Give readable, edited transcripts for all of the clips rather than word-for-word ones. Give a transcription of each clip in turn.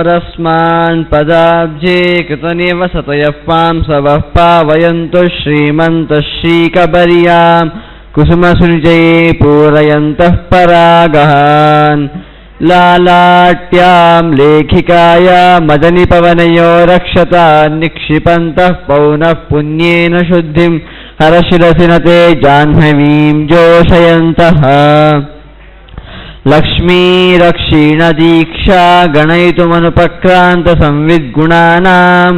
ತನೋರಸ್ಮಾನ್ ಪದಾಬ್ಜೇ ಕೃತನಿವಸತಯಃ ಪಾಂಸವಃ ಪಾವಯಂತು ಶ್ರೀಮಂತಃ ಶ್ರೀಕಬರ್ಯಾಂ ಕುಸುಮಸುನಿಜಯೇ ಪೂರಯಂತಃ ಪರಾಗಹಾನ್ ಲಾಲಾಟ್ಯಾಂ ಲೇಖಿಕಾಯ ಮದನಿಪವನಯೋ ರಕ್ಷತಾ ನಿಕ್ಷಿಪಂತಃ ಪೌನಃ ಪುಣ್ಯೇನ ಶುದ್ಧಿಂ ಹರಶಿರಸಿನತೆ ಜಾಹ್ನವೀಂ ಜೋಷಯಂತಃ ಲಕ್ಷ್ಮೀರಕ್ಷೀಣ ದೀಕ್ಷಾ ಗಣಯಿತುಮನುಪಕ್ರಾಂತ ಸಂವಿದ್ಗುಣಾನಾಂ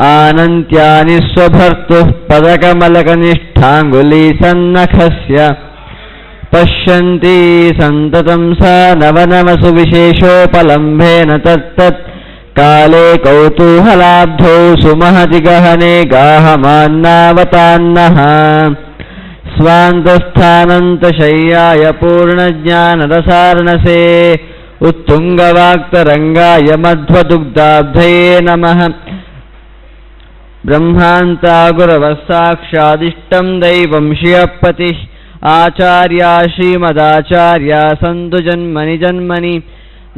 ಆನಂತ್ಯಾನಿ ಸ್ವಭರ್ತುಃ ಪದಕಮಲಕನಿಷ್ಠಾಂಗುಲಿ ಸನ್ನಖಸ್ಯ ಪಶ್ಯಂತಿ ಸಂತತಂ ಸ ನವನವಸು ವಿಶೇಷೋಪಲಂಭೇನ ತತ್ತತ್ ಕಾಲೇ ಕೌತೂಹಲಾಬ್ಧೌ ಸುಮಹತಿ ಗಹನೆ ಗಾಹಮಾನ್ನಾವತಾನ್ನಃ ಸ್ವಾಂತಸ್ಥಾನಂತಶಯ್ಯಾಯ ಪೂರ್ಣಜ್ಞಾನರಸಾರ್ಣಸೇ ಉತ್ತುಂಗವಾಕ್ತರಂಗಾಯ ಮಧ್ವದುಗ್ಧಾಬ್ಧಯೇ ನಮಃ ಬ್ರಹ್ಮಾಂತಾ ಗುರವಃ ಸಾಕ್ಷಾದಿಷ್ಟಂ ದೈವಂ ಶ್ರಿಯಃಪತಿಃ ಆಚಾರ್ಯ ಶ್ರೀಮದಾಚಾರ್ಯ ಸಂತು ಜನ್ಮನಿ ಜನ್ಮನಿ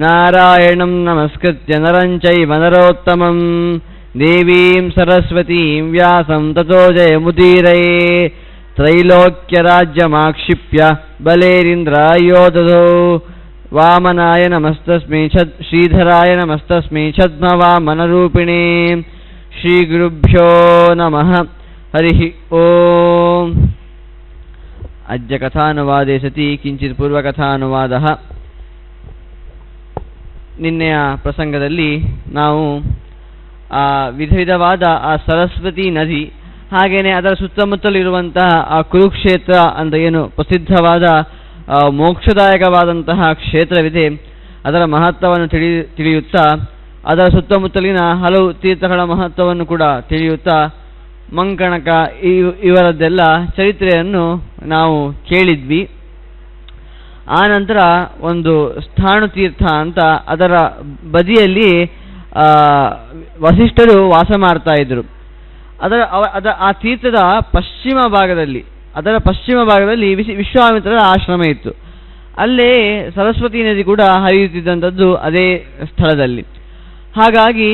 ನಾರಾಯಣಂ ನಮಸ್ಕೃತ್ಯ ನರಂ ಚೈವ ನರೋತ್ತಮಂ ದೇವೀಂ ಸರಸ್ವತೀಂ ವ್ಯಾಸಂ ತತೋ ಜಯಮುದೀರಯೇ ತ್ರೈಲೋಕ್ಯರಾಜ್ಯಮಾಕ್ಷಿಪ್ಯ ಬಲೇರಿಂದ್ರಾಯೋದಧೋ ವಾಮನಾಯ ನಮಸ್ತಸ್ಮೈ ಶ್ರೀಧರಾಯ ನಮಸ್ತಸ್ಮೈ ಛದ್ಮವಾಮನರೂಪಿಣೇ ಶ್ರೀಗುರುಭ್ಯೋ ನಮಃ ಹರಿ ಓಂ. ಅದ್ಯ ಕಥಾನುವಾದೇ ಸತಿ ಕಿಂಚಿತ್ ಪೂರ್ವಕಥಾನುವಾದಃ. ನಿನ್ನೆಯ ಪ್ರಸಂಗದಲ್ಲಿ ನಾವು ವಿಧ ವಿಧವಾದ ಆ ಸರಸ್ವತಿ ನದಿ, ಹಾಗೆಯೇ ಅದರ ಸುತ್ತಮುತ್ತಲಿರುವಂತಹ ಆ ಕುರುಕ್ಷೇತ್ರ ಅಂತ ಏನು ಪ್ರಸಿದ್ಧವಾದ ಮೋಕ್ಷದಾಯಕವಾದಂತಹ ಕ್ಷೇತ್ರವಿದೆ, ಅದರ ಮಹತ್ವವನ್ನು ತಿಳಿಯುತ್ತಾ ಅದರ ಸುತ್ತಮುತ್ತಲಿನ ಹಲವು ತೀರ್ಥಗಳ ಮಹತ್ವವನ್ನು ಕೂಡ ತಿಳಿಯುತ್ತಾ ಮಂಕಣಕ ಇವರದ್ದೆಲ್ಲ ಚರಿತ್ರೆಯನ್ನು ನಾವು ಕೇಳಿದ್ವಿ. ಆ ನಂತರ ಒಂದು ಸ್ಥಾಣು ತೀರ್ಥ ಅಂತ ಅದರ ಬದಿಯಲ್ಲಿ ವಸಿಷ್ಠರು ವಾಸ ಮಾಡ್ತಾ ಇದ್ರು. ಆ ತೀರ್ಥದ ಪಶ್ಚಿಮ ಭಾಗದಲ್ಲಿ ವಿಶ್ವಾಮಿತ್ರರ ಆಶ್ರಮ ಇತ್ತು. ಅಲ್ಲೇ ಸರಸ್ವತಿ ನದಿ ಕೂಡ ಹರಿಯುತ್ತಿದ್ದಂಥದ್ದು ಅದೇ ಸ್ಥಳದಲ್ಲಿ. ಹಾಗಾಗಿ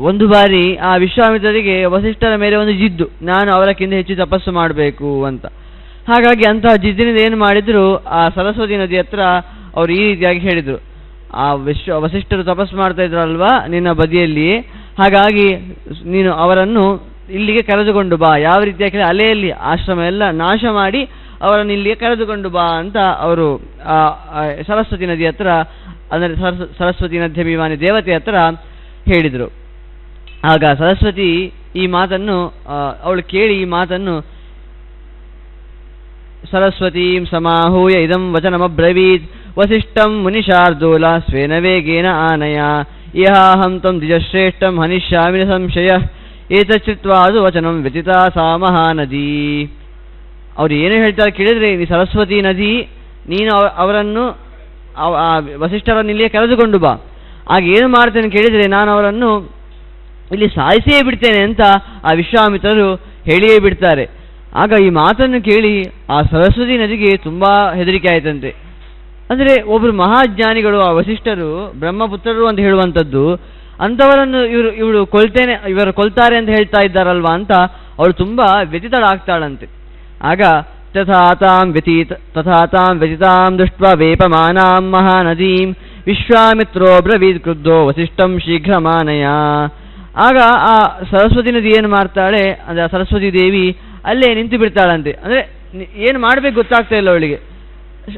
ಒಂದು ಬಾರಿ ಆ ವಿಶ್ವಾಮಿತ್ರರಿಗೆ ವಸಿಷ್ಠರ ಮೇಲೆ ಒಂದು ಜಿದ್ದು, ನಾನು ಅವರಕ್ಕಿಂತ ಹೆಚ್ಚು ತಪಸ್ಸು ಮಾಡಬೇಕು ಅಂತ. ಹಾಗಾಗಿ ಅಂತಹ ಜಿದ್ದಿನಿಂದ ಏನು ಮಾಡಿದ್ರು, ಆ ಸರಸ್ವತಿ ನದಿ ಹತ್ರ ಅವರು ಈ ರೀತಿಯಾಗಿ ಹೇಳಿದರು, ಆ ವಸಿಷ್ಠರು ತಪಸ್ಸು ಮಾಡ್ತಾ ಇದ್ರಲ್ವಾ ನಿನ್ನ ಬದಿಯಲ್ಲಿಯೇ, ಹಾಗಾಗಿ ನೀನು ಅವರನ್ನು ಇಲ್ಲಿಗೆ ಕರೆದುಕೊಂಡು ಬಾ. ಯಾವ ರೀತಿಯಾಗಿ ಅಲೆಯಲ್ಲಿ ಆಶ್ರಮ ಎಲ್ಲ ನಾಶ ಮಾಡಿ ಅವರನ್ನು ಇಲ್ಲಿಗೆ ಕರೆದುಕೊಂಡು ಬಾ ಅಂತ ಅವರು ಸರಸ್ವತಿ ನದಿ ಹತ್ರ, ಅಂದರೆ ಸರಸ್ವತಿ ನದ್ಯಭಿಮಾನಿ ದೇವತೆ ಹತ್ರ ಹೇಳಿದರು. ಆಗ ಸರಸ್ವತಿ ಈ ಮಾತನ್ನು ಅವಳು ಕೇಳಿ ಈ ಮಾತನ್ನು ಸರಸ್ವತೀಂ ಸಮಾಹೂಯ ಇದಂ ವಚನಮಬ್ರವೀತ್ ವಸಿಷ್ಠಂ ಮುನಿಶಾರ್ದೂಲ ಸ್ವೇನ ವೇಗೇನ ಆನಯ ಇಹಾಹಂ ತಂ ದ್ವಿಜಶ್ರೇಷ್ಠಂ ಹನಿಷ್ಯಾಮಿ ನ ಸಂಶಯಃ ಏತಚ್ಚಿತ್ವಾದು ವಚನಂ ವ್ಯತಿತಾ ಸಾ ಮಹಾನದಿ. ಅವ್ರು ಏನು ಹೇಳ್ತಾರೆ ಕೇಳಿದ್ರೆ, ಈ ಸರಸ್ವತಿ ನದಿ, ನೀನು ಅವರನ್ನು ವಸಿಷ್ಠರನ್ನು ಇಲ್ಲಿಯೇ ಕರೆದುಕೊಂಡು ಬಾ. ಆಗ ಏನು ಮಾಡ್ತೇನೆ ಕೇಳಿದರೆ, ನಾನು ಅವರನ್ನು ಇಲ್ಲಿ ಸಾಯಿಸಿಯೇ ಬಿಡ್ತೇನೆ ಅಂತ ಆ ವಿಶ್ವಾಮಿತ್ರರು ಹೇಳಿಯೇ ಬಿಡ್ತಾರೆ. ಆಗ ಈ ಮಾತನ್ನು ಕೇಳಿ ಆ ಸರಸ್ವತಿ ನದಿಗೆ ತುಂಬ ಹೆದರಿಕೆ ಆಯ್ತಂತೆ. ಅಂದರೆ ಒಬ್ಬರು ಮಹಾಜ್ಞಾನಿಗಳು, ಆ ವಸಿಷ್ಠರು ಬ್ರಹ್ಮಪುತ್ರರು ಅಂತ ಹೇಳುವಂಥದ್ದು, ಅಂಥವರನ್ನು ಇವರು ಕೊಲ್ತಾರೆ ಅಂತ ಹೇಳ್ತಾ ಇದ್ದಾರಲ್ವಾ ಅಂತ ಅವಳು ತುಂಬ ವ್ಯತಿತಳಾಗ್ತಾಳಂತೆ. ಆಗ ತಥಾತಾಂ ವ್ಯತಿತಾಂ ದೃಷ್ಟ್ವಾ ವೇಪಮಾನಾಂ ಮಹಾನದೀಂ ವಿಶ್ವಾಮಿತ್ರೋ ಬ್ರವೀತ್ ಕ್ರುದ್ಧೋ ವಸಿಷ್ಠಂ ಶೀಘ್ರಮಾನಯ. ಆಗ ಆ ಸರಸ್ವತಿ ನದಿ ಏನು ಮಾಡ್ತಾಳೆ ಅಂದರೆ ಆ ಸರಸ್ವತಿ ದೇವಿ ಅಲ್ಲೇ ನಿಂತು ಬಿಡ್ತಾಳಂತೆ. ಅಂದರೆ ಏನು ಮಾಡಬೇಕು ಗೊತ್ತಾಗ್ತಾ ಇಲ್ಲ ಅವಳಿಗೆ,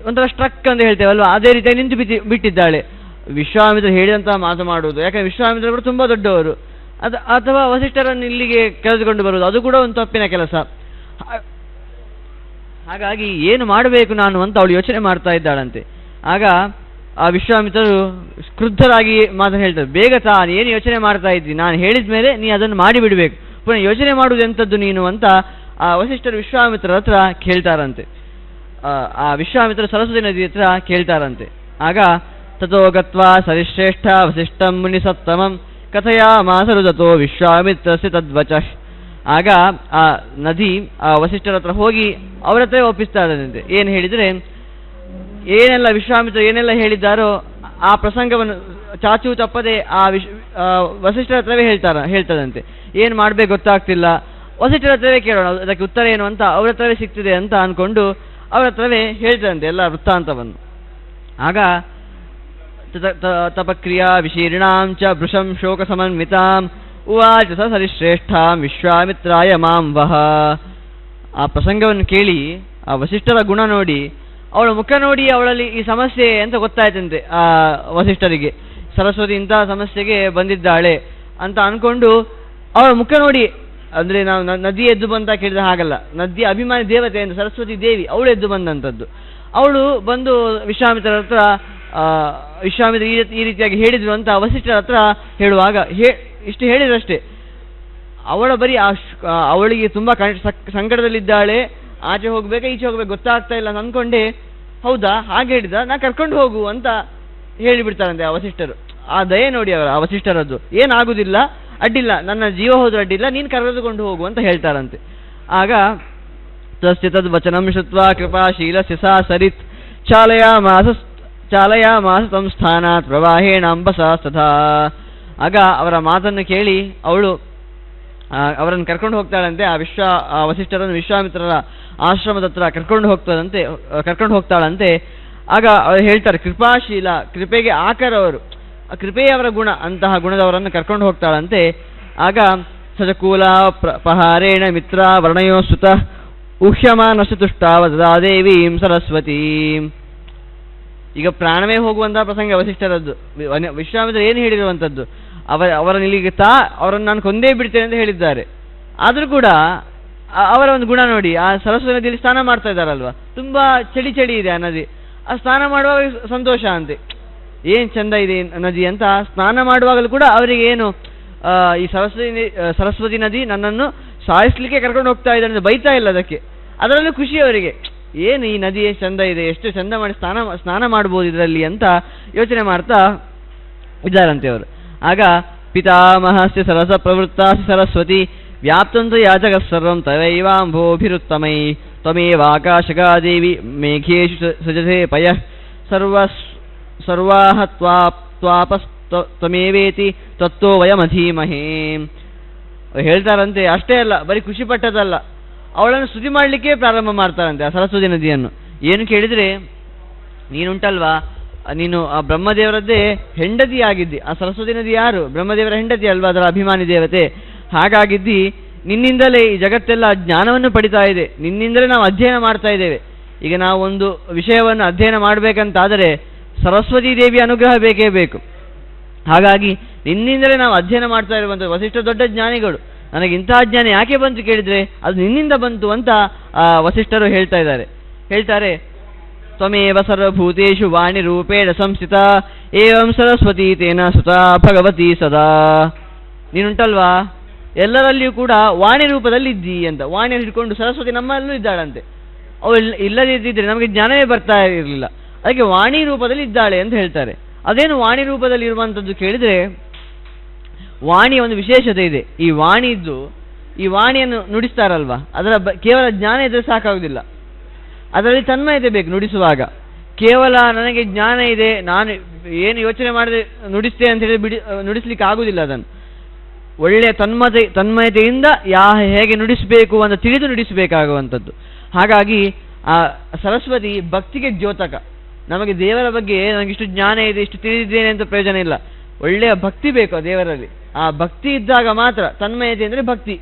ಒಂಥರ ಸ್ಟ್ರಕ್ ಅಂತ ಹೇಳ್ತೇವಲ್ವ, ಅದೇ ರೀತಿಯಾಗಿ ನಿಂತು ಬಿಟ್ಟಿದ್ದಾಳೆ. ವಿಶ್ವಾಮಿತ್ರ ಹೇಳಿದಂತಹ ಮಾತು ಮಾಡುವುದು, ಯಾಕಂದರೆ ವಿಶ್ವಾಮಿತ್ರ ಕೂಡ ತುಂಬ ದೊಡ್ಡವರು, ಅಥವಾ ವಸಿಷ್ಠರನ್ನು ಇಲ್ಲಿಗೆ ಕರೆದುಕೊಂಡು ಬರುವುದು ಅದು ಕೂಡ ಒಂದು ತಪ್ಪಿನ ಕೆಲಸ. ಹಾಗಾಗಿ ಏನು ಮಾಡಬೇಕು ನಾನು ಅಂತ ಅವಳು ಯೋಚನೆ ಮಾಡ್ತಾ ಇದ್ದಾಳಂತೆ. ಆಗ ಆ ವಿಶ್ವಾಮಿತ್ರರು ಕ್ರುದ್ಧರಾಗಿ ಮಾತನ್ನು ಹೇಳ್ತಾರೆ, ಬೇಗ ಏನು ಯೋಚನೆ ಮಾಡ್ತಾ ಇದ್ದಿ, ನಾನು ಹೇಳಿದ ಮೇಲೆ ನೀ ಅದನ್ನು ಮಾಡಿಬಿಡಬೇಕು, ಪುನಃ ಯೋಚನೆ ಮಾಡುವುದು ಎಂಥದ್ದು ನೀನು ಅಂತ ಆ ವಸಿಷ್ಠರು ವಿಶ್ವಾಮಿತ್ರರ ಹತ್ರ ಕೇಳ್ತಾರಂತೆ. ಆ ವಿಶ್ವಾಮಿತ್ರ ಸರಸ್ವತಿ ನದಿ ಹತ್ರ ಕೇಳ್ತಾರಂತೆ. ಆಗ ತಥೋ ಗತ್ವಾ ಸರಿಶ್ರೇಷ್ಠ ವಸಿಷ್ಠಂ ಮುನಿ ಸತ್ತಮಂ ಕಥಯಾಮಾಸರು ತಥೋ ವಿಶ್ವಾಮಿತ್ರಸ್ಯ ತದ್ವಚಃ. ಆಗ ಆ ನದಿ ಆ ವಸಿಷ್ಠರ ಹತ್ರ ಹೋಗಿ ಅವರ ಹತ್ರ ಒಪ್ಪಿಸ್ತಾ ಇದ್ದಂತೆ. ಏನು ಹೇಳಿದರೆ, ವಿಶ್ವಾಮಿತ್ರ ಏನೆಲ್ಲ ಹೇಳಿದ್ದಾರೋ ಆ ಪ್ರಸಂಗವನ್ನು ಚಾಚು ತಪ್ಪದೆ ವಸಿಷ್ಠರ ಹತ್ರವೇ ಹೇಳ್ತದಂತೆ. ಏನು ಮಾಡಬೇಕು ಗೊತ್ತಾಗ್ತಿಲ್ಲ, ವಸಿಷ್ಠರ ಹತ್ರವೇ ಕೇಳೋಣ, ಅದಕ್ಕೆ ಉತ್ತರ ಏನು ಅಂತ ಅವ್ರ ಹತ್ರವೇ ಸಿಗ್ತಿದೆ ಅಂತ ಅಂದ್ಕೊಂಡು ಅವ್ರ ಹತ್ರವೇ ಹೇಳ್ತದಂತೆ ಎಲ್ಲ ವೃತ್ತಾಂತವನ್ನು. ಆಗ ತಪಕ್ರಿಯಾ ವಿಶೀರ್ಣಾಂ ಚ ಭೃಶಂ ಶೋಕ ಸಮನ್ವಿತಾಂ ಉವಾಚ ಸ ಸರಿಶ್ರೇಷ್ಠಾಂ ವಿಶ್ವಾಮಿತ್ರಾಯ ಮಾಂ ವಹ. ಆ ಪ್ರಸಂಗವನ್ನು ಕೇಳಿ ಆ ವಸಿಷ್ಠರ ಗುಣ ನೋಡಿ, ಅವಳ ಮುಖ ನೋಡಿ ಅವಳಲ್ಲಿ ಈ ಸಮಸ್ಯೆ ಅಂತ ಗೊತ್ತಾಯ್ತಂತೆ ಆ ವಸಿಷ್ಠರಿಗೆ. ಸರಸ್ವತಿ ಇಂತಹ ಸಮಸ್ಯೆಗೆ ಬಂದಿದ್ದಾಳೆ ಅಂತ ಅಂದ್ಕೊಂಡು ಅವಳ ಮುಖ ನೋಡಿ, ಅಂದರೆ ನಾವು ನದಿ ಎದ್ದು ಬಂತ ಕೇಳಿದ ಹಾಗಲ್ಲ, ನದಿಯ ಅಭಿಮಾನಿ ದೇವತೆ ಅಂತ ಸರಸ್ವತಿ ದೇವಿ ಅವಳು ಎದ್ದು ಬಂದಂಥದ್ದು. ಅವಳು ಬಂದು ವಿಶ್ವಾಮಿತ್ರ ಹತ್ರ ವಿಶ್ವಾಮಿತ್ರ ಈ ರೀತಿಯಾಗಿ ಹೇಳಿದ್ರು ಅಂತ ವಸಿಷ್ಠರ ಹತ್ರ ಹೇಳುವಾಗ ಇಷ್ಟು ಹೇಳಿದ್ರಷ್ಟೇ. ಅವಳ ಬರೀ ಅವಳಿಗೆ ತುಂಬ ಸಂಕಟದಲ್ಲಿದ್ದಾಳೆ, ಆಚೆ ಹೋಗ್ಬೇಕಾ ಈಚೆ ಹೋಗ್ಬೇಕು ಗೊತ್ತಾಗ್ತಾ ಇಲ್ಲ ಅಂತ ಅಂದ್ಕೊಂಡೆ, ಹೌದಾ ಹಾಗೆ ಹೇಳಿದ, ನಾ ಕರ್ಕೊಂಡು ಹೋಗು ಅಂತ ಹೇಳಿಬಿಡ್ತಾರಂತೆ ಆ ವಸಿಷ್ಠರು. ಆ ದಯೆ ನೋಡಿ ಅವರ ಆ ವಸಿಷ್ಠರದ್ದು, ಏನಾಗುದಿಲ್ಲ ಅಡ್ಡಿಲ್ಲ, ನನ್ನ ಜೀವ ಹೋದ್ರೂ ಅಡ್ಡಿಲ್ಲ, ನೀನು ಕರೆದುಕೊಂಡು ಹೋಗು ಅಂತ ಹೇಳ್ತಾರಂತೆ. ಆಗ ತಸ್ಯ ತದ್ ವಚನಂ ಶ್ರುತ್ವಾ ಕೃಪಾಶೀಲಸ್ಯ ಸಾ ಸರಿತ್ ಚಾಲಯಾಮಾಸ ಸಂಸ್ಥಾನಾತ್ ಪ್ರವಾಹೇಣ ಅಂಬಸಾ ತಥಾ. ಆಗ ಅವರ ಮಾತನ್ನು ಕೇಳಿ ಅವಳು ಅವರನ್ನು ಕರ್ಕೊಂಡು ಹೋಗ್ತಾಳಂತೆ. ಆ ವಸಿಷ್ಠರನ್ನು ವಿಶ್ವಾಮಿತ್ರರ ಆಶ್ರಮದ ಹತ್ರ ಕರ್ಕೊಂಡು ಹೋಗ್ತಾಳಂತೆ. ಆಗ ಅವ್ರು ಹೇಳ್ತಾರೆ, ಕೃಪಾಶೀಲ, ಕೃಪೆಗೆ ಆಕರವರು, ಕೃಪೆಯೇ ಅವರ ಗುಣ, ಅಂತಹ ಗುಣದವರನ್ನು ಕರ್ಕೊಂಡು ಹೋಗ್ತಾಳಂತೆ. ಆಗ ಸಜಕೂಲ ಪಹಾರೇಣ ಮಿತ್ರ ವರ್ಣಯೋ ಸುತ ಉಹ್ಯಮಾನಸ ತುಷ್ಟಾವ ದದಾದೇವೀಂ ಸರಸ್ವತೀಂ. ಈಗ ಪ್ರಾಣವೇ ಹೋಗುವಂತಹ ಪ್ರಸಂಗ ವಸಿಷ್ಠರದ್ದು. ವಿಶ್ವಾಮಿತ್ರ ಏನು ಹೇಳಿರುವಂಥದ್ದು, ಅವರನ್ನು ಇಲ್ಲಿಗೆ ಅವರನ್ನು ನಾನು ಕೊಂದೇ ಬಿಡ್ತೇನೆ ಅಂತ ಹೇಳಿದ್ದಾರೆ. ಆದರೂ ಕೂಡ ಅವರ ಒಂದು ಗುಣ ನೋಡಿ, ಆ ಸರಸ್ವತಿ ನದಿಯಲ್ಲಿ ಸ್ನಾನ ಮಾಡ್ತಾ ಇದ್ದಾರಲ್ವ, ತುಂಬ ಚಳಿ ಇದೆ ಆ ನದಿ. ಆ ಸ್ನಾನ ಮಾಡುವಾಗ ಸಂತೋಷ ಅಂತೆ, ಏನು ಚಂದ ಇದೆ ನದಿ ಅಂತ ಸ್ನಾನ ಮಾಡುವಾಗಲೂ ಕೂಡ ಅವರಿಗೆ ಏನು ಈ ಸರಸ್ವತಿ ನದಿ ನನ್ನನ್ನು ಸಾಯಿಸ್ಲಿಕ್ಕೆ ಕರ್ಕೊಂಡು ಹೋಗ್ತಾ ಇದ್ದಾರೆ, ಬೈತಾ ಇಲ್ಲ ಅದಕ್ಕೆ, ಅದರಲ್ಲೂ ಖುಷಿ ಅವರಿಗೆ. ಏನು ಈ ನದಿ ಎಷ್ಟು ಚಂದ ಇದೆ, ಎಷ್ಟು ಚಂದ ಮಾಡಿ ಸ್ನಾನ ಮಾಡ್ಬೋದು ಇದರಲ್ಲಿ ಅಂತ ಯೋಚನೆ ಮಾಡ್ತಾ ಇದ್ದಾರಂತೆ ಅವರು. ಆಗ ಪಿತಾಮಹಸ್ಯ ಸರಸ ಪ್ರವೃತ್ತ ಸರಸ್ವತಿ ವ್ಯಾಪ್ತಂತು ಯಾಚಕ ಸರ್ವಂ ತವೈವಾಂಭೋಭಿರುತ್ತಮೈ ತ್ವಮೇವಾಕಾಶಗಾದೇವಿ ಮೇಘೇಶು ಸೃಜತೆ ಪಯಃ ಸರ್ವಾಹ ತ್ವಾಪಸ್ತ್ವಮೇವೇತಿ ತತ್ತೋ ವಯಮಧೀಮಹೇ. ಹೇಳ್ತಾರಂತೆ. ಅಷ್ಟೇ ಅಲ್ಲ, ಬರೀ ಖುಷಿ ಪಟ್ಟದಲ್ಲ, ಅವಳನ್ನು ಸ್ತುತಿ ಮಾಡಲಿಕ್ಕೆ ಪ್ರಾರಂಭ ಮಾಡ್ತಾರಂತೆ ಆ ಸರಸ್ವತಿ ನದಿಯನ್ನು. ಏನು ಕೇಳಿದರೆ, ನೀನುಂಟಲ್ವಾ, ನೀನು ಆ ಬ್ರಹ್ಮದೇವರದ್ದೇ ಹೆಂಡತಿ ಆಗಿದ್ದಿ. ಆ ಸರಸ್ವತಿ ನದಿ ಯಾರು? ಬ್ರಹ್ಮದೇವರ ಹೆಂಡತಿ ಅಲ್ವಾ, ಅದರ ಅಭಿಮಾನಿ ದೇವತೆ. ಹಾಗಾಗಿದ್ದಿ, ನಿನ್ನಿಂದಲೇ ಈ ಜಗತ್ತೆಲ್ಲ ಜ್ಞಾನವನ್ನು ಪಡಿತಾ ಇದೆ, ನಿನ್ನಿಂದಲೇ ನಾವು ಅಧ್ಯಯನ ಮಾಡ್ತಾ ಇದ್ದೇವೆ. ಈಗ ನಾವು ಒಂದು ವಿಷಯವನ್ನು ಅಧ್ಯಯನ ಮಾಡಬೇಕಂತಾದರೆ ಸರಸ್ವತಿ ದೇವಿಯ ಅನುಗ್ರಹ ಬೇಕೇ ಬೇಕು. ಹಾಗಾಗಿ ನಿನ್ನಿಂದಲೇ ನಾವು ಅಧ್ಯಯನ ಮಾಡ್ತಾ ಇರುವಂಥ ವಸಿಷ್ಠ ದೊಡ್ಡ ಜ್ಞಾನಿಗಳು, ನನಗೆ ಇಂತಹ ಜ್ಞಾನ ಯಾಕೆ ಬಂತು ಕೇಳಿದರೆ ಅದು ನಿನ್ನಿಂದ ಬಂತು ಅಂತ ವಸಿಷ್ಠರು ಹೇಳ್ತಾರೆ. ತ್ವಮೇವ ಸರ್ವಭೂತೇಷು ವಾಣಿ ರೂಪೇಣ ಸಂಸ್ಥಿತ ಏವಂ ಸರಸ್ವತಿ ತೇನ ಸುತಾ ಭಗವತಿ ಸದಾ. ನೀನುಂಟಲ್ವಾ ಎಲ್ಲರಲ್ಲಿಯೂ ಕೂಡ ವಾಣಿ ರೂಪದಲ್ಲಿ ಇದ್ದಿ ಅಂತ. ವಾಣಿಯನ್ನು ಹಿಡ್ಕೊಂಡು ಸರಸ್ವತಿ ನಮ್ಮಲ್ಲೂ ಇದ್ದಾಳಂತೆ. ಅವಳು ಇಲ್ಲದಿದ್ದರೆ ನಮಗೆ ಜ್ಞಾನವೇ ಬರ್ತಾ ಇರಲಿಲ್ಲ, ಅದಕ್ಕೆ ವಾಣಿ ರೂಪದಲ್ಲಿ ಇದ್ದಾಳೆ ಅಂತ ಹೇಳ್ತಾರೆ. ಅದೇನು ವಾಣಿ ರೂಪದಲ್ಲಿ ಇರುವಂಥದ್ದು ಕೇಳಿದರೆ, ವಾಣಿಯ ಒಂದು ವಿಶೇಷತೆ ಇದೆ. ಈ ವಾಣಿಯನ್ನು ನುಡಿಸ್ತಾರಲ್ವ, ಅದರ ಕೇವಲ ಜ್ಞಾನ ಇದ್ದರೆ ಸಾಕಾಗುವುದಿಲ್ಲ, ಅದರಲ್ಲಿ ತನ್ಮಯತೆ ಬೇಕು ನುಡಿಸುವಾಗ. ಕೇವಲ ನನಗೆ ಜ್ಞಾನ ಇದೆ, ನಾನು ಏನು ಯೋಚನೆ ಮಾಡದೆ ನುಡಿಸ್ತೇನೆ ಅಂತ ಹೇಳಿ ನುಡಿಸ್ಲಿಕ್ಕೆ ಆಗುವುದಿಲ್ಲ. ಅದನ್ನು ಒಳ್ಳೆಯ ತನ್ಮಯತೆಯಿಂದ ಹೇಗೆ ನುಡಿಸಬೇಕು ಅಂತ ತಿಳಿದು ನುಡಿಸಬೇಕಾಗುವಂಥದ್ದು. ಹಾಗಾಗಿ ಆ ಸರಸ್ವತಿ ಭಕ್ತಿಗೆ ದ್ಯೋತಕ. ನಮಗೆ ದೇವರ ಬಗ್ಗೆ ನನಗಿಷ್ಟು ಜ್ಞಾನ ಇದೆ, ಇಷ್ಟು ತಿಳಿದಿದ್ದೇನೆ ಅಂತ ಪ್ರಯೋಜನ ಇಲ್ಲ, ಒಳ್ಳೆಯ ಭಕ್ತಿ ಬೇಕು ದೇವರಲ್ಲಿ. ಆ ಭಕ್ತಿ ಇದ್ದಾಗ ಮಾತ್ರ, ತನ್ಮಯತೆ ಅಂದರೆ ಭಕ್ತಿ,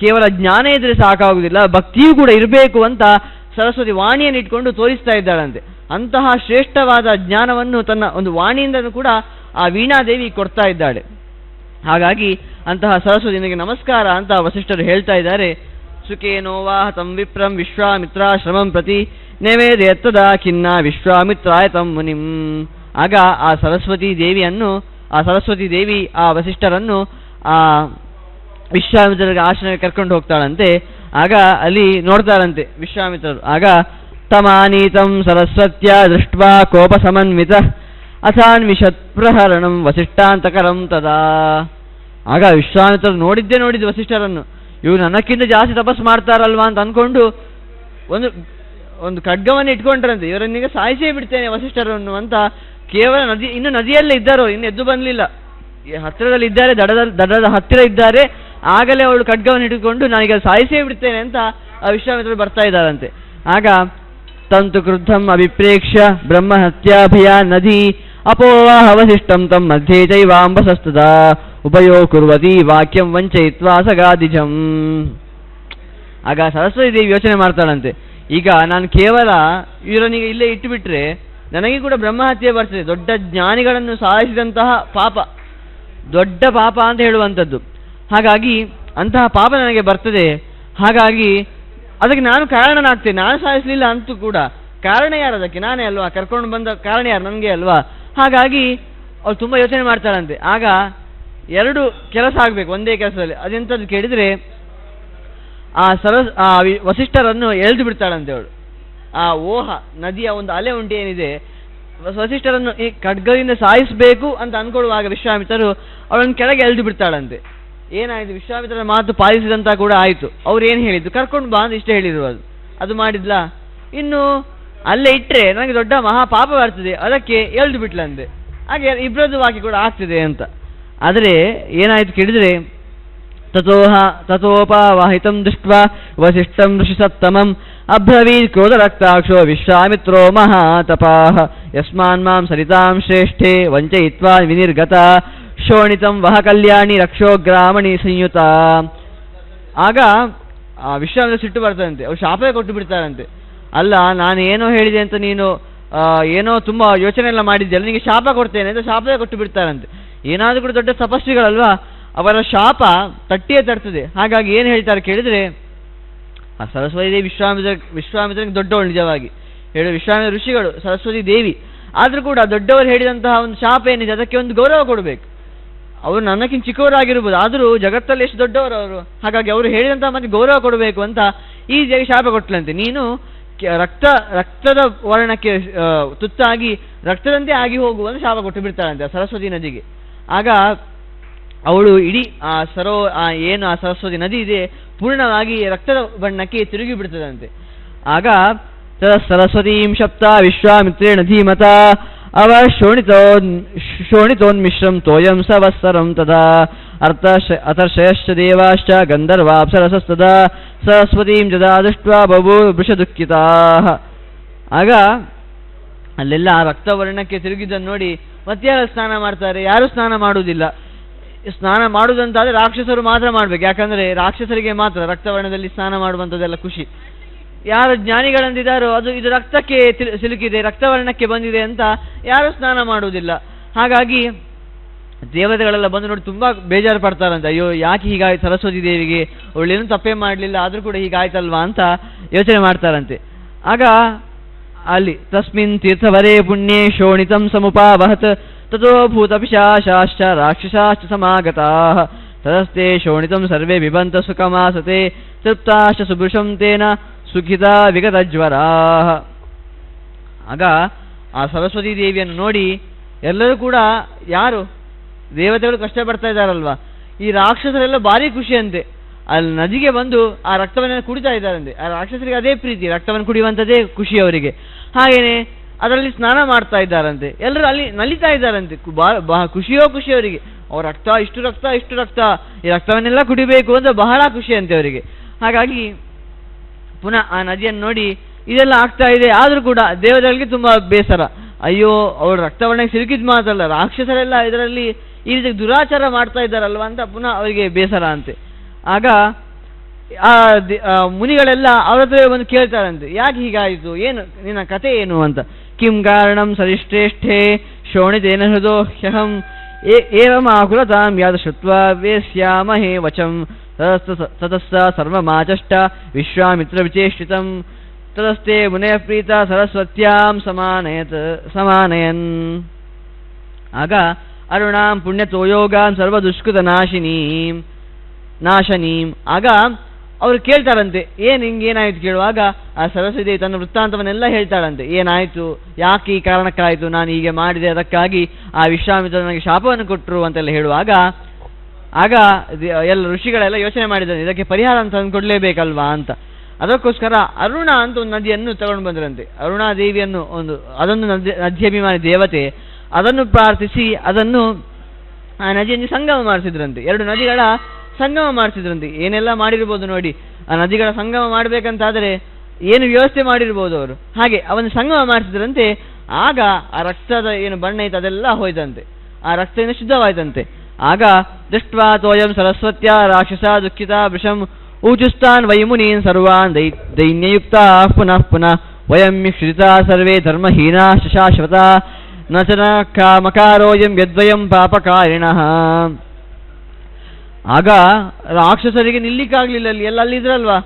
ಕೇವಲ ಜ್ಞಾನ ಇದ್ದರೆ ಸಾಕಾಗುವುದಿಲ್ಲ, ಭಕ್ತಿಯೂ ಕೂಡ ಇರಬೇಕು ಅಂತ ಸರಸ್ವತಿ ವಾಣಿಯನ್ನು ಇಟ್ಕೊಂಡು ತೋರಿಸ್ತಾ ಇದ್ದಾಳಂತೆ. ಅಂತಹ ಶ್ರೇಷ್ಠವಾದ ಜ್ಞಾನವನ್ನು ತನ್ನ ಒಂದು ವಾಣಿಯಿಂದಲೂ ಕೂಡ ಆ ವೀಣಾದೇವಿ ಕೊಡ್ತಾ ಇದ್ದಾಳೆ. ಹಾಗಾಗಿ ಅಂತಹ ಸರಸ್ವತಿ ನಿನಗೆ ನಮಸ್ಕಾರ ಅಂತ ವಸಿಷ್ಠರು ಹೇಳ್ತಾ ಇದ್ದಾರೆ. ಸುಖೇನೋವಾಹ ತಂ ವಿಪ್ರಂ ವಿಶ್ವಾಮಿತ್ರಾಶ್ರಮಂ ಪ್ರತಿ ನೈವೇದ್ಯತ್ತದಾ ಖಿನ್ನ ವಿಶ್ವಾಮಿತ್ರಾಯ ತಂ ಮುನಿಂ. ಆಗ ಆ ಸರಸ್ವತಿ ದೇವಿ ಆ ವಸಿಷ್ಠರನ್ನು ಆ ವಿಶ್ವಾಮಿತ್ರರಿಗೆ ಆಶ್ರಮಕ್ಕೆ ಕರ್ಕೊಂಡು ಹೋಗ್ತಾಳಂತೆ. ಆಗ ಅಲ್ಲಿ ನೋಡ್ತಾರಂತೆ ವಿಶ್ವಾಮಿತ್ರರು. ಆಗ ತಮಾನೀತಂ ಸರಸ್ವತ್ಯ ದೃಷ್ಟ್ವಾ ಕೋಪ ಸಮನ್ವಿತ ಅಥಾನ್ವಿಷತ್ ಪ್ರಹರಣಂ ವಸಿಷ್ಠಾಂತಕರಂ ತದಾ. ಆಗ ವಿಶ್ವಾಮಿತ್ರರು ನೋಡಿದ್ದು ವಸಿಷ್ಠರನ್ನು, ಇವರು ನನಕ್ಕಿಂತ ಜಾಸ್ತಿ ತಪಸ್ಸು ಮಾಡ್ತಾರಲ್ವಾ ಅಂತ ಅಂದ್ಕೊಂಡು ಒಂದು ಖಡ್ಗವನ್ನು ಇಟ್ಕೊಂಡ್ರಂತೆ, ಇವರನ್ನೀಗ ಸಾಯಿಸೇ ಬಿಡ್ತೇನೆ ವಸಿಷ್ಠರನ್ನು ಅಂತ ಕೇವಲ ನದಿ, ಇನ್ನು ನದಿಯಲ್ಲೇ ಇದ್ದಾರೋ, ಇನ್ನು ಎದ್ದು ಬಂದಲಿಲ್ಲ, ಹತ್ತಿರದಲ್ಲಿ ಇದ್ದಾರೆ, ದಡದ ಹತ್ತಿರ ಇದ್ದಾರೆ. ಆಗಲೇ ಅವಳು ಖಡ್ಗವನ್ನು ಹಿಡಿದುಕೊಂಡು ನಾನೀಗ ಸಾಯಿಸೇ ಬಿಡ್ತೇನೆ ಅಂತ ಆ ವಿಶ್ವಾಮಿತ್ರರು ಬರ್ತಾ ಇದ್ದಾರಂತೆ. ಆಗ ತಂತು ಕ್ರುದ್ಧಂ ಅಭಿಪ್ರೇಕ್ಷ್ಯ ಬ್ರಹ್ಮಹತ್ಯಾಭಯ ನದಿ ಅಪೋವಾಹ ವಸಿಷ್ಠಂ ತಂ ಮಧ್ಯೆ ಚೈವಾಂಬಸಸ್ತದ ಉಭಯೋ ಕುರ್ವತಿ ವಾಕ್ಯಂ ವಂಚಯಿತ್ವಾ ಸಗಾದಿಜಂ. ಆಗ ಸರಸ್ವತಿ ದೇವಿ ಯೋಚನೆ ಮಾಡ್ತಾಳಂತೆ, ಈಗ ನಾನು ಕೇವಲ ಇವರನಿಗೆ ಇಲ್ಲೇ ಇಟ್ಟುಬಿಟ್ರೆ ನನಗೆ ಕೂಡ ಬ್ರಹ್ಮಹತ್ಯೆ ಬರ್ತದೆ. ದೊಡ್ಡ ಜ್ಞಾನಿಗಳನ್ನು ಸಾಯಿಸಿದಂತಹ ಪಾಪ, ದೊಡ್ಡ ಪಾಪ ಅಂತ ಹೇಳುವಂಥದ್ದು. ಹಾಗಾಗಿ ಅಂತಹ ಪಾಪ ನನಗೆ ಬರ್ತದೆ. ಹಾಗಾಗಿ ಅದಕ್ಕೆ ನಾನು ಕಾರಣನಾಗ್ತೇನೆ. ನಾನು ಸಾಯಿಸಲಿಲ್ಲ ಅಂತೂ ಕೂಡ ಕಾರಣ ಯಾರು? ಅದಕ್ಕೆ ನಾನೇ ಅಲ್ವಾ, ಕರ್ಕೊಂಡು ಬಂದ ಕಾರಣ ಯಾರು? ನನಗೆ ಅಲ್ವಾ. ಹಾಗಾಗಿ ಅವಳು ತುಂಬ ಯೋಚನೆ ಮಾಡ್ತಾಳಂತೆ. ಆಗ ಎರಡು ಕೆಲಸ ಆಗಬೇಕು ಒಂದೇ ಕೆಲಸದಲ್ಲಿ. ಅದೆಂಥದ್ದು ಕೇಳಿದರೆ, ಆ ವಸಿಷ್ಠರನ್ನು ಎಳೆದು ಬಿಡ್ತಾಳಂತೆ ಅವಳು. ಆ ಓಹ ನದಿಯ ಒಂದು ಅಲೆ ಉಂಟು ಏನಿದೆ, ವಸಿಷ್ಠರನ್ನು ಈ ಖಡ್ಗದಿಂದ ಸಾಯಿಸಬೇಕು ಅಂತ ಅಂದ್ಕೊಳ್ಳುವಾಗ ವಿಶ್ವಾಮಿತ್ರರು ಅವಳನ್ನು ಕೆಳಗೆ ಎಳೆದು ಬಿಡ್ತಾಳಂತೆ. ಏನಾಯಿತು? ವಿಶ್ವಾಮಿತ್ರರ ಮಾತು ಪಾಲಿಸಿದಂತ ಕೂಡ ಆಯಿತು. ಅವ್ರು ಏನು ಹೇಳಿದ್ದು? ಕರ್ಕೊಂಡು ಬಾ ಅಂತ ಇಷ್ಟೇ ಹೇಳಿರುವುದು. ಅದು ಮಾಡಿದ್ಲಾ? ಇನ್ನು ಅಲ್ಲೇ ಇಟ್ಟರೆ ನನಗೆ ದೊಡ್ಡ ಮಹಾಪಾಪ ಬರ್ತದೆ, ಅದಕ್ಕೆ ಎಳೆದು ಬಿಟ್ಲಂತೆ. ಹಾಗೆ ಇಬ್ಬರದ್ದು ವಾಕ್ಯ ಕೂಡ ಆಗ್ತದೆ ಅಂತ. ಆದರೆ ಏನಾಯಿತು ಕೇಳಿದರೆ, ತಥೋಪಾವಾಹಿತಂ ದೃಷ್ಟ್ವಾ ವಸಿಷ್ಠಂ ಋಷಿಸತ್ತಮಂ ಅಬ್ರವೀತ್ ಕ್ರೋಧರಕ್ತಾಕ್ಷೋ ವಿಶ್ವಾಮಿತ್ರೋ ಮಹಾತಪಾಃ ಯಸ್ಮಾನ್ ಮಾಂ ಸರಿತಾಂ ಶ್ರೇಷ್ಠೆ ವಂಚಯಿತ್ವಾ ವಿನಿರ್ಗತ ಶೋಣಿತಂ ವಹ ಕಲ್ಯಾಣಿ ರಕ್ಷೋ ಗ್ರಾಮಣಿ ಸಂಯುತ. ಆಗ ವಿಶ್ವಾಮಿತ್ರ ಸಿಟ್ಟು ಬರ್ತದಂತೆ. ಅವ್ರು ಶಾಪವೇ ಕೊಟ್ಟು ಬಿಡ್ತಾರಂತೆ. ಅಲ್ಲ, ನಾನು ಏನೋ ಹೇಳಿದೆ ಅಂತ ನೀನು ಏನೋ ತುಂಬ ಯೋಚನೆ ಎಲ್ಲ ಮಾಡಿದ್ಯಲ್ಲ, ನಿನಗೆ ಶಾಪ ಕೊಡ್ತೇನೆ ಅಂತ ಶಾಪವೇ ಕೊಟ್ಟು ಬಿಡ್ತಾರಂತೆ. ಏನಾದರೂ ಕೂಡ ದೊಡ್ಡ ತಪಸ್ವಿಗಳಲ್ವಾ, ಅವರ ಶಾಪ ತಟ್ಟಿಯೇ ತರ್ತದೆ. ಹಾಗಾಗಿ ಏನು ಹೇಳ್ತಾರೆ ಕೇಳಿದರೆ, ಆ ಸರಸ್ವತಿ ದೇವಿ ವಿಶ್ವಾಮಿತ್ರನಿಗೆ ದೊಡ್ಡವಳು ನಿಜವಾಗಿ ಹೇಳಿ, ವಿಶ್ವಾಮಿತ್ರ ಋಷಿಗಳು ಸರಸ್ವತಿ ದೇವಿ. ಆದರೂ ಕೂಡ ದೊಡ್ಡವರು ಹೇಳಿದಂತಹ ಒಂದು ಶಾಪ ಏನಿದೆ ಅದಕ್ಕೆ ಒಂದು ಗೌರವ ಕೊಡಬೇಕು. ಅವರು ನನ್ನಕ್ಕಿಂತ ಚಿಕ್ಕವರಾಗಿರ್ಬೋದು, ಆದರೂ ಜಗತ್ತಲ್ಲಿ ಎಷ್ಟು ದೊಡ್ಡವರು ಅವರು. ಹಾಗಾಗಿ ಅವರು ಹೇಳಿದಂತಹ ಮತ್ತೆ ಗೌರವ ಕೊಡಬೇಕು ಅಂತ ಈಸಿಯಾಗಿ ಶಾಪ ಕೊಟ್ಟಲಂತೆ. ನೀನು ರಕ್ತದ ವರ್ಣಕ್ಕೆ ತುತ್ತಾಗಿ ರಕ್ತದಂತೆ ಆಗಿ ಹೋಗುವಂತ ಶಾಪ ಕೊಟ್ಟು ಬಿಡ್ತಾಳಂತೆ ಸರಸ್ವತಿ ನದಿಗೆ. ಆಗ ಅವಳು ಇಡೀ ಆ ಸರಸ್ವತಿ ನದಿ ಇದೆ ಪೂರ್ಣವಾಗಿ ರಕ್ತದ ಬಣ್ಣಕ್ಕೆ ತಿರುಗಿ ಬಿಡ್ತದಂತೆ. ಆಗ ಸರಸ್ವತೀಂ ಶಪ್ತ ವಿಶ್ವಾಮಿತ್ರೇಣ ಧೀಮತ ಅವ ಶೋಣಿತೋನ್ಮಿಶ್ರಂ ತೋಯಂ ಸವತ್ಸರಂ ತದಾ ಅತರ್ಷಯಶ್ಚ ದೇವಾಶ್ಚ ಗಂಧರ್ವಾಪ್ಸರಸಸ್ತದಾ ಸರಸ್ವತೀಂ ಜದಾ ದೃಷ್ಟ್ವಾ ಬಭೂ ವೃಷದುಃಖಿತಾಃ. ಆಗ ಅಲ್ಲೆಲ್ಲ ರಕ್ತವರ್ಣಕ್ಕೆ ತಿರುಗಿದ್ದನ್ನು ನೋಡಿ ಮತ್ತೆ ಯಾರು ಸ್ನಾನ ಮಾಡ್ತಾರೆ? ಯಾರು ಸ್ನಾನ ಮಾಡುವುದಿಲ್ಲ. ಸ್ನಾನ ಮಾಡುವುದಂತಾದರೆ ರಾಕ್ಷಸರು ಮಾತ್ರ ಮಾಡಬೇಕು. ಯಾಕಂದರೆ ರಾಕ್ಷಸರಿಗೆ ಮಾತ್ರ ರಕ್ತವರ್ಣದಲ್ಲಿ ಸ್ನಾನ ಮಾಡುವಂಥದ್ದೆಲ್ಲ ಖುಷಿ. ಯಾರು ಜ್ಞಾನಿಗಳಂದಿದ್ದಾರೋ ಇದು ರಕ್ತಕ್ಕೆ ಸಿಲುಕಿದೆ, ರಕ್ತವರ್ಣಕ್ಕೆ ಬಂದಿದೆ ಅಂತ ಯಾರು ಸ್ನಾನ ಮಾಡುವುದಿಲ್ಲ. ಹಾಗಾಗಿ ದೇವತೆಗಳೆಲ್ಲ ಬಂದು ನೋಡಿ ತುಂಬ ಬೇಜಾರು ಪಡ್ತಾರಂತೆ. ಅಯ್ಯೋ, ಯಾಕೆ ಹೀಗಾಯ್ತು ಸರಸ್ವತಿ ದೇವಿಗೆ, ಅವಳೇನು ತಪ್ಪೇ ಮಾಡಲಿಲ್ಲ, ಆದರೂ ಕೂಡ ಹೀಗಾಯ್ತಲ್ವಾ ಅಂತ ಯೋಚನೆ ಮಾಡ್ತಾರಂತೆ. ಆಗ ಅಲ್ಲಿ ತಸ್ಮಿನ್ ತೀರ್ಥವರೇ ಪುಣ್ಯೇ ಶೋಣಿತಂ ಸಮುಪಾವಹತ್ ತಥೋ ಭೂತಪಿಶಾಚಾಶ್ಚ ರಾಕ್ಷಸಾಶ್ಚ ಸಮಾಗತಾಃ ತದಸ್ತೆ ಶೋಣಿತಂ ಸರ್ವೇ ಬಿಬಂತ ಸುಖಮಾಸತೆ ತೃಪ್ತಾಶ್ಚ ಸುಭೃಶಂ ತೇನ ಸುಖಿತ ವಿಗತಜ್ವರಾಃ. ಆಗ ಆ ಸರಸ್ವತಿ ದೇವಿಯನ್ನು ನೋಡಿ ಎಲ್ಲರೂ ಕೂಡ, ಯಾರು ದೇವತೆಗಳು ಕಷ್ಟಪಡ್ತಾ ಇದ್ದಾರಲ್ವಾ, ಈ ರಾಕ್ಷಸರೆಲ್ಲ ಭಾರಿ ಖುಷಿಯಂತೆ. ಅಲ್ಲಿ ನದಿಗೆ ಬಂದು ಆ ರಕ್ತವನ್ನು ಕುಡಿತಾ ಇದ್ದಾರಂತೆ. ಆ ರಾಕ್ಷಸರಿಗೆ ಅದೇ ಪ್ರೀತಿ, ರಕ್ತವನ್ನು ಕುಡಿಯುವಂಥದ್ದೇ ಖುಷಿ ಅವರಿಗೆ. ಹಾಗೇನೆ ಅದರಲ್ಲಿ ಸ್ನಾನ ಮಾಡ್ತಾ ಇದ್ದಾರಂತೆ. ಎಲ್ಲರೂ ಅಲ್ಲಿ ನಲಿತಾ ಇದ್ದಾರಂತೆ. ಖುಷಿಯೋ ಖುಷಿ ಅವರಿಗೆ. ಅವ್ರ ರಕ್ತ ಇಷ್ಟು ರಕ್ತ ಈ ರಕ್ತವನ್ನೆಲ್ಲ ಕುಡಿಬೇಕು ಅಂತ ಬಹಳ ಖುಷಿಯಂತೆ ಅವರಿಗೆ. ಹಾಗಾಗಿ ಪುನಃ ಆ ನದಿಯನ್ನು ನೋಡಿ ಇದೆಲ್ಲ ಆಗ್ತಾ ಇದೆ. ಆದರೂ ಕೂಡ ದೇವತೆಗಳಿಗೆ ತುಂಬ ಬೇಸರ. ಅಯ್ಯೋ, ಅವರು ರಕ್ತವರ್ಣಕ್ಕೆ ಸಿಲುಕಿದ್ ಮಾತಲ್ಲ, ರಾಕ್ಷಸರೆಲ್ಲ ಇದರಲ್ಲಿ ಈ ರೀತಿ ದುರಾಚಾರ ಮಾಡ್ತಾ ಇದ್ದಾರಲ್ವ ಅಂತ ಪುನಃ ಅವರಿಗೆ ಬೇಸರ ಅಂತೆ. ಆಗ ಆ ಮುನಿಗಳೆಲ್ಲ ಅವ್ರ ಹತ್ರ ಬಂದು ಕೇಳ್ತಾರಂತೆ, ಯಾಕೆ ಹೀಗಾಯಿತು, ಏನು ನಿನ್ನ ಕತೆ ಏನು ಅಂತ. ಕಿಂ ಕಾರಣಂ ಸರಿಶ್ರೇಷ್ಠೆ ಶೋಣಿತೇನ ಹೃದೋ ಹ್ಯಹಂ ಏವಂ ಆಕುಲತಾಂ ಯಾದ ಶ್ರುತ್ವಾ ವೇಶ್ಯಾಮಹೇ ವಚಂ ತತಸ್ಸ ಸರ್ವಮಾಚಷ್ಟ ವಿಶ್ವಾಮಿತ್ರ ವಿಚೇಷ್ಟಿತಂ ತದಸ್ತೆ ಮುನಯ ಪ್ರೀತ ಸರಸ್ವತ್ಯಾಂ ಸಮಾನಯನ್. ಆಗ ಅರುಣಾಂ ಪುಣ್ಯತೋಯೋಗಾಂ ಸರ್ವದುಷ್ಕೃತ ನಾಶನೀಂ. ಆಗ ಅವರು ಕೇಳ್ತಾರಂತೆ, ಹಿಂಗೇನಾಯ್ತು ಕೇಳುವಾಗ ಆ ಸರಸ್ವತಿ ತನ್ನ ವೃತ್ತಾಂತವನ್ನೆಲ್ಲ ಹೇಳ್ತಾಳಂತೆ. ಏನಾಯಿತು, ಯಾಕೆ ಈ ಕಾರಣಕ್ಕಾಯಿತು, ನಾನು ಹೀಗೆ ಮಾಡಿದೆ, ಅದಕ್ಕಾಗಿ ಆ ವಿಶ್ವಾಮಿತ್ರ ನನಗೆ ಶಾಪವನ್ನು ಕೊಟ್ಟರು ಅಂತೆಲ್ಲ ಹೇಳುವಾಗ ಆಗ ಎಲ್ಲ ಋಷಿಗಳೆಲ್ಲ ಯೋಚನೆ ಮಾಡಿದ್ದಾರೆ, ಇದಕ್ಕೆ ಪರಿಹಾರ ಅಂತ ಕೊಡಲೇಬೇಕಲ್ವಾ ಅಂತ. ಅದಕ್ಕೋಸ್ಕರ ಅರುಣ ಅಂತ ಒಂದು ನದಿಯನ್ನು ತಗೊಂಡು ಬಂದ್ರಂತೆ. ಅರುಣಾ ದೇವಿಯನ್ನು ಅದೊಂದು ನದ್ಯಾಭಿಮಾನಿ ದೇವತೆ. ಅದನ್ನು ಪ್ರಾರ್ಥಿಸಿ ಅದನ್ನು ಆ ನದಿಯನ್ನು ಸಂಗಮ ಮಾಡಿಸಿದ್ರಂತೆ. 2 ನದಿಗಳ ಸಂಗಮ ಮಾಡಿಸಿದ್ರಂತೆ. ಏನೆಲ್ಲ ಮಾಡಿರ್ಬೋದು ನೋಡಿ, ಆ ನದಿಗಳ ಸಂಗಮ ಮಾಡಬೇಕಂತಾದರೆ ಏನು ವ್ಯವಸ್ಥೆ ಮಾಡಿರ್ಬೋದು ಅವರು. ಹಾಗೆ ಅವನು ಸಂಗಮ ಮಾಡಿಸಿದ್ರಂತೆ. ಆಗ ಆ ರಕ್ತದ ಏನು ಬಣ್ಣ ಇತ್ತು ಅದೆಲ್ಲ ಹೋಯ್ತಂತೆ, ಆ ರಕ್ತದಿಂದ ಶುದ್ಧವಾಯ್ತಂತೆ. ಆಗ ದೃಷ್ಟ್ವಾ ತೋಯಂ ಸರಸ್ವತ್ಯ ರಾಕ್ಷಸ ದುಃಖಿತ ವೃಷಂ ಊಚುಸ್ತಾನ್ ವೈಮುನೀನ್ ಸರ್ವಾನ್ ದೈನ್ಯಯುಕ್ತ ಪುನಃ ಪುನಃ ವಯಂ ಮಿಶ್ರಿತಾ ಸರ್ವೇ ಧರ್ಮಹೀನಾ ಶಾಶ್ವತ ನಚನ ಮಕಾರೋಯಂ ಯದ್ವಯಂ ಪಾಪಕಾರಿಣಃ. ಆಗ ರಾಕ್ಷಸರಿಗೆ ನಿಲ್ಲಿಕ್ಕಾಗ್ಲಿಲ್ಲ, ಅಲ್ಲಿ ಎಲ್ಲ ಅಲ್ಲಿದ್ರಲ್ವಾ,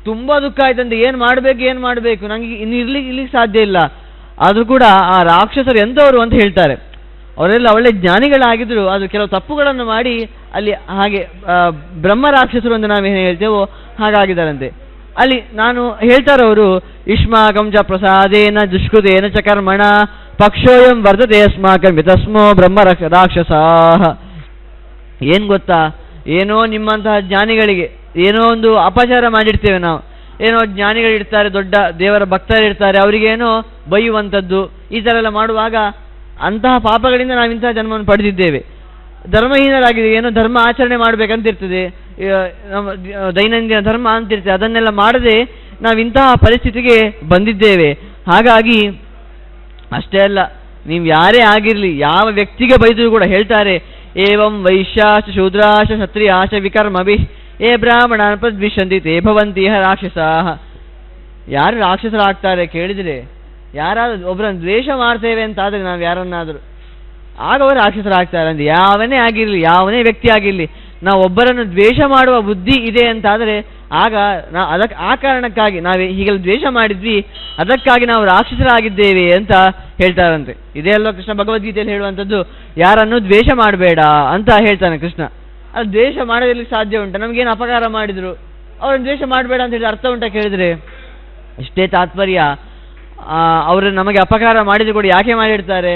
ತುಂಬಾ ದುಃಖ ಆಯ್ತಂತೆ. ಏನು ಮಾಡಬೇಕು ನನಗೆ ಇನ್ನು ಇರ್ಲಿಕ್ಕೆ ಸಾಧ್ಯ ಇಲ್ಲ. ಆದರೂ ಕೂಡ ಆ ರಾಕ್ಷಸರು ಎಂಥವರು ಅಂತ ಹೇಳ್ತಾರೆ. ಅವರೆಲ್ಲ ಒಳ್ಳೆ ಜ್ಞಾನಿಗಳಾಗಿದ್ರು, ಅದು ಕೆಲವು ತಪ್ಪುಗಳನ್ನು ಮಾಡಿ ಅಲ್ಲಿ ಹಾಗೆ ಬ್ರಹ್ಮ ರಾಕ್ಷಸರು ಅಂತ ನಾವೇನು ಹೇಳ್ತೇವೋ ಹಾಗಾಗಿದ್ದಾರಂತೆ. ಅಲ್ಲಿ ನಾನು ಹೇಳ್ತಾರವರು, ಇಷ್ಮಾಕಂ ಚ ಪ್ರಸಾದೇನ ದುಷ್ಕೃತೇನ ಚ ಕರ್ಮಣ ಪಕ್ಷೋಯಂ ವರ್ತತೆ ಅಸ್ಮಾಕಂ ವಿತಸ್ಮೋ ಬ್ರಹ್ಮ ರಾಕ್ಷಸಾ. ಏನು ಗೊತ್ತಾ, ಏನೋ ನಿಮ್ಮಂತಹ ಜ್ಞಾನಿಗಳಿಗೆ ಏನೋ ಒಂದು ಅಪಚಾರ ಮಾಡಿರ್ತೇವೆ ನಾವು. ಏನೋ ಜ್ಞಾನಿಗಳಿರ್ತಾರೆ, ದೊಡ್ಡ ದೇವರ ಭಕ್ತರಿರ್ತಾರೆ, ಅವರಿಗೇನೋ ಬೈಯುವಂಥದ್ದು ಈ ಥರ ಎಲ್ಲ ಮಾಡುವಾಗ ಅಂತಹ ಪಾಪಗಳಿಂದ ನಾವು ಇಂತಹ ಜನ್ಮವನ್ನು ಪಡೆದಿದ್ದೇವೆ. ಧರ್ಮಹೀನರಾಗಿದೆ, ಏನೋ ಧರ್ಮ ಆಚರಣೆ ಮಾಡಬೇಕಂತಿರ್ತದೆ, ನಮ್ಮ ದೈನಂದಿನ ಧರ್ಮ ಅಂತಿರ್ತದೆ, ಅದನ್ನೆಲ್ಲ ಮಾಡದೆ ನಾವು ಇಂತಹ ಪರಿಸ್ಥಿತಿಗೆ ಬಂದಿದ್ದೇವೆ. ಹಾಗಾಗಿ ಅಷ್ಟೇ ಅಲ್ಲ, ನೀವು ಯಾರೇ ಆಗಿರಲಿ, ಯಾವ ವ್ಯಕ್ತಿಗೆ ಬೈದರೂ ಕೂಡ ಹೇಳ್ತಾರೆ, ಏವಂ ವೈಶ್ಯಾಶ ಶೂದ್ರಾಶ ಕ್ಷತ್ರಿಯಾಶ ವಿಕರ್ಮಭಿ ಏ ಬ್ರಾಹ್ಮಣಾನ್ ಪ್ರದ್ವಿಷಂತಿ ತೇ ಭವಂತಿ ರಾಕ್ಷಸಾಹ. ಯಾರು ರಾಕ್ಷಸರಾಗ್ತಾರೆ ಕೇಳಿದರೆ, ಯಾರಾದ್ರೂ ಒಬ್ಬರನ್ನು ದ್ವೇಷ ಮಾಡ್ತೇವೆ ಅಂತಾದರೆ ನಾವು ಯಾರನ್ನಾದರೂ, ಆಗ ಅವರು ರಾಕ್ಷಸರಾಗ್ತಾರೆ. ಅಂದರೆ ಯಾವನೇ ಆಗಿರಲಿ, ಯಾವನೇ ವ್ಯಕ್ತಿ ಆಗಿರಲಿ, ನಾವು ಒಬ್ಬರನ್ನು ದ್ವೇಷ ಮಾಡುವ ಬುದ್ಧಿ ಇದೆ ಅಂತಾದರೆ ಆಗ ಅದಕ್ಕೆ ಆ ಕಾರಣಕ್ಕಾಗಿ ನಾವು ಹೀಗೆಲ್ಲ ದ್ವೇಷ ಮಾಡಿದ್ವಿ, ಅದಕ್ಕಾಗಿ ನಾವು ರಾಕ್ಷಸರಾಗಿದ್ದೇವೆ ಅಂತ ಹೇಳ್ತಾರಂತೆ. ಇದೇ ಅಲ್ಲೋ ಕೃಷ್ಣ ಭಗವದ್ಗೀತೆಯಲ್ಲಿ ಹೇಳುವಂಥದ್ದು, ಯಾರನ್ನು ದ್ವೇಷ ಮಾಡಬೇಡ ಅಂತ ಹೇಳ್ತಾನೆ ಕೃಷ್ಣ. ಅದು ದ್ವೇಷ ಮಾಡೋದಿರ್ಲಿಕ್ಕೆ ಸಾಧ್ಯ ಉಂಟು? ನಮಗೇನು ಅಪಕಾರ ಮಾಡಿದ್ರು ಅವ್ರನ್ನ ದ್ವೇಷ ಮಾಡಬೇಡ ಅಂತ ಹೇಳಿ ಅರ್ಥ ಉಂಟ ಕೇಳಿದ್ರೆ? ಇಷ್ಟೇ ತಾತ್ಪರ್ಯ. ಅವರು ನಮಗೆ ಅಪಕಾರ ಮಾಡಿದ್ರು ಕೂಡ ಯಾಕೆ ಮಾಡಿರ್ತಾರೆ?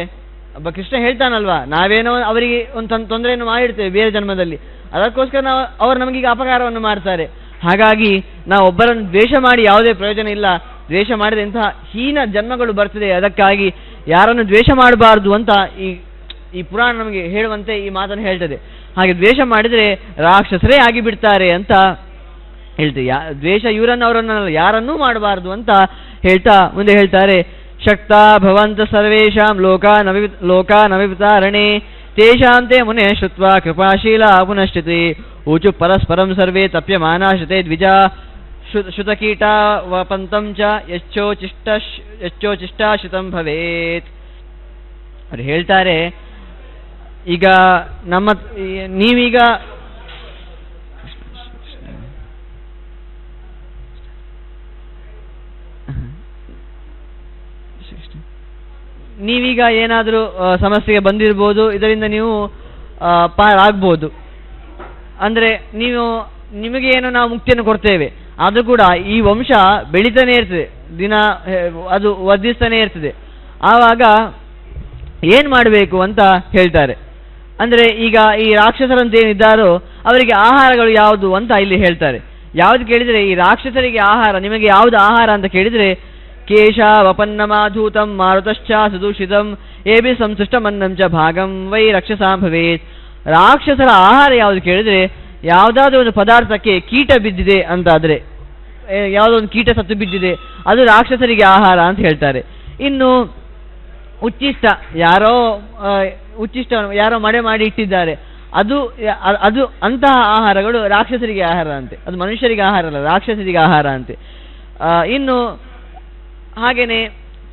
ಒಬ್ಬ ಕೃಷ್ಣ ಹೇಳ್ತಾನಲ್ವಾ, ನಾವೇನೋ ಅವರಿಗೆ ಒಂದು ತೊಂದರೆಯನ್ನು ಮಾಡಿರ್ತೇವೆ ಬೇರೆ ಜನ್ಮದಲ್ಲಿ, ಅದಕ್ಕೋಸ್ಕರ ಅವರು ನಮಗೀಗ ಅಪಕಾರವನ್ನು ಮಾಡ್ತಾರೆ. ಹಾಗಾಗಿ ನಾವು ಒಬ್ಬರನ್ನು ದ್ವೇಷ ಮಾಡಿ ಯಾವುದೇ ಪ್ರಯೋಜನ ಇಲ್ಲ. ದ್ವೇಷ ಮಾಡಿದ ಇಂತಹ ಹೀನ ಜನ್ಮಗಳು ಬರ್ತದೆ. ಅದಕ್ಕಾಗಿ ಯಾರನ್ನು ದ್ವೇಷ ಮಾಡಬಾರ್ದು ಅಂತ ಈ ಪುರಾಣ ನಮಗೆ ಹೇಳುವಂತೆ ಈ ಮಾತನ್ನು ಹೇಳ್ತದೆ. ಹಾಗೆ ದ್ವೇಷ ಮಾಡಿದರೆ ರಾಕ್ಷಸರೇ ಆಗಿಬಿಡ್ತಾರೆ ಅಂತ ಹೇಳ್ತೇವೆ. ದ್ವೇಷ ಅವರನ್ನ ಯಾರನ್ನೂ ಮಾಡಬಾರ್ದು ಅಂತ ಹೇಳ್ತಾ ಮುಂದೆ ಹೇಳ್ತಾರೆ, ಶಕ್ತಾ ಭವಂತ ಸರ್ವೇಷಾಂ ಲೋಕಾನವಿತಾರಣೆ ತೇಷಾಂತೆ ಮುನೆ ಶ್ರುತ್ವಾ ಕೃಪಾಶೀಲ ಪುನಶ್ಚಿತಿ ಊಚು ಪರಸ್ಪರಂ ಸರ್ವೇ ತಪ್ಯಮಾನಾಶತೆ ದ್ವಿಜಾ ಶ್ರುತಕೀಟಾ ವಪಂತಂ ಚ ಯಚ್ಚೋಚಿಷ್ಟಾಶ್ರಿತಂ ಭವೇತ್. ಅವ್ರು ಹೇಳ್ತಾರೆ, ಈಗ ನೀವೀಗ ಏನಾದರೂ ಸಮಸ್ಯೆಗೆ ಬಂದಿರ್ಬೋದು, ಇದರಿಂದ ನೀವು ಪಾರಾಗ್ಬೋದು. ಅಂದರೆ ನಿಮಗೆ ಏನೋ ನಾವು ಮುಕ್ತಿಯನ್ನು ಕೊಡ್ತೇವೆ, ಅದು ಕೂಡ ಈ ವಂಶ ಬೆಳೀತಾನೆ ಇರ್ತದೆ, ದಿನ ಅದು ವರ್ಧಿಸ್ತಾನೆ ಇರ್ತದೆ. ಆವಾಗ ಏನು ಮಾಡಬೇಕು ಅಂತ ಹೇಳ್ತಾರೆ. ಅಂದರೆ ಈಗ ಈ ರಾಕ್ಷಸರಂತ ಏನಿದ್ದಾರೋ ಅವರಿಗೆ ಆಹಾರಗಳು ಯಾವುದು ಅಂತ ಇಲ್ಲಿ ಹೇಳ್ತಾರೆ. ಯಾವುದು ಕೇಳಿದರೆ, ಈ ರಾಕ್ಷಸರಿಗೆ ಆಹಾರ, ನಿಮಗೆ ಯಾವುದು ಆಹಾರ ಅಂತ ಕೇಳಿದರೆ, ಕೇಶ ವಪನ್ನಮಾಧೂತಂ ಮಾರುತಶ್ಚ ಸುದೂಷಿತಂ ಏಬಿ ಸಂಸೃಷ್ಟಮನ್ನಂ ಚ ಭಾಗಂ ವೈ ರಕ್ಷಸಾಂ ಭವೇತ್. ರಾಕ್ಷಸರ ಆಹಾರ ಯಾವುದು ಕೇಳಿದರೆ, ಯಾವುದಾದ್ರೂ ಒಂದು ಪದಾರ್ಥಕ್ಕೆ ಕೀಟ ಬಿದ್ದಿದೆ ಅಂತಾದರೆ, ಯಾವುದೋ ಒಂದು ಕೀಟ ಸತ್ತು ಬಿದ್ದಿದೆ, ಅದು ರಾಕ್ಷಸರಿಗೆ ಆಹಾರ ಅಂತ ಹೇಳ್ತಾರೆ. ಇನ್ನು ಉಚ್ಚಿಷ್ಟ, ಯಾರೋ ಮಡೆ ಮಾಡಿ ಇಟ್ಟಿದ್ದಾರೆ, ಅದು ಅಂತಹ ಆಹಾರಗಳು ರಾಕ್ಷಸರಿಗೆ ಆಹಾರ ಅಂತೆ. ಅದು ಮನುಷ್ಯರಿಗೆ ಆಹಾರ ಅಲ್ಲ, ರಾಕ್ಷಸರಿಗೆ ಆಹಾರ ಅಂತೆ. ಇನ್ನು ಹಾಗೇನೆ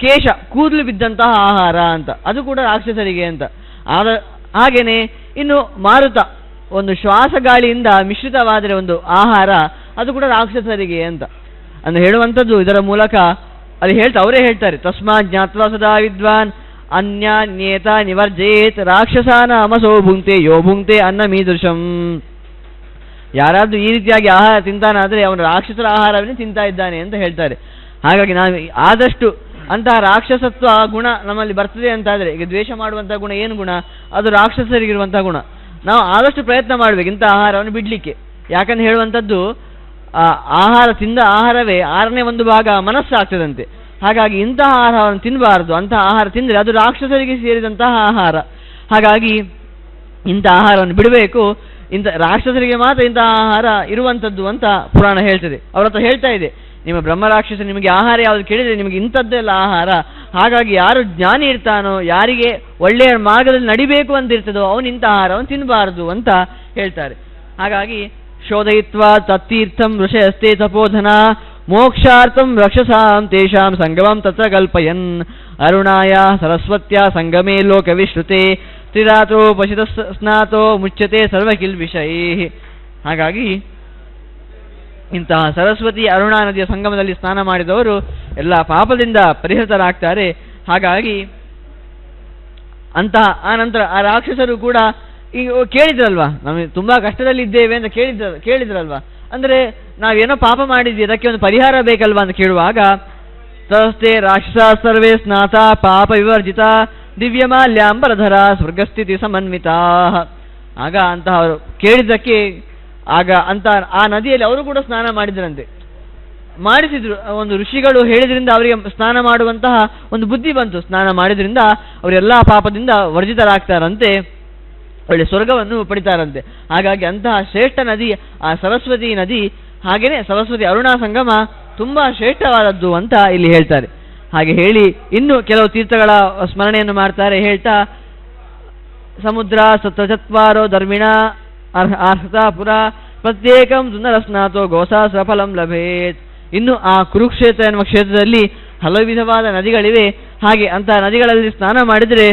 ಕೇಶ, ಕೂದಲು ಬಿದ್ದಂತಹ ಆಹಾರ ಅಂತ, ಅದು ಕೂಡ ರಾಕ್ಷಸರಿಗೆ ಅಂತ. ಹಾಗೇನೆ ಇನ್ನು ಮಾರುತ, ಒಂದು ಶ್ವಾಸ ಗಾಳಿಯಿಂದ ಮಿಶ್ರಿತವಾದರೆ ಒಂದು ಆಹಾರ, ಅದು ಕೂಡ ರಾಕ್ಷಸರಿಗೆ ಅಂತ ಅನ್ನು ಹೇಳುವಂಥದ್ದು. ಇದರ ಮೂಲಕ ಅಲ್ಲಿ ಅವರೇ ಹೇಳ್ತಾರೆ, ತಸ್ಮಾತ್ ಜ್ಞಾತ್ವಾ ಸದಾ ವಿದ್ವಾನ್ ಅನ್ಯಾನ್ಯೇತ ನಿವರ್ಜೇತ್ ರಾಕ್ಷಸಾನ ಅಮಸೋ ಭುಂಕ್ತೆ ಯೋ ಭುಂಕ್ತೆ ಅನ್ನಮೀದೃಶಂ. ಯಾರಾದ್ರೂ ಈ ರೀತಿಯಾಗಿ ಆಹಾರ ತಿಂತಾನಾದರೆ ಅವನು ರಾಕ್ಷಸರ ಆಹಾರವನ್ನೇ ತಿಂತಾ ಇದ್ದಾನೆ ಅಂತ ಹೇಳ್ತಾರೆ. ಹಾಗಾಗಿ ನಾವು ಆದಷ್ಟು ಅಂತಹ ರಾಕ್ಷಸತ್ವ ಗುಣ ನಮ್ಮಲ್ಲಿ ಬರ್ತದೆ ಅಂತಾದರೆ, ಈಗ ದ್ವೇಷ ಮಾಡುವಂತಹ ಗುಣ ಏನು ಗುಣ? ಅದು ರಾಕ್ಷಸರಿಗಿರುವಂತಹ ಗುಣ. ನಾವು ಆದಷ್ಟು ಪ್ರಯತ್ನ ಮಾಡಬೇಕು ಇಂಥ ಆಹಾರವನ್ನು ಬಿಡಲಿಕ್ಕೆ. ಯಾಕಂದ್ರೆ ಹೇಳುವಂಥದ್ದು, ತಿಂದ ಆಹಾರವೇ 1/6 ಭಾಗ ಮನಸ್ಸಾಗ್ತದಂತೆ. ಹಾಗಾಗಿ ಇಂತಹ ಆಹಾರವನ್ನು ತಿನ್ನಬಾರದು. ಅಂತಹ ಆಹಾರ ತಿಂದರೆ ಅದು ರಾಕ್ಷಸರಿಗೆ ಸೇರಿದಂತಹ ಆಹಾರ. ಹಾಗಾಗಿ ಇಂಥ ಆಹಾರವನ್ನು ಬಿಡಬೇಕು. ಇಂಥ ರಾಕ್ಷಸರಿಗೆ ಮಾತ್ರ ಇಂತಹ ಆಹಾರ ಇರುವಂಥದ್ದು ಅಂತ ಪುರಾಣ ಹೇಳ್ತದೆ. ಅವ್ರ ಹತ್ರ ಹೇಳ್ತಾ ಇದೆ, ನಿಮ್ಮ ಬ್ರಹ್ಮರಾಕ್ಷಸ ನಿಮಗೆ ಆಹಾರ ಯಾವುದು ಕೇಳಿದರೆ ನಿಮಗೆ ಇಂಥದ್ದೆಲ್ಲ ಆಹಾರ. ಹಾಗಾಗಿ ಯಾರು ಜ್ಞಾನಿ ಇರ್ತಾನೋ, ಯಾರಿಗೆ ಒಳ್ಳೆಯ ಮಾರ್ಗದಲ್ಲಿ ನಡಿಬೇಕು ಅಂತ ಇರ್ತದೋ ಅವನು ಇಂಥ ಆಹಾರವನ್ನು ತಿನ್ನಬಾರದು ಅಂತ ಹೇಳ್ತಾರೆ. ಹಾಗಾಗಿ ಶೋಧಯಿತ್ವಾ ತತ್ತೀರ್ಥಂ ಋಷಯಸ್ತೆ ತಪೋಧನ ಮೋಕ್ಷಾರ್ಥಂ ರಕ್ಷಸಾಂ ತೇಷಾಂ ಸಂಗಮಂ ತತ್ರ ಕಲ್ಪಯನ್ ಅರುಣಾಯ ಸರಸ್ವತ್ಯ ಸಂಗಮೇ ಲೋಕವಿಶ್ರುತೆ ತ್ರಿರಾತ್ರೋಪಶಿತ ಸ್ನಾತೋ ಮುಚ್ಯತೆ ಸರ್ವಕಿಲ್ಬಿಷೈ. ಹಾಗಾಗಿ ಇಂತಹ ಸರಸ್ವತಿ ಅರುಣಾ ನದಿಯ ಸಂಗಮದಲ್ಲಿ ಸ್ನಾನ ಮಾಡಿದವರು ಎಲ್ಲ ಪಾಪದಿಂದ ಪರಿಹೃತರಾಗ್ತಾರೆ. ಹಾಗಾಗಿ ಅಂತಹ ಆ ನಂತರ ಆ ರಾಕ್ಷಸರು ಕೂಡ ಈಗ ಕೇಳಿದ್ರಲ್ವಾ, ನಮಗೆ ತುಂಬಾ ಕಷ್ಟದಲ್ಲಿ ಇದ್ದೇವೆ ಅಂತ ಕೇಳಿದ್ರಲ್ವಾ, ಅಂದ್ರೆ ನಾವೇನೋ ಪಾಪ ಮಾಡಿದ್ವಿ, ಅದಕ್ಕೆ ಒಂದು ಪರಿಹಾರ ಬೇಕಲ್ವಾ ಅಂತ ಕೇಳುವಾಗ ತಸ್ತೆ ರಾಕ್ಷಸ ಸರ್ವೇ ಸ್ನಾತ ಪಾಪ ವಿವರ್ಜಿತ ದಿವ್ಯಮಾಲ್ಯಾಂಬರಧರ ಸ್ವರ್ಗಸ್ಥಿತಿ ಸಮನ್ವಿತಾ. ಆಗ ಅಂತಹವರು ಕೇಳಿದ್ದಕ್ಕೆ ಆಗ ಅಂತ ಆ ನದಿಯಲ್ಲಿ ಅವರು ಕೂಡ ಸ್ನಾನ ಮಾಡಿದ್ರಂತೆ, ಮಾಡಿಸಿದ್ರು. ಒಂದು ಋಷಿಗಳು ಹೇಳಿದ್ರಿಂದ ಅವರಿಗೆ ಸ್ನಾನ ಮಾಡುವಂತಹ ಒಂದು ಬುದ್ಧಿ ಬಂತು. ಸ್ನಾನ ಮಾಡಿದ್ರಿಂದ ಅವರೆಲ್ಲ ಪಾಪದಿಂದ ವರ್ಜಿತರಾಗ್ತಾರಂತೆ, ಒಳ್ಳೆ ಸ್ವರ್ಗವನ್ನು ಪಡಿತಾರಂತೆ. ಹಾಗಾಗಿ ಅಂತಹ ಶ್ರೇಷ್ಠ ನದಿ ಆ ಸರಸ್ವತಿ ನದಿ. ಹಾಗೇನೆ ಸರಸ್ವತಿ ಅರುಣಾ ಸಂಗಮ ತುಂಬಾ ಶ್ರೇಷ್ಠವಾದದ್ದು ಅಂತ ಇಲ್ಲಿ ಹೇಳ್ತಾರೆ. ಹಾಗೆ ಹೇಳಿ ಇನ್ನು ಕೆಲವು ತೀರ್ಥಗಳ ಸ್ಮರಣೆಯನ್ನು ಮಾಡ್ತಾರೆ. ಹೇಳ್ತಾ ಸಮುದ್ರ ಸತ್ವಚತ್ವಾರೋ ಧರ್ಮಿಣ ಅರ್ಹತಾಪುರ ಪ್ರತ್ಯೇಕಂ ಸುಂದರಸ್ನಾಥೋ ಗೋಸಾಸ್ರಫಲಂ ಲಭೇತ್. ಇನ್ನು ಆ ಕುರುಕ್ಷೇತ್ರ ಎನ್ನುವ ಕ್ಷೇತ್ರದಲ್ಲಿ ಹಲವು ವಿಧವಾದ ನದಿಗಳಿವೆ. ಹಾಗೆ ಅಂತಹ ನದಿಗಳಲ್ಲಿ ಸ್ನಾನ ಮಾಡಿದರೆ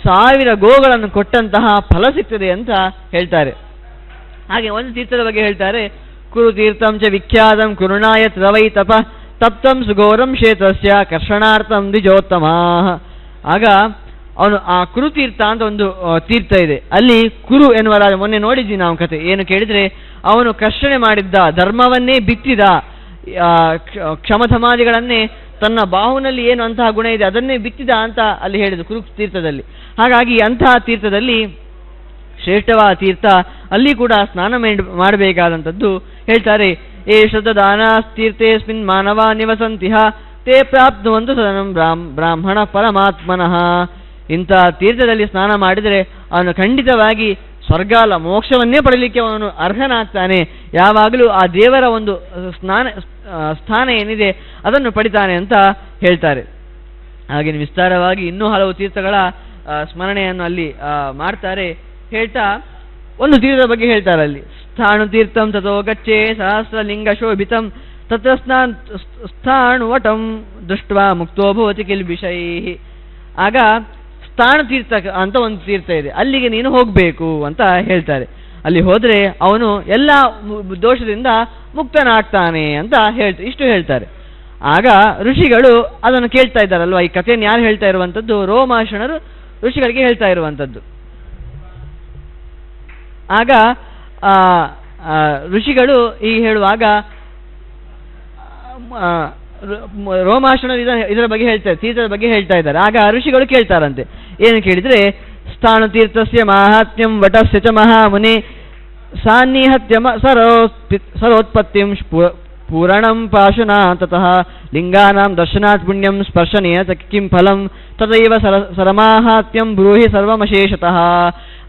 1000 ಗೋಗಳನ್ನು ಕೊಟ್ಟಂತಹ ಫಲ ಸಿಗ್ತದೆ ಅಂತ ಹೇಳ್ತಾರೆ. ಹಾಗೆ ಒಂದು ತೀರ್ಥದ ಬಗ್ಗೆ ಹೇಳ್ತಾರೆ, ಕುರು ತೀರ್ಥಂ ಚ ವಿಖ್ಯಾತಂ ಕುರುಣಾಯತ್ ರವೈ ತಪ ತಪ್ತಂ ಸುಘೋರಂ ಕ್ಷೇತ್ರಸ್ಯ ಕರ್ಷಣಾರ್ಥಂ ದ್ವಿಜೋತ್ತಮ. ಆಗ ಅವನು ಆ ಕುರುತೀರ್ಥ ಅಂತ ಒಂದು ತೀರ್ಥ ಇದೆ. ಅಲ್ಲಿ ಕುರು ಎನ್ನುವ ರಾಜ, ಮೊನ್ನೆ ನೋಡಿದ್ವಿ ನಾವು ಕತೆ, ಏನು ಕೇಳಿದ್ರೆ ಅವನು ಕರ್ಷಣೆ ಮಾಡಿದ್ದ, ಧರ್ಮವನ್ನೇ ಬಿತ್ತಿದ, ಕ್ಷಮಧಮಾದಿಗಳನ್ನೇ ತನ್ನ ಬಾಹುನಲ್ಲಿ ಏನು ಅಂತಹ ಗುಣ ಇದೆ ಅದನ್ನೇ ಬಿತ್ತಿದ ಅಂತ ಅಲ್ಲಿ ಹೇಳಿದ್ರು ಕುರು ತೀರ್ಥದಲ್ಲಿ. ಹಾಗಾಗಿ ಅಂತಹ ತೀರ್ಥದಲ್ಲಿ ಶ್ರೇಷ್ಠವಾದ ತೀರ್ಥ, ಅಲ್ಲಿ ಕೂಡ ಸ್ನಾನ ಮಾಡಬೇಕಾದಂಥದ್ದು ಹೇಳ್ತಾರೆ. ತೀರ್ಥೇಸ್ಮಿನ್ ಮಾನವ ನಿವಸಂತಿಹ ತೇ ಪ್ರಾಪ್ನುವಂತು ಸದನಂ ಬ್ರಾಹ್ಮಣ ಪರಮಾತ್ಮನಃ. ಇಂಥ ತೀರ್ಥದಲ್ಲಿ ಸ್ನಾನ ಮಾಡಿದರೆ ಅವನು ಖಂಡಿತವಾಗಿ ಸ್ವರ್ಗ ಅಲ್ಲ ಮೋಕ್ಷವನ್ನೇ ಪಡಲಿಕ್ಕೆ ಅವನು ಅರ್ಹನಾಗ್ತಾನೆ. ಯಾವಾಗಲೂ ಆ ದೇವರ ಒಂದು ಸ್ಥಾನ ಏನಿದೆ ಅದನ್ನು ಪಡಿತಾನೆ ಅಂತ ಹೇಳ್ತಾರೆ. ಹಾಗೆ ವಿಸ್ತಾರವಾಗಿ ಇನ್ನೂ ಹಲವು ತೀರ್ಥಗಳ ಸ್ಮರಣೆಯನ್ನು ಅಲ್ಲಿ ಮಾಡ್ತಾರೆ. ಹೇಳ್ತಾ ಒಂದು ತೀರ್ಥದ ಬಗ್ಗೆ ಹೇಳ್ತಾರೆ. ಅಲ್ಲಿ ಸ್ಥಾಣು ತೀರ್ಥಂ ತಥೋ ಗಚ್ಚೆ ಸಹಸ್ರಲಿಂಗ ಶೋಭಿತಂ ತತ್ರ ಸ್ಥಾಣುವಟಂ ದೃಷ್ಟ್ವಾ ಮುಕ್ತೋ ಭವತಿ ಕಿಲ್ಬಿಷೈ. ಆಗ ಸ್ಥಾಣ ತೀರ್ಥ ಅಂತ ಒಂದು ತೀರ್ಥ ಇದೆ, ಅಲ್ಲಿಗೆ ನೀನು ಹೋಗಬೇಕು ಅಂತ ಹೇಳ್ತಾರೆ. ಅಲ್ಲಿ ಹೋದರೆ ಅವನು ಎಲ್ಲ ದೋಷದಿಂದ ಮುಕ್ತನಾಗ್ತಾನೆ ಅಂತ ಇಷ್ಟು ಹೇಳ್ತಾರೆ. ಆಗ ಋಷಿಗಳು ಅದನ್ನು ಕೇಳ್ತಾ ಇದ್ದಾರಲ್ವ, ಈ ಕಥೆಯನ್ನು ಯಾರು ಹೇಳ್ತಾ ಇರುವಂಥದ್ದು? ರೋಮಾಶಣರು ಋಷಿಗಳಿಗೆ ಹೇಳ್ತಾ ಇರುವಂಥದ್ದು. ಆಗ ಋಷಿಗಳು ಈ ಹೇಳುವಾಗ ರೋಮಾಶಣರು ಇದರ ಬಗ್ಗೆ ಹೇಳ್ತಾರೆ, ತೀರ್ಥದ ಬಗ್ಗೆ ಹೇಳ್ತಾ ಇದ್ದಾರೆ. ಆಗ ಋಷಿಗಳು ಕೇಳ್ತಾರಂತೆ, ಏನು ಕೇಳಿದ್ರೆ ಸ್ಥಾಣು ತೀರ್ಥಸ್ಯ ಮಾಹಾತ್ಮ್ಯಂ ವಟಸ್ಯ ಚ ಮಹಾಮುನಿ ಸಾನ್ನಿಹತ್ಯ ಸರೋತ್ಪತ್ತಿಂ ಪೂರಣಂ ಪಾಶುನಾ ತತಃ ಲಿಂಗಾನಾಂ ದರ್ಶನಾತ್ ಪುಣ್ಯಂ ಸ್ಪರ್ಶನೇನ ಕಿಂ ಫಲಂ ತದೈವ ಸರಮಾಹಾತ್ಮ್ಯಂ ಬ್ರೂಹಿ ಸರ್ವಮಶೇಷತಃ.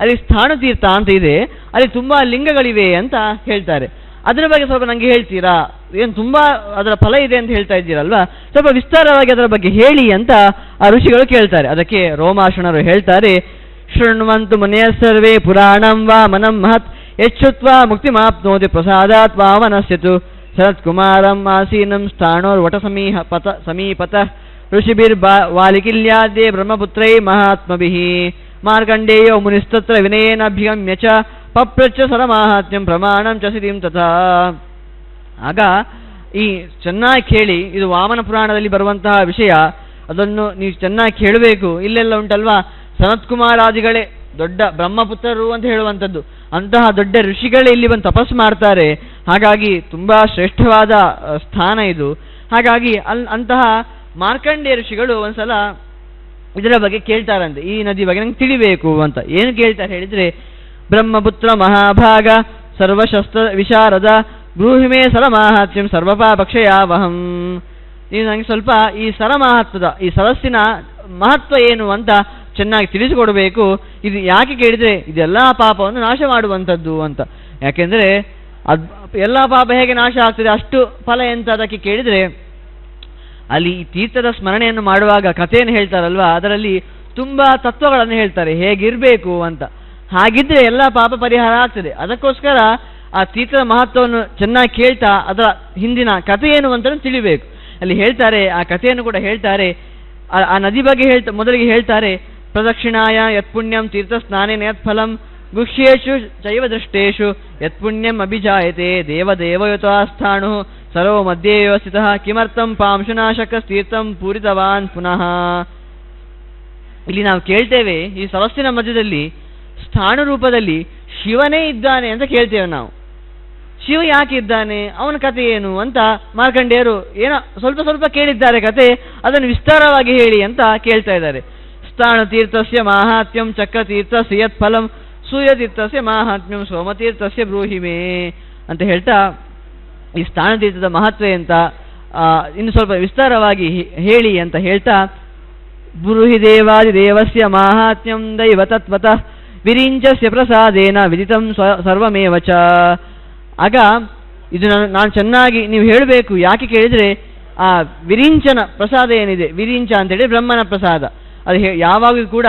ಅಲ್ಲಿ ಸ್ಥಾಣು ತೀರ್ಥ ಅಂತ ಇದೆ, ಅಲ್ಲಿ ತುಂಬಾ ಲಿಂಗಗಳಿವೆ ಅಂತ ಹೇಳ್ತಾರೆ. ಅದರ ಬಗ್ಗೆ ಸ್ವಲ್ಪ ನನಗೆ ಹೇಳ್ತೀರಾ? ಏನು ತುಂಬಾ ಅದರ ಫಲ ಇದೆ ಅಂತ ಹೇಳ್ತಾ ಇದ್ದೀರಲ್ವಾ, ಸ್ವಲ್ಪ ವಿಸ್ತಾರವಾಗಿ ಅದರ ಬಗ್ಗೆ ಹೇಳಿ ಅಂತ ಆ ಋಷಿಗಳು ಕೇಳ್ತಾರೆ. ಅದಕ್ಕೆ ರೋಮಾಶಣರು ಹೇಳ್ತಾರೆ, ಶೃಣ್ವಂತು ಮುನಿಯ ಸರ್ವೇ ಪುರಾಣಂ ವಾ ಮನಂ ಮಹತ್ ಯಚ್ಛುತ್ವಾ ಮುಕ್ತಿಮಾಪ್ನೋತಿ ಪ್ರಸಾದಾತ್ ವಾಮನಸ್ಯತು ಶರತ್ಕುಮಾರಂ ಆಸೀನಂ ಸ್ಥಾಣೋರ್ವಟ ಸಮೀಪತ ಋಷಿಭಿರ್ವಾಲಿಕಿಲ್ಯಾದ್ಯೇ ಬ್ರಹ್ಮಪುತ್ರೈ ಮಹಾತ್ಮಭಿಃ ಮಾರ್ಕಂಡೇಯೋ ಮುನಿಸ್ತತ್ರ ವಿನಯೇನಾಭ್ಯಗಮ್ಯ ಚ ಪಪ್ರಚ್ಚ ಸರಮಾಹಾತ್ಮ್ಯಂ ಪ್ರಮಾಣಂ ಚ ಸಿದ್ಧಿಂ ತಥಾ. ಆಗ ಈ ಚೆನ್ನಾಗಿ ಕೇಳಿ, ಇದು ವಾಮನ ಪುರಾಣದಲ್ಲಿ ಬರುವಂತಹ ವಿಷಯ, ಅದನ್ನು ನೀವು ಚೆನ್ನಾಗಿ ಕೇಳಬೇಕು. ಇಲ್ಲೆಲ್ಲ ಉಂಟಲ್ವಾ, ಸನತ್ಕುಮಾರಾದಿಗಳೇ ದೊಡ್ಡ ಬ್ರಹ್ಮಪುತ್ರರು ಅಂತ ಹೇಳುವಂಥದ್ದು, ಅಂತಹ ದೊಡ್ಡ ಋಷಿಗಳೇ ಇಲ್ಲಿ ಬಂದು ತಪಸ್ಸು ಮಾಡ್ತಾರೆ. ಹಾಗಾಗಿ ತುಂಬಾ ಶ್ರೇಷ್ಠವಾದ ಸ್ಥಾನ ಇದು. ಹಾಗಾಗಿ ಅಂತಹ ಮಾರ್ಕಂಡೇಯ ಋಷಿಗಳು ಒಂದ್ಸಲ ಇದರ ಬಗ್ಗೆ ಕೇಳ್ತಾರಂತೆ, ಈ ನದಿ ಬಗ್ಗೆ ನಂಗೆ ತಿಳಿಬೇಕು ಅಂತ. ಏನು ಕೇಳ್ತಾರೆ ಹೇಳಿದ್ರೆ, ಬ್ರಹ್ಮಪುತ್ರ ಮಹಾಭಾಗ ಸರ್ವಶಸ್ತ್ರ ವಿಶಾರದ ಬ್ರೂಹಿಮೇ ಸರಮಾಹಾತ್ಮ್ಯಂ ಸರ್ವಪಾಪಕ್ಷಯಾವಹಂ. ನೀವು ನನಗೆ ಸ್ವಲ್ಪ ಈ ಮಹತ್ವದ ಈ ಸರಸ್ಸಿನ ಮಹತ್ವ ಏನು ಅಂತ ಚೆನ್ನಾಗಿ ತಿಳಿಸಿಕೊಡಬೇಕು. ಇದು ಯಾಕೆ ಕೇಳಿದರೆ ಇದೆಲ್ಲ ಪಾಪವನ್ನು ನಾಶ ಮಾಡುವಂಥದ್ದು ಅಂತ. ಯಾಕೆಂದರೆ ಎಲ್ಲ ಪಾಪ ಹೇಗೆ ನಾಶ ಆಗ್ತದೆ, ಅಷ್ಟು ಫಲ ಎಂತ ಅದಕ್ಕೆ ಕೇಳಿದರೆ, ಅಲ್ಲಿ ಈ ತೀರ್ಥದ ಸ್ಮರಣೆಯನ್ನು ಮಾಡುವಾಗ ಕಥೆಯನ್ನು ಹೇಳ್ತಾರಲ್ವ, ಅದರಲ್ಲಿ ತುಂಬ ತತ್ವಗಳನ್ನು ಹೇಳ್ತಾರೆ ಹೇಗಿರಬೇಕು ಅಂತ. ಹಾಗಿದ್ರೆ ಎಲ್ಲ ಪಾಪ ಪರಿಹಾರ ಆಗ್ತದೆ. ಅದಕ್ಕೋಸ್ಕರ ಆ ತೀರ್ಥದ ಮಹತ್ವವನ್ನು ಚೆನ್ನಾಗಿ ಕೇಳ್ತಾ ಅದರ ಹಿಂದಿನ ಕಥೆ ಏನು ಅಂತ ತಿಳಿಬೇಕು. ಅಲ್ಲಿ ಹೇಳ್ತಾರೆ, ಆ ಕಥೆಯನ್ನು ಕೂಡ ಹೇಳ್ತಾರೆ. ಆ ನದಿ ಬಗ್ಗೆ ಮೊದಲಿಗೆ ಹೇಳ್ತಾರೆ, ಪ್ರದಕ್ಷಿಣಾಯ ಯತ್ಪುಣ್ಯಂ ತೀರ್ಥ ಸ್ನಾನೇನ ಯತ್ ಫಲಂ ಗುಹ್ಯೇಶು ಚೈವ ದೃಷ್ಟೇಶು ಯತ್ಪುಣ್ಯಂ ಅಭಿಜಾಯತೆ ದೇವದೇವಯುತಾಸ್ಥಾಣು ಸರ್ವ ಮಧ್ಯೆ ವ್ಯವಸ್ಥಿತ ಕಿಮರ್ಥಂ ಪಾಂಶುನಾಶಕ ತೀರ್ಥಂ ಪೂರಿತವಾನ್ ಪುನಃ. ಇಲ್ಲಿ ನಾವು ಕೇಳ್ತೇವೆ, ಈ ಸರಸ್ಸಿನ ಮಧ್ಯದಲ್ಲಿ ಸ್ಥಾಣು ರೂಪದಲ್ಲಿ ಶಿವನೇ ಇದ್ದಾನೆ ಅಂತ ಕೇಳ್ತೇವೆ ನಾವು. ಶಿವ ಯಾಕೆ ಇದ್ದಾನೆ, ಅವನ ಕಥೆ ಏನು ಅಂತ ಮಾರ್ಕಂಡೇಯರು ಏನೋ ಸ್ವಲ್ಪ ಸ್ವಲ್ಪ ಕೇಳಿದ್ದಾರೆ ಕತೆ, ಅದನ್ನು ವಿಸ್ತಾರವಾಗಿ ಹೇಳಿ ಅಂತ ಕೇಳ್ತಾ ಇದ್ದಾರೆ. ಸ್ಥಾಣ ತೀರ್ಥಸ್ಯ ಮಾಹಾತ್ಮ್ಯಂ ಚಕ್ರತೀರ್ಥಸ್ಯ ಯತ್ ಫಲಂ ಸೂರ್ಯತೀರ್ಥಸ್ಯ ಮಾಹಾತ್ಮ್ಯಂ ಸೋಮತೀರ್ಥಸ್ಯ ಬ್ರೂಹಿಮೆ ಅಂತ ಹೇಳ್ತಾ ಈ ಸ್ಥಾಣ ತೀರ್ಥದ ಮಹತ್ವ ಅಂತ ಇನ್ನು ಸ್ವಲ್ಪ ವಿಸ್ತಾರವಾಗಿ ಹೇಳಿ ಅಂತ ಹೇಳ್ತಾ, ಬ್ರೂಹಿ ದೇವಾದಿ ದೇವಸ್ಯ ಮಾಹಾತ್ಮ್ಯಂ ದೈವ ತತ್ವತಃ ವಿರಿಂಚಸ್ಯ ಪ್ರಸಾದೇನ ವಿದಿತಂ ಸರ್ವಮೇವ ಚ. ಆಗ ಇದು ನಾನು ಚೆನ್ನಾಗಿ ನೀವು ಹೇಳಬೇಕು. ಯಾಕೆ ಕೇಳಿದರೆ, ಆ ವಿರಿಂಚನ ಪ್ರಸಾದ ಏನಿದೆ, ವಿರಿಂಚ ಅಂತೇಳಿ ಬ್ರಹ್ಮನ ಪ್ರಸಾದ, ಅದು ಯಾವಾಗಲೂ ಕೂಡ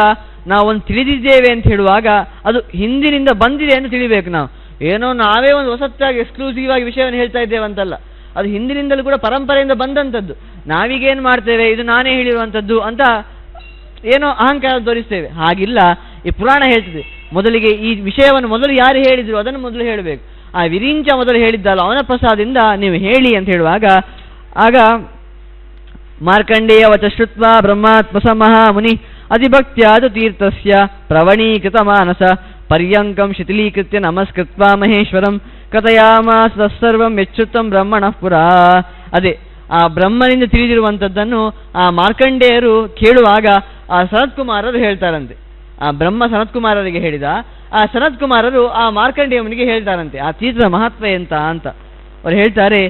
ನಾವೊಂದು ತಿಳಿದಿದ್ದೇವೆ ಅಂತ ಹೇಳುವಾಗ ಅದು ಹಿಂದಿನಿಂದ ಬಂದಿದೆ ಅಂತ ತಿಳಿಬೇಕು. ನಾವು ಏನೋ ನಾವೇ ಒಂದು ಹೊಸತ್ತಾಗಿ ಎಕ್ಸ್ಕ್ಲೂಸಿವ್ ಆಗಿ ವಿಷಯವನ್ನು ಹೇಳ್ತಾ ಇದ್ದೇವೆ ಅಂತಲ್ಲ, ಅದು ಹಿಂದಿನಿಂದಲೂ ಕೂಡ ಪರಂಪರೆಯಿಂದ ಬಂದಂಥದ್ದು. ನಾವೀಗೇನು ಮಾಡ್ತೇವೆ, ಇದು ನಾನೇ ಹೇಳಿರುವಂಥದ್ದು ಅಂತ ಏನೋ ಅಹಂಕಾರ ತೋರಿಸ್ತೇವೆ. ಹಾಗಿಲ್ಲ, ಈ ಪುರಾಣ ಹೇಳ್ತದೆ, ಮೊದಲಿಗೆ ಈ ವಿಷಯವನ್ನು ಮೊದಲು ಯಾರು ಹೇಳಿದ್ರು ಅದನ್ನು ಮೊದಲು ಹೇಳಬೇಕು. ಆ ವಿರಿಂಚ ಮೊದಲು ಹೇಳಿದ್ದಲ್ಲ, ಅವನ ಪ್ರಸಾದದಿಂದ ನೀವು ಹೇಳಿ ಅಂತ ಹೇಳುವಾಗ, ಆಗ ಮಾರ್ಕಂಡೇಯ ವಚ ಶ್ರುತ್ವಾ ಬ್ರಹ್ಮಾತ್ಮಸಮಃ ಮುನಿ ಅಧಿಭಕ್ತ್ಯಾದು ತೀರ್ಥಸ್ಯ ಪ್ರವಣೀಕೃತ ಮಾನಸ ಪರ್ಯಂಕಂ ಶಿಥಿಲೀಕೃತ್ಯ ನಮಸ್ಕೃತ್ವಾ ಮಹೇಶ್ವರಂ ಕಥಯಾಮಾಸ ತತ್ಸರ್ವಂ ಯಚ್ಛ್ರುತಂ ಬ್ರಹ್ಮಣಃ ಪುರಾ. ಅದೇ ಆ ಬ್ರಹ್ಮನಿಂದ ತಿಳಿದಿರುವಂಥದ್ದನ್ನು ಆ ಮಾರ್ಕಂಡೇಯರು ಕೇಳುವಾಗ ಆ ಸನತ್ಕುಮಾರರು ಹೇಳ್ತಾರಂತೆ. ಆ ಬ್ರಹ್ಮ ಸನತ್ಕುಮಾರರಿಗೆ ಹೇಳಿದ, ಆ ಸನತ್ಕುಮಾರರು ಆ ಮಾರ್ಕಂಡೇಯನಿಗೆ ಹೇಳ್ತಾರಂತೆ ಆ ತೀರ್ಥದ ಮಹತ್ವ ಎಂತ ಅಂತ. ಅವ್ರು ಹೇಳ್ತಾರೆ,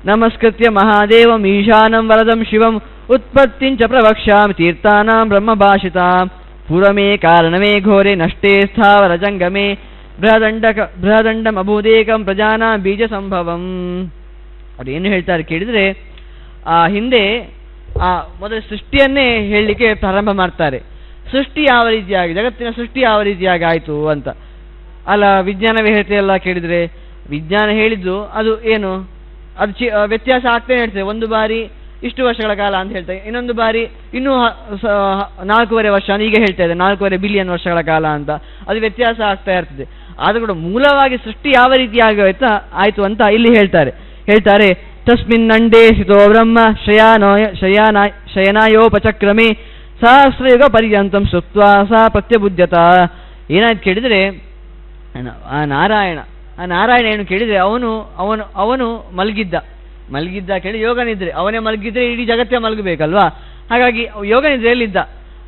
ನಮಸ್ಕೃತ್ಯ ಮಹಾದೇವಂ ಈಶಾನಂ ವರದಂ ಶಿವಂ ಉತ್ಪತ್ತಿಂಚ ಪ್ರವಕ್ಷ್ಯಾಮಿ ತೀರ್ಥಾನಾಂ ಬ್ರಹ್ಮಭಾಷಿತಾಂ ಪೂರ್ವಮೇ ಕಾರಣಮೇ ಘೋರೆ ನಷ್ಟೇ ಸ್ಥಾವರ ಜಂಗಮೇ ಬೃಹದಂಡಂ ಅಭೂದೇಕಂ ಪ್ರಜಾನಾಂ ಬೀಜ ಸಂಭವಂ. ಅದೇನು ಹೇಳ್ತಾರೆ ಕೇಳಿದರೆ, ಆ ಹಿಂದೆ ಆ ಮೊದಲು ಸೃಷ್ಟಿಯನ್ನೇ ಹೇಳಲಿಕ್ಕೆ ಪ್ರಾರಂಭ ಮಾಡ್ತಾರೆ. ಸೃಷ್ಟಿ ಯಾವ ರೀತಿಯಾಗಿ, ಜಗತ್ತಿನ ಸೃಷ್ಟಿ ಯಾವ ರೀತಿಯಾಗಿ ಆಯಿತು ಅಂತ. ಅಲ್ಲ ವಿಜ್ಞಾನವೇ ಹೇಳ್ತೇವಲ್ಲ ಕೇಳಿದರೆ, ವಿಜ್ಞಾನ ಹೇಳಿದ್ದು ಅದು ಏನು, ಅದು ವ್ಯತ್ಯಾಸ ಆಗ್ತಾನೆ ಹೇಳ್ತೇವೆ. ಒಂದು ಬಾರಿ ಇಷ್ಟು ವರ್ಷಗಳ ಕಾಲ ಅಂತ ಹೇಳ್ತೇವೆ, ಇನ್ನೊಂದು ಬಾರಿ ಇನ್ನೂ 4.5 ವರ್ಷ ಈಗ ಹೇಳ್ತಾ ಇದೆ, 4.5 ಬಿಲಿಯನ್ ವರ್ಷಗಳ ಕಾಲ ಅಂತ. ಅದು ವ್ಯತ್ಯಾಸ ಆಗ್ತಾ ಇರ್ತದೆ. ಆದರೂ ಕೂಡ ಮೂಲವಾಗಿ ಸೃಷ್ಟಿ ಯಾವ ರೀತಿಯಾಗಿ ಆಯಿತು ಅಂತ ಇಲ್ಲಿ ಹೇಳ್ತಾರೆ ತಸ್ಮಿನ್ನಂಡೇ ಸ್ಥಿತೋ ಬ್ರಹ್ಮ ಶಯನಾಯೋಪಚಕ್ರಮೇ ಸಹಸ್ರಯುಗ ಪರ್ಯಂತಂ ಸುಪ್ತ್ವಾ ಸಹ ಪ್ರತ್ಯಬುದ್ಧತ. ಏನಾಯ್ತು ಕೇಳಿದರೆ, ಆ ನಾರಾಯಣ ಏನು ಕೇಳಿದರೆ, ಅವನು ಮಲಗಿದ್ದ ಕೇಳಿ ಯೋಗ ನಿದ್ರೆ. ಅವನೇ ಮಲಗಿದ್ರೆ ಇಡೀ ಜಗತ್ತೇ ಮಲಗಬೇಕಲ್ವಾ, ಹಾಗಾಗಿ ಯೋಗ ನಿದ್ರೆಯಲ್ಲಿದ್ದ.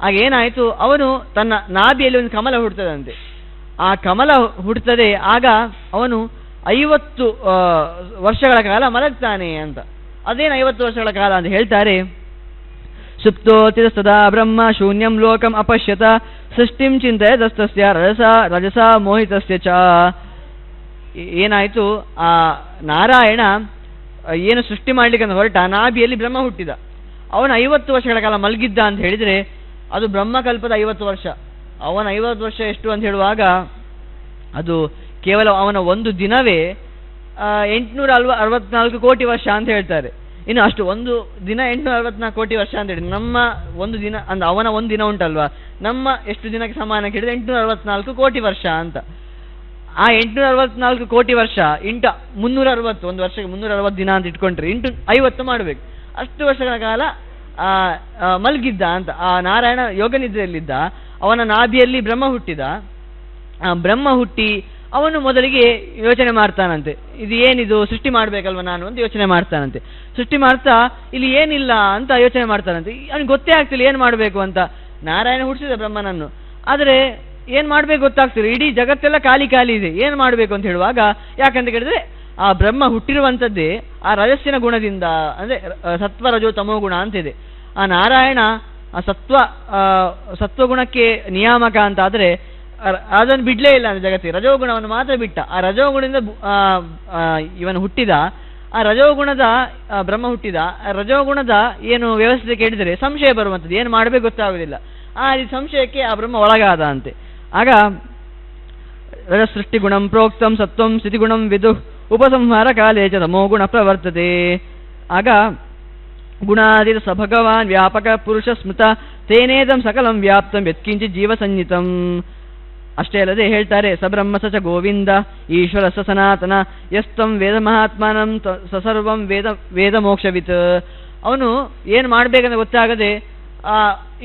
ಆಗ ಏನಾಯಿತು, ಅವನು ತನ್ನ ನಾಭಿಯಲ್ಲಿ ಒಂದು ಕಮಲ ಹುಡ್ತದಂತೆ. ಆ ಕಮಲ ಹುಡ್ತದೆ, ಆಗ ಅವನು 50 ವರ್ಷಗಳ ಕಾಲ ಮಲಗ್ತಾನೆ ಅಂತ. ಅದೇನು 50 ವರ್ಷಗಳ ಕಾಲ ಅಂತ ಹೇಳ್ತಾರೆ. ಸುಪ್ತೋತಿರಸ್ತದಾ ಬ್ರಹ್ಮ ಶೂನ್ಯಂ ಲೋಕಂ ಅಪಶ್ಯತ ಸೃಷ್ಟಿಂ ಚಿಂತಯತಸ್ತಸ್ಯ ರಜಸಾ ಮೋಹಿತಸ್ಯ ಚ. ಏನಾಯಿತು, ಆ ನಾರಾಯಣ ಏನು ಸೃಷ್ಟಿ ಮಾಡಲಿಕ್ಕೆ ಅಂತ ಹೊರಟ, ನಾಭಿಯಲ್ಲಿ ಬ್ರಹ್ಮ ಹುಟ್ಟಿದ. ಅವನು 50 ವರ್ಷಗಳ ಕಾಲ ಮಲಗಿದ್ದ ಅಂತ ಹೇಳಿದರೆ ಅದು ಬ್ರಹ್ಮಕಲ್ಪದ 50 ವರ್ಷ. ಅವನ 50 ವರ್ಷ ಎಷ್ಟು ಅಂತ ಹೇಳುವಾಗ ಅದು ಕೇವಲ ಅವನ ಒಂದು ದಿನವೇ 864 ಕೋಟಿ ವರ್ಷ ಅಂತ ಹೇಳ್ತಾರೆ. ಇನ್ನು ಅಷ್ಟು ಒಂದು ದಿನ 864 ಕೋಟಿ ವರ್ಷ ಅಂತ ಹೇಳಿ, ನಮ್ಮ ಒಂದು ದಿನ ಅಂದ್ರೆ ಅವನ ಒಂದು ದಿನ ಉಂಟಲ್ವಾ, ನಮ್ಮ ಎಷ್ಟು ದಿನಕ್ಕೆ ಸಮಾನ ಕೇಳಿದ್ರೆ 864 ಕೋಟಿ ವರ್ಷ ಅಂತ. ಆ 864 ಕೋಟಿ ವರ್ಷ ಇಂಟ 360, ಒಂದು ವರ್ಷಕ್ಕೆ 360 ದಿನ ಅಂತ ಇಟ್ಕೊಂಡ್ರೆ ಇಂಟು 50 ಮಾಡಬೇಕು. ಅಷ್ಟು ವರ್ಷಗಳ ಕಾಲ ಮಲಗಿದ್ದ ಅಂತ. ಆ ನಾರಾಯಣ ಯೋಗ ನಿದ್ರೆಯಲ್ಲಿದ್ದ. ಅವನ ನಾಭಿಯಲ್ಲಿ ಬ್ರಹ್ಮ ಹುಟ್ಟಿದ. ಆ ಬ್ರಹ್ಮ ಹುಟ್ಟಿ ಅವನು ಮೊದಲಿಗೆ ಯೋಚನೆ ಮಾಡ್ತಾನಂತೆ, ಇದು ಏನಿದು ಸೃಷ್ಟಿ ಮಾಡಬೇಕಲ್ವ ನಾನು ಅಂತ ಯೋಚನೆ ಮಾಡ್ತಾನಂತೆ. ಸೃಷ್ಟಿ ಮಾಡ್ತಾ ಇಲ್ಲಿ ಏನಿಲ್ಲ ಅಂತ ಯೋಚನೆ ಮಾಡ್ತಾನಂತೆ. ಅವನಿಗೆ ಗೊತ್ತೇ ಆಗ್ತಿಲ್ಲ ಏನು ಮಾಡಬೇಕು ಅಂತ. ನಾರಾಯಣ ಹುಟ್ಟಿಸಿದ ಬ್ರಹ್ಮನನ್ನು, ಆದರೆ ಏನು ಮಾಡಬೇಕು ಗೊತ್ತಾಗ್ತಿಲ್ಲ. ಇಡೀ ಜಗತ್ತೆಲ್ಲ ಖಾಲಿ ಇದೆ, ಏನು ಮಾಡಬೇಕು ಅಂತ ಹೇಳುವಾಗ, ಯಾಕಂತ ಕೇಳಿದ್ರೆ ಆ ಬ್ರಹ್ಮ ಹುಟ್ಟಿರುವಂಥದ್ದೇ ಆ ರಜಸ್ಸಿನ ಗುಣದಿಂದ, ಅಂದರೆ ಸತ್ವ ರಜೋ ತಮೋ ಗುಣ ಅಂತಿದೆ. ಆ ನಾರಾಯಣ ಆ ಸತ್ವಗುಣಕ್ಕೆ ನಿಯಾಮಕ ಅಂತ ಆದರೆ ಅದನ್ನು ಬಿಡಲೇ ಇಲ್ಲ ಅಂದರೆ ಜಗತ್ತಿಗೆ, ರಜೋಗುಣವನ್ನು ಮಾತ್ರ ಬಿಟ್ಟ. ಆ ರಜೋಗುಣದಿಂದ ಇವನು ಹುಟ್ಟಿದ, ಆ ರಜೋಗುಣದ ಬ್ರಹ್ಮ ಹುಟ್ಟಿದ. ರಜೋಗುಣದ ಏನು ವ್ಯವಸ್ಥೆ ಕೇಳಿದರೆ ಸಂಶಯ ಬರುವಂಥದ್ದು, ಏನು ಮಾಡಬೇಕು ಗೊತ್ತಾಗೋದಿಲ್ಲ. ಆ ಸಂಶಯಕ್ಕೆ ಆ ಬ್ರಹ್ಮ ಒಳಗಾದ ಅಂತೆ. ಆಗ ರಜಸೃಷ್ಟಿಗುಣಂ ಪ್ರೋಕ್ತಂ ಸತ್ವಂ ಸ್ಥಿತಿಗುಣಂ ವಿದು ಉಪಸಂಹಾರ ಕಾಲೇ ಚ ತಮೋ ಗುಣ ಪ್ರವರ್ತತೆ. ಆಗ ಗುಣಾದಿತ ಸ ಭಗವಾನ್ ವ್ಯಾಪಕ ಪುರುಷ ಸ್ಮೃತ ತೇನೇದಂ ಸಕಲಂ ವ್ಯಾಪ್ತಂ ಯತ್ಕಿಂಚಿತ್ ಜೀವ ಸಂಹಿತಂ. ಅಷ್ಟೇ ಅಲ್ಲದೆ ಹೇಳ್ತಾರೆ, ಸಬ್ರಹ್ಮ ಸ ಚ ಗೋವಿಂದ ಈಶ್ವರ ಸ ಸನಾತನ ಯಸ್ತಂ ವೇದ ಮಹಾತ್ಮಾನಂ ಸಸರ್ವಂ ವೇದ ಮೋಕ್ಷವಿತ್. ಅವನು ಏನು ಮಾಡಬೇಕಂತ ಗೊತ್ತಾಗದೆ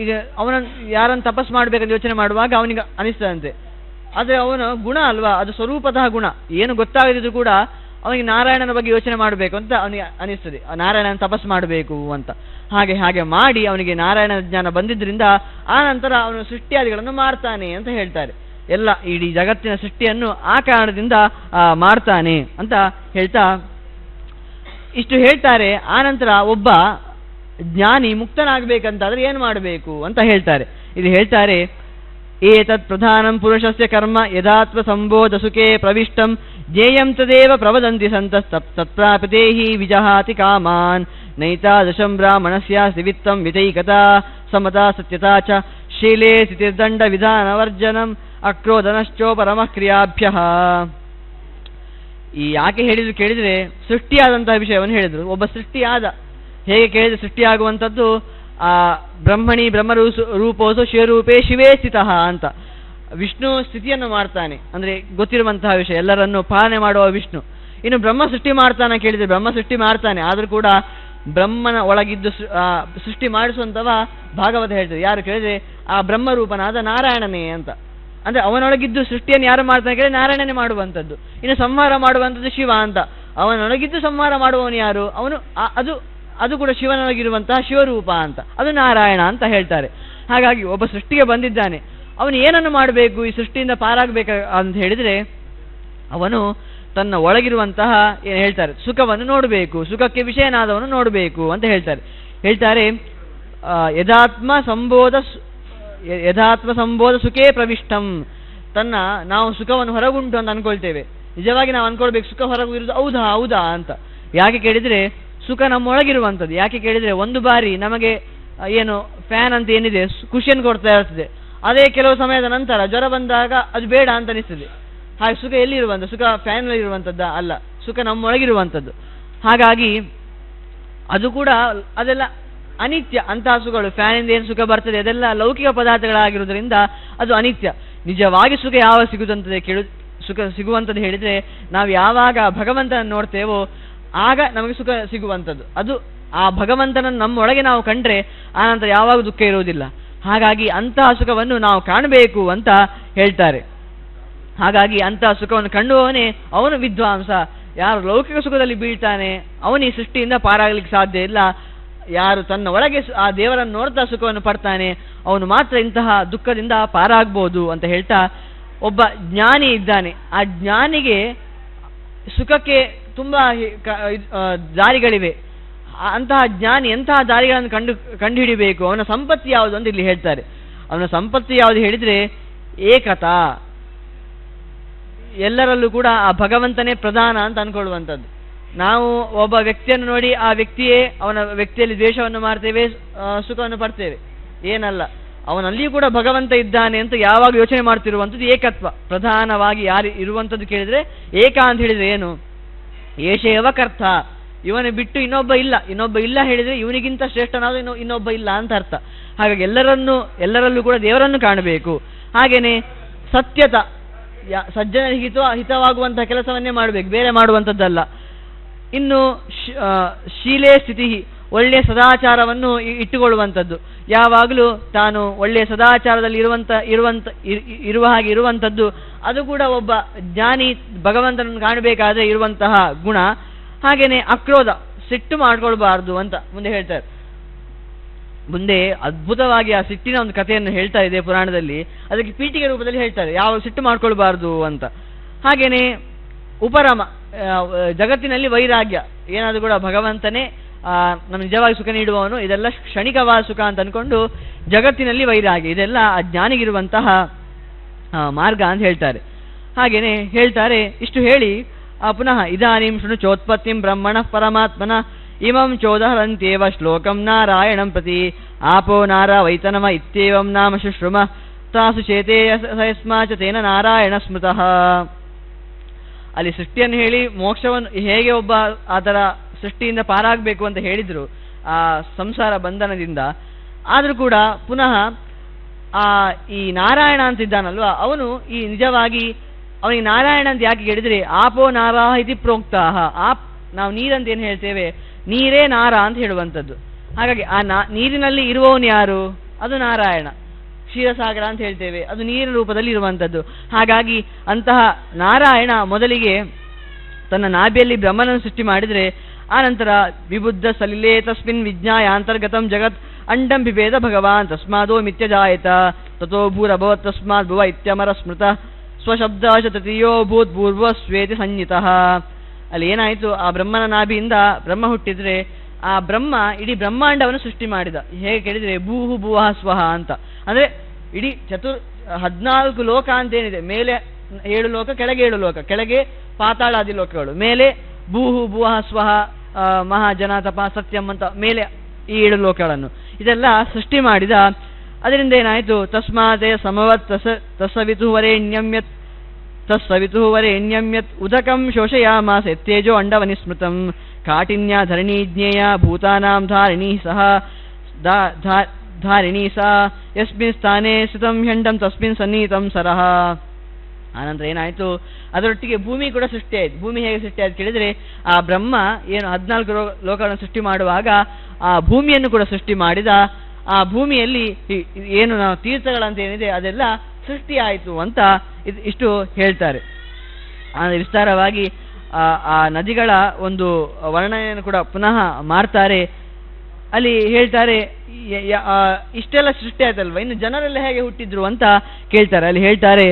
ಈಗ ಅವನನ್ನು ಯಾರನ್ನು ತಪಸ್ ಮಾಡಬೇಕಂತ ಯೋಚನೆ ಮಾಡುವಾಗ ಅವನಿಗೆ ಅನಿಸ್ತದಂತೆ, ಆದರೆ ಅವನ ಗುಣ ಅಲ್ವಾ, ಅದು ಸ್ವರೂಪತಃ ಗುಣ. ಏನು ಗೊತ್ತಾಗದಿದ್ರು ಕೂಡ ಅವನಿಗೆ ನಾರಾಯಣನ ಬಗ್ಗೆ ಯೋಚನೆ ಮಾಡಬೇಕು ಅಂತ ಅವನಿಗೆ ಅನಿಸ್ತದೆ, ನಾರಾಯಣನ ತಪಸ್ ಮಾಡಬೇಕು ಅಂತ. ಹಾಗೆ ಮಾಡಿ ಅವನಿಗೆ ನಾರಾಯಣ ಜ್ಞಾನ ಬಂದಿದ್ದರಿಂದ ಆ ನಂತರ ಅವನು ಸೃಷ್ಟಿಯಾದಿಗಳನ್ನು ಮಾಡ್ತಾನೆ ಅಂತ ಹೇಳ್ತಾರೆ. ಎಲ್ಲ ಇಡೀ ಜಗತ್ತಿನ ಸೃಷ್ಟಿಯನ್ನು ಆ ಕಾರಣದಿಂದ ಮಾಡ್ತಾನೆ ಅಂತ ಹೇಳ್ತಾ ಇಷ್ಟು ಹೇಳ್ತಾರೆ. ಆ ನಂತರ ಒಬ್ಬ ಜ್ಞಾನಿ ಮುಕ್ತನಾಗಬೇಕಂತಾದ್ರೆ ಏನು ಮಾಡಬೇಕು ಅಂತ ಹೇಳ್ತಾರೆ. ಇದು ಹೇಳ್ತಾರೆ, ಏತತ್ ಪ್ರಧಾನಂ ಪುರುಷಸ್ಯ ಕರ್ಮ ಯದಾತ್ಮ ಸಂಬೋಧ ಸುಖೇ ಪ್ರವಿಷ್ಟಂ ಜ್ಞೇಯಂ ತದೇವ ಪ್ರವದಂತಿ ಸಂತಸ್ ತತ್ಪ್ರಾಪ್ತೇಹಿ ವಿಜಹಾತಿ ಕಾಮಾನ್ ನೈತಾದಶಂ ಬ್ರಾಹ್ಮಣಸ್ಯಾಸ್ತಿ ವಿತ್ತಂ ವಿತೈಕತಾ ಸಮತಾ ಸತ್ಯತಾ ಚ ಶೀಲೇ ಸ್ಥಿತಿರ್ದಂಡ ವಿಧಾನವರ್ಜನಂ ಅಕ್ರೋಧನಶ್ಚೋಪರಮಃ ಕ್ರಿಯಾಭ್ಯಃ. ಈ ಯಾಕೆ ಹೇಳಿದ್ರು ಕೇಳಿದರೆ, ಸೃಷ್ಟಿಯಾದಂತಹ ವಿಷಯವನ್ನು ಹೇಳಿದರು. ಒಬ್ಬ ಸೃಷ್ಟಿಯಾದ, ಹೇಗೆ ಕೇಳಿದರೆ ಸೃಷ್ಟಿಯಾಗುವಂಥದ್ದು ಆ ಬ್ರಹ್ಮಣಿ ರೂಪೋಸು ಶಿವರೂಪೇ ಶಿವೇ ಸ್ಥಿತಃ ಅಂತ. ವಿಷ್ಣು ಸ್ಥಿತಿಯನ್ನು ಮಾಡ್ತಾನೆ ಅಂದರೆ ಗೊತ್ತಿರುವಂತಹ ವಿಷಯ, ಎಲ್ಲರನ್ನು ಪಾಲನೆ ಮಾಡುವ ವಿಷ್ಣು. ಇನ್ನು ಬ್ರಹ್ಮ ಸೃಷ್ಟಿ ಮಾಡ್ತಾನೆ ಕೇಳಿದರೆ, ಬ್ರಹ್ಮ ಸೃಷ್ಟಿ ಮಾಡ್ತಾನೆ, ಆದರೂ ಕೂಡ ಬ್ರಹ್ಮನ ಒಳಗಿದ್ದು ಸೃಷ್ಟಿ ಮಾಡಿಸುವಂಥವ ಭಾಗವತ ಹೇಳ್ತದೆ. ಯಾರು ಕೇಳಿದರೆ ಆ ಬ್ರಹ್ಮರೂಪನಾದ ನಾರಾಯಣನೇ ಅಂತ. ಅಂದರೆ ಅವನೊಳಗಿದ್ದು ಸೃಷ್ಟಿಯನ್ನು ಯಾರು ಮಾಡ್ತಾನೆ ಕೇಳಿದ್ರೆ ನಾರಾಯಣನೇ ಮಾಡುವಂಥದ್ದು. ಇನ್ನು ಸಂಹಾರ ಮಾಡುವಂಥದ್ದು ಶಿವ ಅಂತ. ಅವನೊಳಗಿದ್ದು ಸಂಹಾರ ಮಾಡುವವನು ಯಾರು? ಅವನು ಅದು ಕೂಡ ಶಿವನೊಳಗಿರುವಂತಹ ಶಿವರೂಪ ಅಂತ, ಅದು ನಾರಾಯಣ ಅಂತ ಹೇಳ್ತಾರೆ. ಹಾಗಾಗಿ ಒಬ್ಬ ಸೃಷ್ಟಿಗೆ ಬಂದಿದ್ದಾನೆ, ಅವನು ಏನನ್ನು ಮಾಡಬೇಕು ಈ ಸೃಷ್ಟಿಯಿಂದ ಪಾರಾಗಬೇಕು ಅಂತ ಹೇಳಿದರೆ, ಅವನು ತನ್ನ ಒಳಗಿರುವಂತಹ ಏನು ಹೇಳ್ತಾರೆ ಸುಖವನ್ನು ನೋಡಬೇಕು, ಸುಖಕ್ಕೆ ವಿಷಯನಾದವನು ನೋಡಬೇಕು ಅಂತ ಹೇಳ್ತಾರೆ. ಯಥಾತ್ಮ ಸಂಬೋಧ ಸುಖೇ ಪ್ರವಿಷ್ಟಂ. ನಾವು ಸುಖವನ್ನು ಹೊರಗುಂಟು ಅಂತ ಅನ್ಕೊಳ್ತೇವೆ, ನಿಜವಾಗಿ ನಾವು ಅನ್ಕೊಳ್ಬೇಕು ಸುಖ ಹೊರಗು ಇರುವುದು ಹೌದಾ ಅಂತ. ಯಾಕೆ ಕೇಳಿದರೆ ಸುಖ ನಮ್ಮೊಳಗಿರುವಂಥದ್ದು. ಯಾಕೆ ಕೇಳಿದರೆ ಒಂದು ಬಾರಿ ನಮಗೆ ಏನು ಫ್ಯಾನ್ ಅಂತ ಏನಿದೆ ಖುಷಿಯನ್ನು ಕೊಡ್ತಾ ಇರ್ತದೆ, ಅದೇ ಕೆಲವು ಸಮಯದ ನಂತರ ಜ್ವರ ಬಂದಾಗ ಅದು ಬೇಡ ಅಂತ ಅನಿಸ್ತದೆ. ಹಾಗೆ ಸುಖ ಎಲ್ಲಿರುವಂಥ? ಸುಖ ಫ್ಯಾನಲ್ಲಿ ಇರುವಂಥದ್ದ? ಅಲ್ಲ, ಸುಖ ನಮ್ಮೊಳಗಿರುವಂಥದ್ದು. ಹಾಗಾಗಿ ಅದು ಕೂಡ ಅದೆಲ್ಲ ಅನಿತ್ಯ. ಅಂತಹ ಸುಖಗಳು, ಫ್ಯಾನಿಂದ ಏನು ಸುಖ ಬರ್ತದೆ ಅದೆಲ್ಲ ಲೌಕಿಕ ಪದಾರ್ಥಗಳಾಗಿರುವುದರಿಂದ ಅದು ಅನಿತ್ಯ. ನಿಜವಾಗಿ ಸುಖ ಯಾವ ಸುಖ ಸಿಗುವಂಥದ್ದು ಹೇಳಿದರೆ, ನಾವು ಯಾವಾಗ ಭಗವಂತನನ್ನು ನೋಡ್ತೇವೋ ಆಗ ನಮಗೆ ಸುಖ ಸಿಗುವಂಥದ್ದು. ಅದು ಆ ಭಗವಂತನನ್ನು ನಮ್ಮೊಳಗೆ ನಾವು ಕಂಡ್ರೆ ಆನಂತರ ಯಾವಾಗ ದುಃಖ ಇರುವುದಿಲ್ಲ. ಹಾಗಾಗಿ ಅಂತಹ ಸುಖವನ್ನು ನಾವು ಕಾಣಬೇಕು ಅಂತ ಹೇಳ್ತಾರೆ. ಹಾಗಾಗಿ ಅಂತಹ ಸುಖವನ್ನು ಕಂಡುವವನೇ ಅವನು ವಿದ್ವಾಂಸ. ಯಾರು ಲೌಕಿಕ ಸುಖದಲ್ಲಿ ಬೀಳ್ತಾನೆ ಅವನು ಈ ಸೃಷ್ಟಿಯಿಂದ ಪಾರಾಗಲಿಕ್ಕೆ ಸಾಧ್ಯ ಇಲ್ಲ. ಯಾರು ತನ್ನ ಒಳಗೆ ಆ ದೇವರನ್ನು ನೋಡ್ತಾ ಸುಖವನ್ನು ಪಡ್ತಾನೆ ಅವನು ಮಾತ್ರ ಇಂತಹ ದುಃಖದಿಂದ ಪಾರಾಗ್ಬೋದು ಅಂತ ಹೇಳ್ತಾ, ಒಬ್ಬ ಜ್ಞಾನಿ ಇದ್ದಾನೆ, ಆ ಜ್ಞಾನಿಗೆ ಸುಖಕ್ಕೆ ತುಂಬ ದಾರಿಗಳಿವೆ. ಅಂತಹ ಜ್ಞಾನಿ ಎಂತಹ ದಾರಿಗಳನ್ನು ಕಂಡುಹಿಡಿಬೇಕು, ಅವನ ಸಂಪತ್ತಿ ಯಾವುದು ಅಂತ ಇಲ್ಲಿ ಹೇಳ್ತಾರೆ. ಅವನ ಸಂಪತ್ತಿ ಯಾವುದು ಹೇಳಿದರೆ ಏಕತಾ, ಎಲ್ಲರಲ್ಲೂ ಕೂಡ ಆ ಭಗವಂತನೇ ಪ್ರಧಾನ ಅಂತ ಅಂದ್ಕೊಳ್ಳುವಂಥದ್ದು. ನಾವು ಒಬ್ಬ ವ್ಯಕ್ತಿಯನ್ನು ನೋಡಿ ಆ ಅವನ ವ್ಯಕ್ತಿಯಲ್ಲಿ ದ್ವೇಷವನ್ನು ಮಾಡ್ತೇವೆ, ಸುಖವನ್ನು ಪಡ್ತೇವೆ, ಏನಲ್ಲ, ಅವನಲ್ಲಿಯೂ ಕೂಡ ಭಗವಂತ ಇದ್ದಾನೆ ಅಂತ ಯಾವಾಗ ಯೋಚನೆ ಮಾಡ್ತಿರುವಂಥದ್ದು ಏಕತ್ವ. ಪ್ರಧಾನವಾಗಿ ಯಾರು ಇರುವಂಥದ್ದು ಕೇಳಿದರೆ ಏಕ ಅಂತ ಹೇಳಿದರೆ ಏನು? ಏಷೇವ ಕರ್ತ, ಇವನು ಬಿಟ್ಟು ಇನ್ನೊಬ್ಬ ಇಲ್ಲ ಹೇಳಿದರೆ ಇವನಿಗಿಂತ ಶ್ರೇಷ್ಠನಾದ ಇನ್ನೊಬ್ಬ ಇಲ್ಲ ಅಂತ ಅರ್ಥ. ಹಾಗಾಗಿ ಎಲ್ಲರಲ್ಲೂ ಕೂಡ ದೇವರನ್ನು ಕಾಣಬೇಕು. ಹಾಗೇನೆ ಸತ್ಯತ, ಸಜ್ಜನರಿಗೆ ಹಿತವಾಗುವಂತಹ ಕೆಲಸವನ್ನೇ ಮಾಡಬೇಕು, ಬೇರೆ ಮಾಡುವಂಥದ್ದಲ್ಲ. ಇನ್ನು ಶೀಲೇ ಸ್ಥಿತಿ, ಒಳ್ಳೆಯ ಸದಾಚಾರವನ್ನು ಇಟ್ಟುಕೊಳ್ಳುವಂಥದ್ದು. ಯಾವಾಗಲೂ ತಾನು ಒಳ್ಳೆಯ ಸದಾಚಾರದಲ್ಲಿ ಇರುವ ಹಾಗೆ ಇರುವಂಥದ್ದು, ಅದು ಕೂಡ ಒಬ್ಬ ಜ್ಞಾನಿ ಭಗವಂತನನ್ನು ಕಾಣಬೇಕಾದ್ರೆ ಇರುವಂತಹ ಗುಣ. ಹಾಗೇನೆ ಅಕ್ರೋಧ, ಸಿಟ್ಟು ಮಾಡ್ಕೊಳ್ಬಾರ್ದು ಅಂತ ಮುಂದೆ ಹೇಳ್ತಾರೆ. ಮುಂದೆ ಅದ್ಭುತವಾಗಿ ಆ ಸಿಟ್ಟಿನ ಒಂದು ಕಥೆಯನ್ನು ಹೇಳ್ತಾ ಇದೆ ಪುರಾಣದಲ್ಲಿ, ಅದಕ್ಕೆ ಪೀಠಿಗೆ ರೂಪದಲ್ಲಿ ಹೇಳ್ತಾರೆ ಯಾವಾಗ ಸಿಟ್ಟು ಮಾಡ್ಕೊಳ್ಬಾರ್ದು ಅಂತ. ಹಾಗೇನೆ ಉಪರಮ, ಜಗತ್ತಿನಲ್ಲಿ ವೈರಾಗ್ಯ, ಏನಾದರೂ ಕೂಡ ಭಗವಂತನೇ ನಮ್ಗೆ ನಿಜವಾಗಿ ಸುಖ ನೀಡುವವನು, ಇದೆಲ್ಲ ಕ್ಷಣಿಕವಾದ ಸುಖ ಅಂತ ಅಂದ್ಕೊಂಡು ಜಗತ್ತಿನಲ್ಲಿ ವೈರಾಗ್ಯ, ಇದೆಲ್ಲ ಅಜ್ಞಾನಿಗಿರುವಂತಹ ಮಾರ್ಗ ಅಂತ ಹೇಳ್ತಾರೆ. ಹಾಗೇನೆ ಹೇಳ್ತಾರೆ. ಇಷ್ಟು ಹೇಳಿ ಪುನಃ ಇದಾನಿಂ ಶೃಣು ಚೋತ್ಪತ್ತಿಂ ಬ್ರಹ್ಮಣ ಪರಮಾತ್ಮನ ಇಮಂ ಚೋದಹರಂತ್ಯೇವ ಶ್ಲೋಕಂ ನಾರಾಯಣಂ ಪ್ರತಿ ಆಪೋ ನಾರ ವೈತನಮ ಇತ್ಯೇವಂ ನಾಮ ಶುಶ್ರುಮ ತಾಸು ಚೇತೇ ಸಯಸ್ಮಾಚ ತೇನ ನಾರಾಯಣ ಸ್ಮೃತಃ. ಅಲ್ಲಿ ಸೃಷ್ಟಿಯನ್ನು ಹೇಳಿ ಮೋಕ್ಷವನ್ನು ಹೇಗೆ ಒಬ್ಬ ಆ ಥರ ಸೃಷ್ಟಿಯಿಂದ ಪಾರಾಗಬೇಕು ಅಂತ ಹೇಳಿದರು ಆ ಸಂಸಾರ ಬಂಧನದಿಂದ. ಆದರೂ ಕೂಡ ಪುನಃ ಈ ನಾರಾಯಣ ಅಂತಿದ್ದಾನಲ್ವ, ಅವನು ಈ ನಿಜವಾಗಿ ಅವನಿಗೆ ನಾರಾಯಣ ಅಂತ ಯಾಕೆ ಹೇಳಿದರೆ ಆಪೋ ನಾರಾಹ ಇತಿ ಪ್ರೋಕ್ತಾಹ. ನಾವು ನೀರಂತ ಏನು ಹೇಳ್ತೇವೆ, ನೀರೇ ನಾರ ಅಂತ ಹೇಳುವಂಥದ್ದು. ಹಾಗಾಗಿ ಆ ನೀರಿನಲ್ಲಿ ಇರುವವನು ಯಾರು, ಅದು ನಾರಾಯಣ. ಕ್ಷೀರಸಾಗರ ಅಂತ ಹೇಳ್ತೇವೆ, ಅದು ನೀರಿನ ರೂಪದಲ್ಲಿ ಇರುವಂಥದ್ದು. ಹಾಗಾಗಿ ಅಂತಹ ನಾರಾಯಣ ಮೊದಲಿಗೆ ತನ್ನ ನಾಭಿಯಲ್ಲಿ ಬ್ರಹ್ಮನನ್ನು ಸೃಷ್ಟಿ ಮಾಡಿದರೆ, ಆನಂತರ ವಿಬುದ್ಧ ಸಲಿಲೇ ತಸ್ಮಿನ್ ವಿಜ್ಞಾಯ ಅಂತರ್ಗತಂ ಜಗತ್ ಅಂಡಂ ಬಿಭೇದ ಭಗವಾನ್ ತಸ್ಮಾದೋ ಮಿತ್ಯಜಾಯತ ತಥೋ ಭೂರಭವತ್ ತಸ್ಮಾತ್ ಭುವ ಇತ್ಯಮರ ಸ್ಮೃತ ಸ್ವಶಬ್ದ ತೃತೀಯೋ ಭೂತ್ ಪೂರ್ವ ಸ್ವೇತಿ ಸಂಹಿತಃ. ಅಲ್ಲಿ ಏನಾಯಿತು, ಆ ಬ್ರಹ್ಮನ ನಾಭಿಯಿಂದ ಬ್ರಹ್ಮ ಹುಟ್ಟಿದ್ರೆ ಆ ಬ್ರಹ್ಮ ಇಡೀ ಬ್ರಹ್ಮಾಂಡವನ್ನು ಸೃಷ್ಟಿ ಮಾಡಿದ. ಹೇಗೆ ಕೇಳಿದರೆ ಭೂಹು ಭುವಃ ಸ್ವಹ ಅಂತ, ಅಂದರೆ ಇಡೀ 14 ಲೋಕ ಅಂತೇನಿದೆ, ಮೇಲೆ 7 ಲೋಕ, ಕೆಳಗೆ 7 ಲೋಕ, ಕೆಳಗೆ ಪಾತಾಳಾದಿ ಲೋಕಗಳು, ಮೇಲೆ ಭೂಹು ಭುವಃ ಸ್ವಹ ಮಹಾಜನ ತಪ ಸತ್ಯಂ ಅಂತ ಮೇಲೆ ಈ 7 ಲೋಕಗಳನ್ನು ಇದೆಲ್ಲ ಸೃಷ್ಟಿ ಮಾಡಿದ. ಅದರಿಂದ ಏನಾಯಿತು, ತಸ್ಮಾದೇ ಸಮವತ್ ತಸ್ಸವಿತು ವರೇಣ್ಯಮ್ಯತ್ ಉದಕಂ ಶೋಷಯಾಮಾಸ ತೇಜೋ ಅಂಡವನಿಸ್ಮೃತಂ ಕಾಠಿನ್ಯ ಧರಣಿ ಜ್ಞೇಯ ಭೂತಾನಾಂ ಧಾರಿಣೀ ಸಹ ಧಾರಿಣೀ ಸಹ ಯಸ್ಮಿನ್ ಸ್ಥಾನೇ ಸ್ಥಿತಂ ಹ್ಯಂಡಂ ತಸ್ಮಿನ್ ಸನ್ನಿಹಿತಂ ಸರಹ. ಆನಂತರ ಏನಾಯಿತು, ಅದರೊಟ್ಟಿಗೆ ಭೂಮಿ ಕೂಡ ಸೃಷ್ಟಿಯಾಯಿತು. ಭೂಮಿ ಹೇಗೆ ಸೃಷ್ಟಿಯಾಯ್ತು ಕೇಳಿದರೆ, ಆ ಬ್ರಹ್ಮ ಏನು 14 ಲೋಕಗಳನ್ನು ಸೃಷ್ಟಿ ಮಾಡುವಾಗ ಆ ಭೂಮಿಯನ್ನು ಕೂಡ ಸೃಷ್ಟಿ ಮಾಡಿದ. ಆ ಭೂಮಿಯಲ್ಲಿ ಏನು ನಾವು ತೀರ್ಥಗಳಂತ ಏನಿದೆ ಅದೆಲ್ಲ ಸೃಷ್ಟಿಯಾಯಿತು ಅಂತ ಇಷ್ಟು ಹೇಳ್ತಾರೆ. ವಿಸ್ತಾರವಾಗಿ ಆ ನದಿಗಳ ಒಂದು ವರ್ಣನೆಯನ್ನು ಕೂಡ ಪುನಃ ಮಾಡ್ತಾರೆ. ಅಲ್ಲಿ ಹೇಳ್ತಾರೆ, ಇಷ್ಟೆಲ್ಲ ಸೃಷ್ಟಿ ಆಯ್ತಲ್ವ, ಇನ್ನು ಜನರೆಲ್ಲ ಹೇಗೆ ಹುಟ್ಟಿದ್ರು ಅಂತ ಕೇಳ್ತಾರೆ. ಅಲ್ಲಿ ಹೇಳ್ತಾರೆ,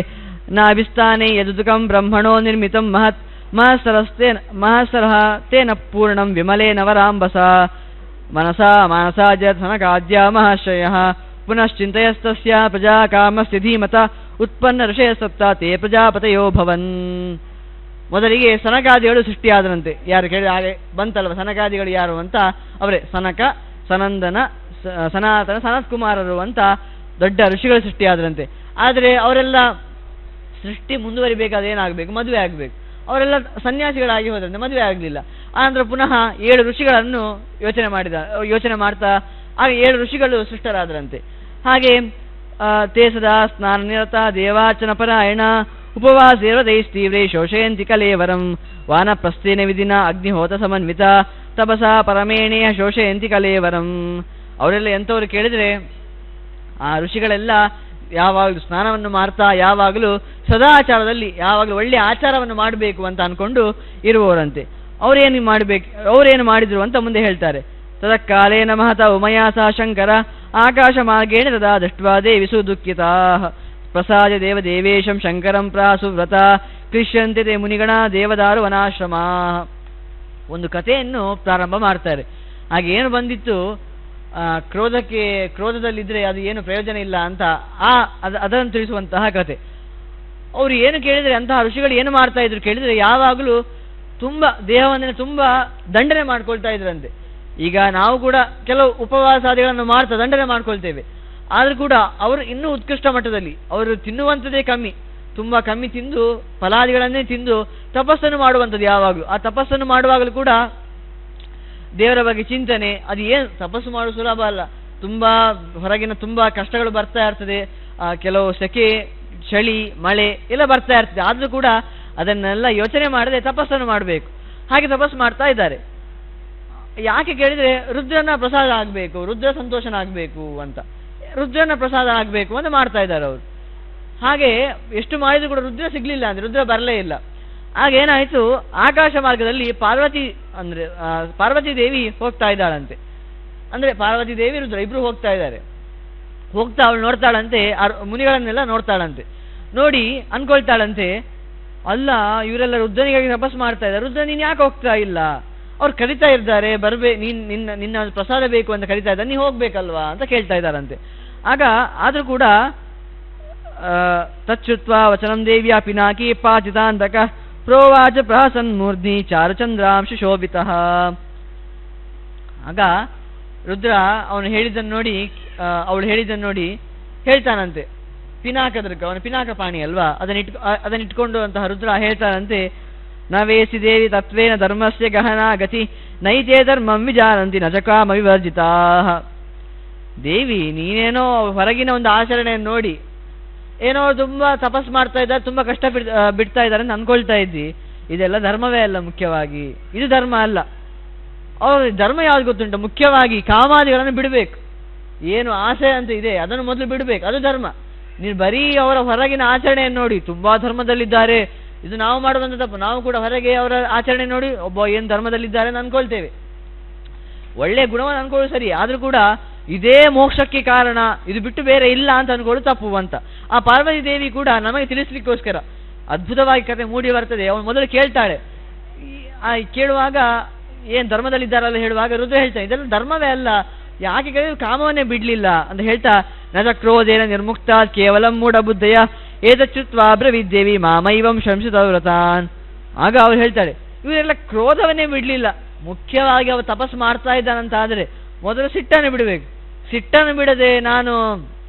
ನಾಭಿಸ್ಥಾನೆ ಯದುದುಕಂ ಬ್ರಹ್ಮಣೋ ನಿರ್ಮಿತಂ ಮಹತ್ ಮಹಸರಹ ತೇನ ಪೂರ್ಣಂ ವಿಮಲೇ ನವರಾಂಬಸ ಮನಸಾ ಮಾನಸಾಜ ಸನಕಾದ್ಯ ಮಹಾಶ್ರಯಃ ಪುನಶ್ಚಿಂತಯಸ್ತಸ್ಯ ಪ್ರಜಾ ಕಾಮಸ್ಯ ಧೀಮತ ಉತ್ಪನ್ನ ಋಷಯ ಸಪ್ತ ತೇ ಪ್ರಜಾಪತಯೋ ಭವನ್. ಮೊದಲಿಗೆ ಸನಕಾದಿಗಳು ಸೃಷ್ಟಿಯಾದರಂತೆ. ಯಾರು ಕೇಳಿ ಹಾಗೆ ಬಂತಲ್ವ, ಸನಕಾದಿಗಳು ಯಾರು ಅಂತ, ಅವರೇ ಸನಕ, ಸನಂದನ, ಸನಾತನ, ಸನತ್ ಕುಮಾರರು ಅಂತ ದೊಡ್ಡ ಋಷಿಗಳು ಸೃಷ್ಟಿಯಾದರಂತೆ. ಆದರೆ ಅವರೆಲ್ಲ ಸೃಷ್ಟಿ ಮುಂದುವರಿಬೇಕಾದ್ರೆ ಏನಾಗಬೇಕು, ಮದುವೆ ಆಗಬೇಕು. ಅವರೆಲ್ಲ ಸನ್ಯಾಸಿಗಳಾಗಿ ಹೋದ್ರಂತೆ, ಮದುವೆ ಆಗಲಿಲ್ಲ. ಆನಂತರ ಪುನಃ 7 ಋಷಿಗಳನ್ನು ಯೋಚನೆ ಮಾಡ್ತಾ ಆಗ 7 ಋಷಿಗಳು ಸೃಷ್ಟರಾದರಂತೆ. ಹಾಗೆ ತೇ ಸದಾ ಸ್ನಾನ ನಿರತ ದೇವಾಚನ ಪರಾಯಣ ಉಪವಾಸೇವ ದೈಸ್ತೀವ್ರೇ ಶೋಷಯಂತಿ ಕಲೇವರಂ ವಾನಪ್ರಸ್ಥೇನ ವಿಧಿನ ಅಗ್ನಿಹೋತ ಸಮನ್ವಿತ ತಪಸಾ ಪರಮೇಣೇಯ ಶೋಷಯಂತಿ ಕಲೇವರಂ. ಅವರೆಲ್ಲ ಎಂಥವ್ರು ಕೇಳಿದರೆ, ಆ ಋಷಿಗಳೆಲ್ಲ ಯಾವಾಗಲೂ ಸ್ನಾನವನ್ನು ಮಾಡ್ತಾ ಯಾವಾಗಲೂ ಸದಾಚಾರದಲ್ಲಿ ಯಾವಾಗಲೂ ಒಳ್ಳೆಯ ಆಚಾರವನ್ನು ಮಾಡಬೇಕು ಅಂತ ಅಂದ್ಕೊಂಡು ಇರುವವರಂತೆ. ಅವರೇನು ಮಾಡಿದ್ರು ಅಂತ ಮುಂದೆ ಹೇಳ್ತಾರೆ. ತದಕಾಲೇನ ಮಹತ ಉಮಯಾಸ ಶಂಕರ ಆಕಾಶ ಮಾರ್ಗೇಣ ತದಾ ದೃಷ್ಟ್ವಾ ದೇವಿ ಸುದುಃಖಿತಾ ಪ್ರಸಾದ ದೇವದೇವೇಶಂ ಶಂಕರಂ ಪ್ರಾಸುವ್ರತ ಕ್ಲಿಶ್ಯಂತೆ ತೇ ಮುನಿಗಣ ದೇವದಾರು ವನಾಶ್ರಮ. ಒಂದು ಕಥೆಯನ್ನು ಪ್ರಾರಂಭ ಮಾಡ್ತಾರೆ. ಹಾಗೆ ಏನು ಬಂದಿತ್ತು, ಕ್ರೋಧದಲ್ಲಿದ್ದರೆ ಅದು ಏನು ಪ್ರಯೋಜನ ಇಲ್ಲ ಅಂತ ಅದನ್ನು ತಿಳಿಸುವಂತಹ ಕಥೆ. ಅವರು ಏನು ಕೇಳಿದರೆ, ಅಂತಹ ಋಷಿಗಳು ಏನು ಮಾಡ್ತಾ ಇದ್ರು ಕೇಳಿದರೆ, ಯಾವಾಗಲೂ ತುಂಬ ದೇಹವನ್ನೇ ತುಂಬ ದಂಡನೆ ಮಾಡ್ಕೊಳ್ತಾ ಇದ್ರಂತೆ. ಈಗ ನಾವು ಕೂಡ ಕೆಲವು ಉಪವಾಸಾದಿಗಳನ್ನು ಮಾಡ್ತಾ ದಂಡನೆ ಮಾಡ್ಕೊಳ್ತೇವೆ. ಆದರೂ ಕೂಡ ಅವರು ಇನ್ನೂ ಉತ್ಕೃಷ್ಟ ಮಟ್ಟದಲ್ಲಿ, ಅವರು ತಿನ್ನುವಂಥದ್ದೇ ಕಮ್ಮಿ, ತುಂಬ ಕಮ್ಮಿ ತಿಂದು ಫಲಾದಿಗಳನ್ನೇ ತಿಂದು ತಪಸ್ಸನ್ನು ಮಾಡುವಂಥದ್ದು. ಯಾವಾಗಲೂ ಆ ತಪಸ್ಸನ್ನು ಮಾಡುವಾಗಲೂ ಕೂಡ ದೇವರ ಬಗ್ಗೆ ಚಿಂತನೆ. ಅದು ಏನು ತಪಸ್ಸು ಮಾಡೋದು ಸುಲಭ ಅಲ್ಲ, ತುಂಬ ಹೊರಗಿನ ತುಂಬ ಕಷ್ಟಗಳು ಬರ್ತಾ ಇರ್ತದೆ, ಕೆಲವು ಸೆಕೆ, ಚಳಿ, ಮಳೆ ಎಲ್ಲ ಬರ್ತಾ ಇರ್ತದೆ. ಆದರೂ ಕೂಡ ಅದನ್ನೆಲ್ಲ ಯೋಚನೆ ಮಾಡದೆ ತಪಸ್ಸನ್ನು ಮಾಡಬೇಕು. ಹಾಗೆ ತಪಸ್ಸು ಮಾಡ್ತಾ ಇದ್ದಾರೆ. ಯಾಕೆ ಕೇಳಿದರೆ, ರುದ್ರನ ಪ್ರಸಾದ ಆಗಬೇಕು, ರುದ್ರ ಸಂತೋಷನಾಗಬೇಕು ಅಂತ, ರುದ್ರನ ಪ್ರಸಾದ ಆಗಬೇಕು ಅಂತ ಮಾಡ್ತಾ ಇದ್ದಾರೆ ಅವರು. ಹಾಗೆ ಎಷ್ಟು ಮಾಡಿದ್ರು ಕೂಡ ರುದ್ರ ಸಿಗಲಿಲ್ಲ, ಅಂದರೆ ರುದ್ರ ಬರಲೇ ಇಲ್ಲ. ಆಗೇನಾಯಿತು, ಆಕಾಶ ಮಾರ್ಗದಲ್ಲಿ ಪಾರ್ವತಿ ದೇವಿ ಹೋಗ್ತಾ ಇದ್ದಾಳಂತೆ. ಅಂದರೆ ಪಾರ್ವತಿ ದೇವಿ ರುದ್ರ ಇಬ್ಬರು ಹೋಗ್ತಾ ಇದ್ದಾರೆ. ಹೋಗ್ತಾ ಅವಳು ನೋಡ್ತಾಳಂತೆ, ಮುನಿಗಳನ್ನೆಲ್ಲ ನೋಡ್ತಾಳಂತೆ. ನೋಡಿ ಅನ್ಕೊಳ್ತಾಳಂತೆ, ಅಲ್ಲ ಇವರೆಲ್ಲ ರುದ್ರನಿಗಾಗಿ ತಪಸ್ ಮಾಡ್ತಾ ಇದ್ದಾರೆ, ರುದ್ರ ನೀನು ಯಾಕೆ ಹೋಗ್ತಾ ಇಲ್ಲ? ಅವ್ರು ಕರಿತಾ ಇದ್ದಾರೆ, ನಿನ್ನ ಪ್ರಸಾದ ಬೇಕು ಅಂತ ಕರಿತಾ ಇದ್ದಾರೆ, ನೀನು ಹೋಗ್ಬೇಕಲ್ವಾ ಅಂತ ಕೇಳ್ತಾ ಇದ್ದಾರಂತೆ. ಆಗ ಆದರೂ ಕೂಡ ತಚ್ಛುತ್ವ ವಚನಂ ದೇವ್ಯಾ ಪಿನಾಕಿ ಪಾಚಿತಾಂತಕ ಪ್ರೋವಾಚ ಪ್ರಹಸನ್ಮೂರ್ಧಿ ಚಾರುಚಂದ್ರಾಂಶ ಶೋಭಿತಃ. ಆಗ ರುದ್ರ ಅವಳು ಹೇಳಿದ್ದನ್ನು ನೋಡಿ ಹೇಳ್ತಾನಂತೆ. ಪಿನಾಕದರ್ಕ, ಅವನ ಪಿನಾಕ ಪಾಣಿ ಅಲ್ವಾ, ಅದನ್ನಿಟ್ಕೊಂಡು ಅಂತಹ ರುದ್ರ ಹೇಳ್ತಾನಂತೆ, ನವೇಸಿ ದೇವಿ ತತ್ವೇನ ಧರ್ಮಸ್ಯ ಗಹನಾ ಗತಿ ನೈತೇ ಧರ್ಮಂ ವಿಜಾನಂತಿ ನಚಕಾಮ ವಿವರ್ಜಿತಾ. ದೇವಿ ನೀನೇನೋ ಹೊರಗಿನ ಒಂದು ಆಚರಣೆಯನ್ನು ನೋಡಿ ಏನೋ ತುಂಬಾ ತಪಸ್ ಮಾಡ್ತಾ ಇದ್ದಾರೆ, ತುಂಬಾ ಕಷ್ಟ ಬಿಡ್ತಾ ಇದ್ದಾರೆ ಅಂತ ಅನ್ಕೊಳ್ತಾ ಇದ್ದಿ. ಇದೆಲ್ಲ ಧರ್ಮವೇ ಅಲ್ಲ, ಮುಖ್ಯವಾಗಿ ಇದು ಧರ್ಮ ಅಲ್ಲ. ಅವ್ರ ಧರ್ಮ ಯಾವ್ದು ಗೊತ್ತುಂಟು? ಮುಖ್ಯವಾಗಿ ಕಾಮಾದಿಗಳನ್ನು ಬಿಡಬೇಕು. ಏನು ಆಸೆ ಅಂತ ಇದೆ ಅದನ್ನು ಮೊದಲು ಬಿಡಬೇಕು, ಅದು ಧರ್ಮ. ನೀನು ಬರೀ ಅವರ ಹೊರಗಿನ ಆಚರಣೆಯನ್ನು ನೋಡಿ ತುಂಬಾ ಧರ್ಮದಲ್ಲಿದ್ದಾರೆ, ಇದು ನಾವು ಮಾಡುವಂಥ ತಪ್ಪು. ನಾವು ಕೂಡ ಹೊರಗೆ ಅವರ ಆಚರಣೆ ನೋಡಿ ಒಬ್ಬ ಏನು ಧರ್ಮದಲ್ಲಿದ್ದಾರೆ ಅಂತ ಅನ್ಕೊಳ್ತೇವೆ, ಒಳ್ಳೆ ಗುಣವನ್ನು ಅನ್ಕೊಳ್ಳು ಸರಿ, ಆದ್ರೂ ಕೂಡ ಇದೇ ಮೋಕ್ಷಕ್ಕೆ ಕಾರಣ, ಇದು ಬಿಟ್ಟು ಬೇರೆ ಇಲ್ಲ ಅಂತ ಅನ್ಕೊಳ್ಳು ತಪ್ಪು ಅಂತ. ಆ ಪಾರ್ವತಿ ದೇವಿ ಕೂಡ ನಮಗೆ ತಿಳಿಸ್ಲಿಕ್ಕೋಸ್ಕರ ಅದ್ಭುತವಾಗಿ ಕಥೆ ಮೂಡಿ ಬರ್ತದೆ. ಅವನು ಮೊದಲು ಕೇಳ್ತಾಳೆ, ಕೇಳುವಾಗ ಏನು ಧರ್ಮದಲ್ಲಿದ್ದಾರಲ್ಲ ಹೇಳುವಾಗ ರುದ್ರ ಹೇಳ್ತಾನೆ, ಇದೆಲ್ಲ ಧರ್ಮವೇ ಅಲ್ಲ, ಯಾಕೆ ಕೇಳಿದ್ರು ಕಾಮವನ್ನೇ ಬಿಡ್ಲಿಲ್ಲ ಅಂತ ಹೇಳ್ತಾ, ನಜ ಕ್ರೋಧೇನ ನಿರ್ಮುಕ್ತ ಕೇವಲ ಮೂಢ ಬುದ್ಧಯ ಏತಚ್ಯುತ್ವಾ ಬ್ರವಿದ್ದೇವಿ ಮಾಮೈವಂ ಶಂಸಿತವ್ರತಾನ್. ಆಗ ಅವ್ರು ಹೇಳ್ತಾಳೆ, ಇವರೆಲ್ಲ ಕ್ರೋಧವನ್ನೇ ಬಿಡ್ಲಿಲ್ಲ, ಮುಖ್ಯವಾಗಿ ಅವರು ತಪಸ್ಸು ಮಾಡ್ತಾ ಇದ್ದಾನಂತಾದರೆ ಮೊದಲು ಸಿಟ್ಟನ್ನು ಬಿಡಬೇಕು. ಸಿಟ್ಟನ್ನು ಬಿಡದೆ ನಾನು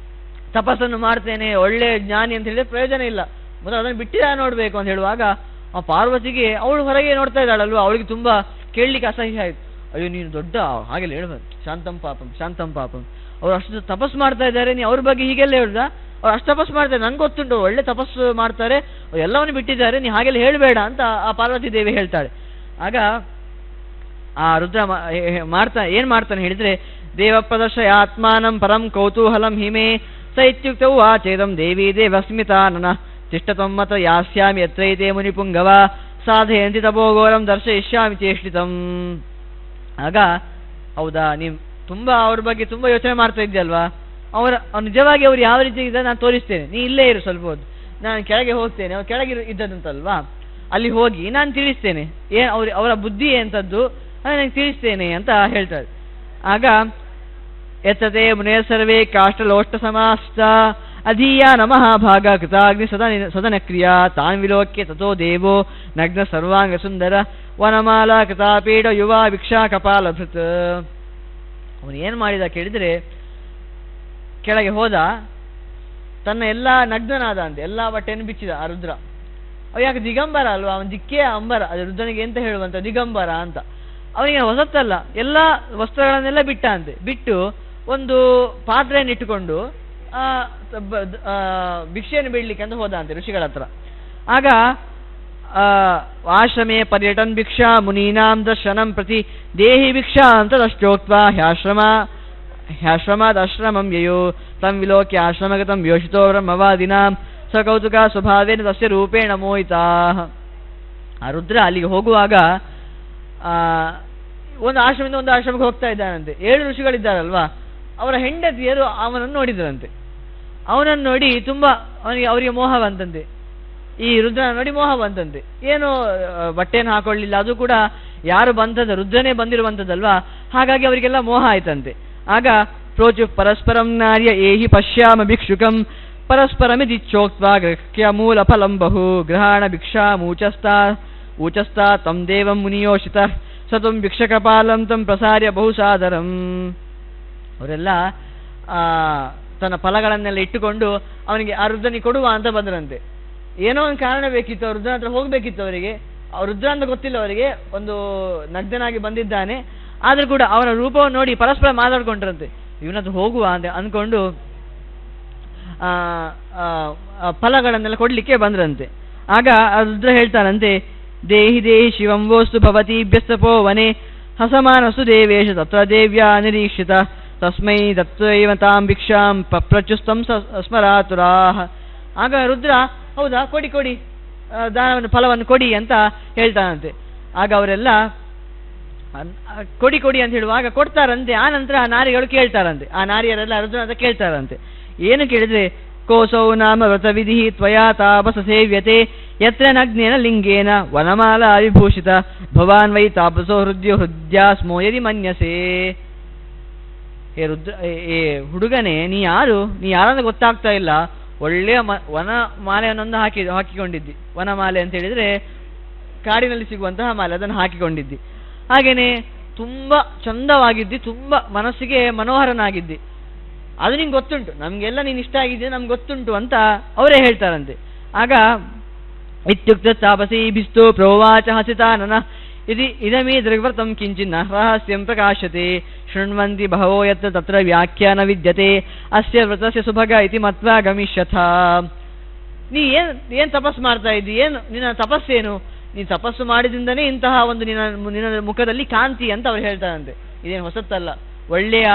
ತಪಸ್ಸನ್ನು ಮಾಡ್ತೇನೆ, ಒಳ್ಳೆ ಜ್ಞಾನಿ ಅಂತ ಹೇಳಿದ್ರೆ ಪ್ರಯೋಜನ ಇಲ್ಲ, ಮೊದಲು ಅದನ್ನು ಬಿಟ್ಟಿದ ನೋಡ್ಬೇಕು ಅಂತ ಹೇಳುವಾಗ ಆ ಪಾರ್ವತಿಗೆ, ಅವಳು ಹೊರಗೆ ನೋಡ್ತಾ ಇದ್ದಾಳಲ್ವ, ಅವಳಿಗೆ ತುಂಬಾ ಕೇಳಲಿಕ್ಕೆ ಅಸಹ್ಯ ಆಯ್ತು. ಅಯ್ಯೋ ನೀನು ದೊಡ್ಡ ಹಾಗೆಲ್ಲ ಹೇಳ್ಬಾರ್ದು, ಶಾಂತಂ ಪಾಪಂ, ಅವ್ರು ಅಷ್ಟು ತಪಸ್ಸು ಮಾಡ್ತಾ ಇದ್ದಾರೆ, ನೀ ಅವ್ರ ಬಗ್ಗೆ ಹೀಗೆಲ್ಲ ಹೇಳ್ದ? ಅವ್ರು ಅಷ್ಟು ತಪಸ್ಸು ಮಾಡ್ತಾರೆ, ನನ್ಗೆ ಗೊತ್ತುಂಟು ಒಳ್ಳೆ ತಪಸ್ಸು ಮಾಡ್ತಾರೆ, ಎಲ್ಲವನ್ನು ಬಿಟ್ಟಿದ್ದಾರೆ, ನೀ ಹಾಗೆಲ್ಲ ಹೇಳಬೇಡ ಅಂತ ಆ ಪಾರ್ವತಿ ದೇವಿ ಹೇಳ್ತಾಳೆ. ಆಗ ಆ ರುದ್ರ ಏನ್ ಮಾಡ್ತಾನೆ ಹೇಳಿದ್ರೆ, ದೇವ ಪ್ರದರ್ಶಯ ಆತ್ಮಾನಂ ಪರಂ ಕೌತೂಹಲಂ ಹಿಮೆ ಸ ಇತ್ಯುಕ್ತೌ ಆಚೇದಂ ದೇವಿ ದೇವಸ್ಮಿತಾ ನನ ತಿಷ್ಟತಂ ಮತ ಯಾಸ್ಯಾಮಿ ಯತ್ರೈತೆ ಮುನಿಪುಂಗವ ಸಾಧಯಂತಿ ತಪೋಘೋರಂ ದರ್ಶಯಿಷ್ಯಾಮಿ ಚೇಷ್ಟಿತಂ. ಆಗ ಹೌದಾ, ನೀವು ತುಂಬಾ ಅವ್ರ ಬಗ್ಗೆ ತುಂಬಾ ಯೋಚನೆ ಮಾಡ್ತಾ ಇದ್ದೀಯಲ್ವಾ, ನಿಜವಾಗಿ ಅವ್ರು ಯಾವ ರೀತಿ ಇದ್ದಾರೆ ನಾನು ತೋರಿಸ್ತೇನೆ, ನೀ ಇಲ್ಲೇ ಇರು ಸ್ವಲ್ಪ ಹೊತ್ತು, ನಾನು ಕೆಳಗೆ ಹೋಗ್ತೇನೆ, ಅವ್ರು ಕೆಳಗೆ ಇದ್ದದಂತಲ್ವಾ ಅಲ್ಲಿ ಹೋಗಿ ನಾನು ತಿಳಿಸ್ತೇನೆ, ಅವರ ಬುದ್ಧಿ ಎಂಥದ್ದು ನನಗೆ ತಿಳಿಸ್ತೇನೆ ಅಂತ ಹೇಳ್ತಾರೆ. ಆಗ ಎತ್ತತೆ ಮುನೇ ಸರ್ವೇ ಕಾಷ್ಟಲೋಷ್ಟ ಸಮಾಸ್ತ ಅಧೀಯ ನಮಃ ಭಾಗ ಕೃತಾಗ್ನಿ ಸದನ ಕ್ರಿಯಾ ತಾನ್ ವಿಲೋಕ್ಯ ತಥೋ ದೇವೋ ನಗ್ನ ಸರ್ವಾಂಗ ಸುಂದರ ವನಮಾಲಾ ಕೃತಾಪೀಡ ಯುವ ಭಿಕ್ಷಾ ಕಪಾಲಭೃತ್. ಅವನು ಏನು ಮಾಡಿದ ಕೇಳಿದರೆ, ಕೆಳಗೆ ಹೋದ, ತನ್ನ ಎಲ್ಲ ನಗ್ನನಾದ ಅಂತೆ, ಎಲ್ಲ ಬಟ್ಟೆಯನ್ನು ಬಿಚ್ಚಿದ ಆ ರುದ್ರ. ಅವ ಯಾಕೆ ದಿಗಂಬರ ಅಲ್ವಾ, ಅವನ ದಿಕ್ಕೇ ಅಂಬರ, ಅದು ರುದ್ರನಿಗೆ ಎಂತ ಹೇಳುವಂತ ದಿಗಂಬರ ಅಂತ. ಅವನಿಗೆ ಹೊಸತ್ತಲ್ಲ, ಎಲ್ಲ ವಸ್ತ್ರಗಳನ್ನೆಲ್ಲ ಬಿಟ್ಟ ಅಂತೆ. ಬಿಟ್ಟು ಒಂದು ಪಾತ್ರೆಯನ್ನು ಇಟ್ಟುಕೊಂಡು ಭಿಕ್ಷೆಯನ್ನು ಬಿಡ್ಲಿಕ್ಕೆ ಅಂತ ಹೋದ ಅಂತೆ ಋಷಿಗಳ ಹತ್ರ. ಆಗ ಆಶ್ರಮೇ ಪರ್ಯಟನ್ ಭಿಕ್ಷಾ ಮುನೀನಾಂ ದರ್ಶನಂ ಪ್ರತಿ ದೇಹಿ ಭಿಕ್ಷಾ ಅಂತ ದಷ್ಟೋಕ್ತ್ವಾ ಹ್ಯಾಶ್ರಮಾದಾಶ್ರಮಂ ಯಯೋ ತಂ ವಿಲೋಕ್ಯ ಆಶ್ರಮಗತಂ ಯೋಷಿತೋ ಬ್ರಹ್ಮವಾದಿನಾಂ ಸ ಕೌತುಕ ಸ್ವಭಾವೇನ ತಸ್ಯ ರೂಪೇಣ ಮೋಹಿತಾಃ. ಆ ರುದ್ರ ಅಲ್ಲಿಗೆ ಹೋಗುವಾಗ ಒಂದು ಆಶ್ರಮದಿಂದ ಒಂದು ಆಶ್ರಮಕ್ಕೆ ಹೋಗ್ತಾ ಇದ್ದಾನಂತೆ. 7 ಋಷಿಗಳಿದ್ದಾರಲ್ವಾ, ಅವರ ಹೆಂಡತಿಯರು ಅವನನ್ನು ನೋಡಿದ್ರಂತೆ. ಅವನನ್ನು ನೋಡಿ ತುಂಬಾ ಅವರಿಗೆ ಮೋಹ ಬಂತಂತೆ, ಈ ರುದ್ರನ ನೋಡಿ ಮೋಹ ಬಂತಂತೆ. ಏನು ಬಟ್ಟೆಯನ್ನು ಹಾಕೊಳ್ಳಿಲ್ಲ, ಅದು ಕೂಡ ಯಾರು ಬಂದದ್ದು, ರುದ್ರನೇ ಬಂದಿರುವಂಥದ್ದಲ್ವಾ, ಹಾಗಾಗಿ ಅವರಿಗೆಲ್ಲ ಮೋಹ ಆಯ್ತಂತೆ. ಆಗ ಪ್ರೋಚು ಪರಸ್ಪರಂ ನಾರ್ಯ ಏಹಿ ಪಶ್ಯಾಮ ಭಿಕ್ಷುಕಂ ಪರಸ್ಪರಮಿದಿಚ್ಚೋಕ್ತ್ವಾ ಗೃಹ್ಯ ಮೂಲ ಫಲಂ ಬಹು ಗೃಹಾಣ ಭಿಕ್ಷಾ ಊಚಸ್ತಾ ತಂ ದೇವಂ ಮುನಿಯೋಷಿತ ಸತಂ ಭಿಕ್ಷಕಪಾಲಂ ತಂ ಪ್ರಸಾರ್ಯ ಬಹು ಸಾದರಂ. ಅವರೆಲ್ಲ ತನ್ನ ಫಲಗಳನ್ನೆಲ್ಲ ಇಟ್ಟುಕೊಂಡು ಅವನಿಗೆ ಆ ರುದ್ರನಿಗೆ ಕೊಡುವ ಅಂತ ಬಂದರಂತೆ. ಏನೋ ಒಂದು ಕಾರಣ ಬೇಕಿತ್ತು, ಅವ್ರ ರುದ್ರನ ಹತ್ರ ಹೋಗ್ಬೇಕಿತ್ತು ಅವರಿಗೆ. ಅವ್ರ ರುದ್ರ ಅಂತ ಗೊತ್ತಿಲ್ಲ ಅವರಿಗೆ, ಒಂದು ನಗ್ನನಾಗಿ ಬಂದಿದ್ದಾನೆ. ಆದ್ರೂ ಕೂಡ ಅವನ ರೂಪವನ್ನು ನೋಡಿ ಪರಸ್ಪರ ಮಾತಾಡ್ಕೊಂಡ್ರಂತೆ, ಇವನತ್ರ ಹೋಗುವ ಅಂತ ಅಂದ್ಕೊಂಡು ಫಲಗಳನ್ನೆಲ್ಲ ಕೊಡ್ಲಿಕ್ಕೆ ಬಂದ್ರಂತೆ. ಆಗ ಆ ರುದ್ರ ಹೇಳ್ತಾನಂತೆ, ದೇಹಿ ದೇಹಿ ಶಿವಂ ವೋಸ್ತು ಭವತೀಭ್ಯಸ್ತಪೋ ವನೆ ಹಸಮಾನಸ್ತು ದೇವೇಶ ತತ್ರ ದೇವ್ಯಾ ನಿರೀಕ್ಷಿತ ತಸ್ಮೈ ತತ್ವೈವ ತಾಂ ಭಿಕ್ಷಾಂ ಪಪ್ರಚುಸ್ತಂ ಸ್ಮರಾತುರಾಹ. ಆಗ ರುದ್ರ, ಹೌದಾ ಕೊಡಿ ದಾನವನ್ನು ಫಲವನ್ನು ಕೊಡಿ ಅಂತ ಹೇಳ್ತಾನಂತೆ. ಆಗ ಅವರೆಲ್ಲ ಕೊಡಿ ಅಂತ ಹೇಳುವಾಗ ಕೊಡ್ತಾರಂತೆ. ಆ ನಂತರ ಆ ನಾರಿಗಳು ಕೇಳ್ತಾರಂತೆ, ಆ ನಾರಿಯರೆಲ್ಲ ರುದ್ರನ ಅಂತ ಕೇಳ್ತಾರಂತೆ. ಏನು ಕೇಳಿದ್ರೆ, ಕೋಸೌ ನಾಮ ವ್ರತವಿಧಿ ತ್ವಯಾ ತಾಪಸ ಸೇವ್ಯತೆ ಯತ್ರ ನಗ್ನೇನ ಲಿಂಗೇನ ವನಮಾಲಾ ವಿಭೂಷಿತ ಭವಾನ್ ವೈ ತಾಪಸೋ ಹೃದ್ಯಾಸ್ಮೋ ಯದಿ ಮನ್ಯಸೇ. ಏ ಹುಡುಗನೇ, ನೀ ಯಾರಂತ ಗೊತ್ತಾಗ್ತಾ ಇಲ್ಲ. ಒಳ್ಳೆಯ ವನಮಾಲೆಯನ್ನೊಂದು ಹಾಕಿಕೊಂಡಿದ್ದಿ. ವನಮಾಲೆ ಅಂತ ಹೇಳಿದರೆ ಕಾಡಿನಲ್ಲಿ ಸಿಗುವಂತಹ ಮಾಲೆ, ಅದನ್ನು ಹಾಕಿಕೊಂಡಿದ್ದಿ. ಹಾಗೇನೆ ತುಂಬ ಚಂದವಾಗಿದ್ದಿ, ತುಂಬ ಮನಸ್ಸಿಗೆ ಮನೋಹರನಾಗಿದ್ದಿ. ಅದು ನಿಂಗೆ ಗೊತ್ತುಂಟು, ನಮಗೆಲ್ಲ ನೀನು ಇಷ್ಟ ಆಗಿದ್ದೆ ನಮ್ಗೆ ಗೊತ್ತುಂಟು ಅಂತ ಅವರೇ ಹೇಳ್ತಾರಂತೆ. ಆಗ ಇತ್ಯುಕ್ತ ತಾಪಸೀಭಿಸ್ತೋ ಪ್ರೋವಾಚ ಹಸಿತಾನನ ಇದಿ ಇದಮೇ ದೃಗ್ವರ್ತಂ ಕಿಂಚಿನ್ನ ರಹಸ್ಯಂ ಪ್ರಕಾಶತೆ ಶೃಣ್ವಂತಿ ಬಹವೋ ಯತ್ರ ತತ್ರ ವ್ಯಾಖ್ಯಾನ ವಿದ್ಯತೆ ಅಸ್ಯ ವ್ರತಸ್ಯ ಸುಭಗ ಇತಿ ಮತ್ವಾ ಗಮಿಷ್ಯಥ. ನೀ ಏನು ತಪಸ್ಸು ಮಾಡ್ತಾ ಇದ್ದಿ, ಏನು ನಿನ್ನ ತಪಸ್ಸೇನು, ನೀನು ತಪಸ್ಸು ಮಾಡಿದಿಂದನೇ ಇಂತಹ ಒಂದು ನಿನ್ನ ಮುಖದಲ್ಲಿ ಕಾಂತಿ ಅಂತ ಅವ್ರು ಹೇಳ್ತಾರಂತೆ. ಇದೇನು ಹೊಸತ್ತಲ್ಲ. ಒಳ್ಳೆಯ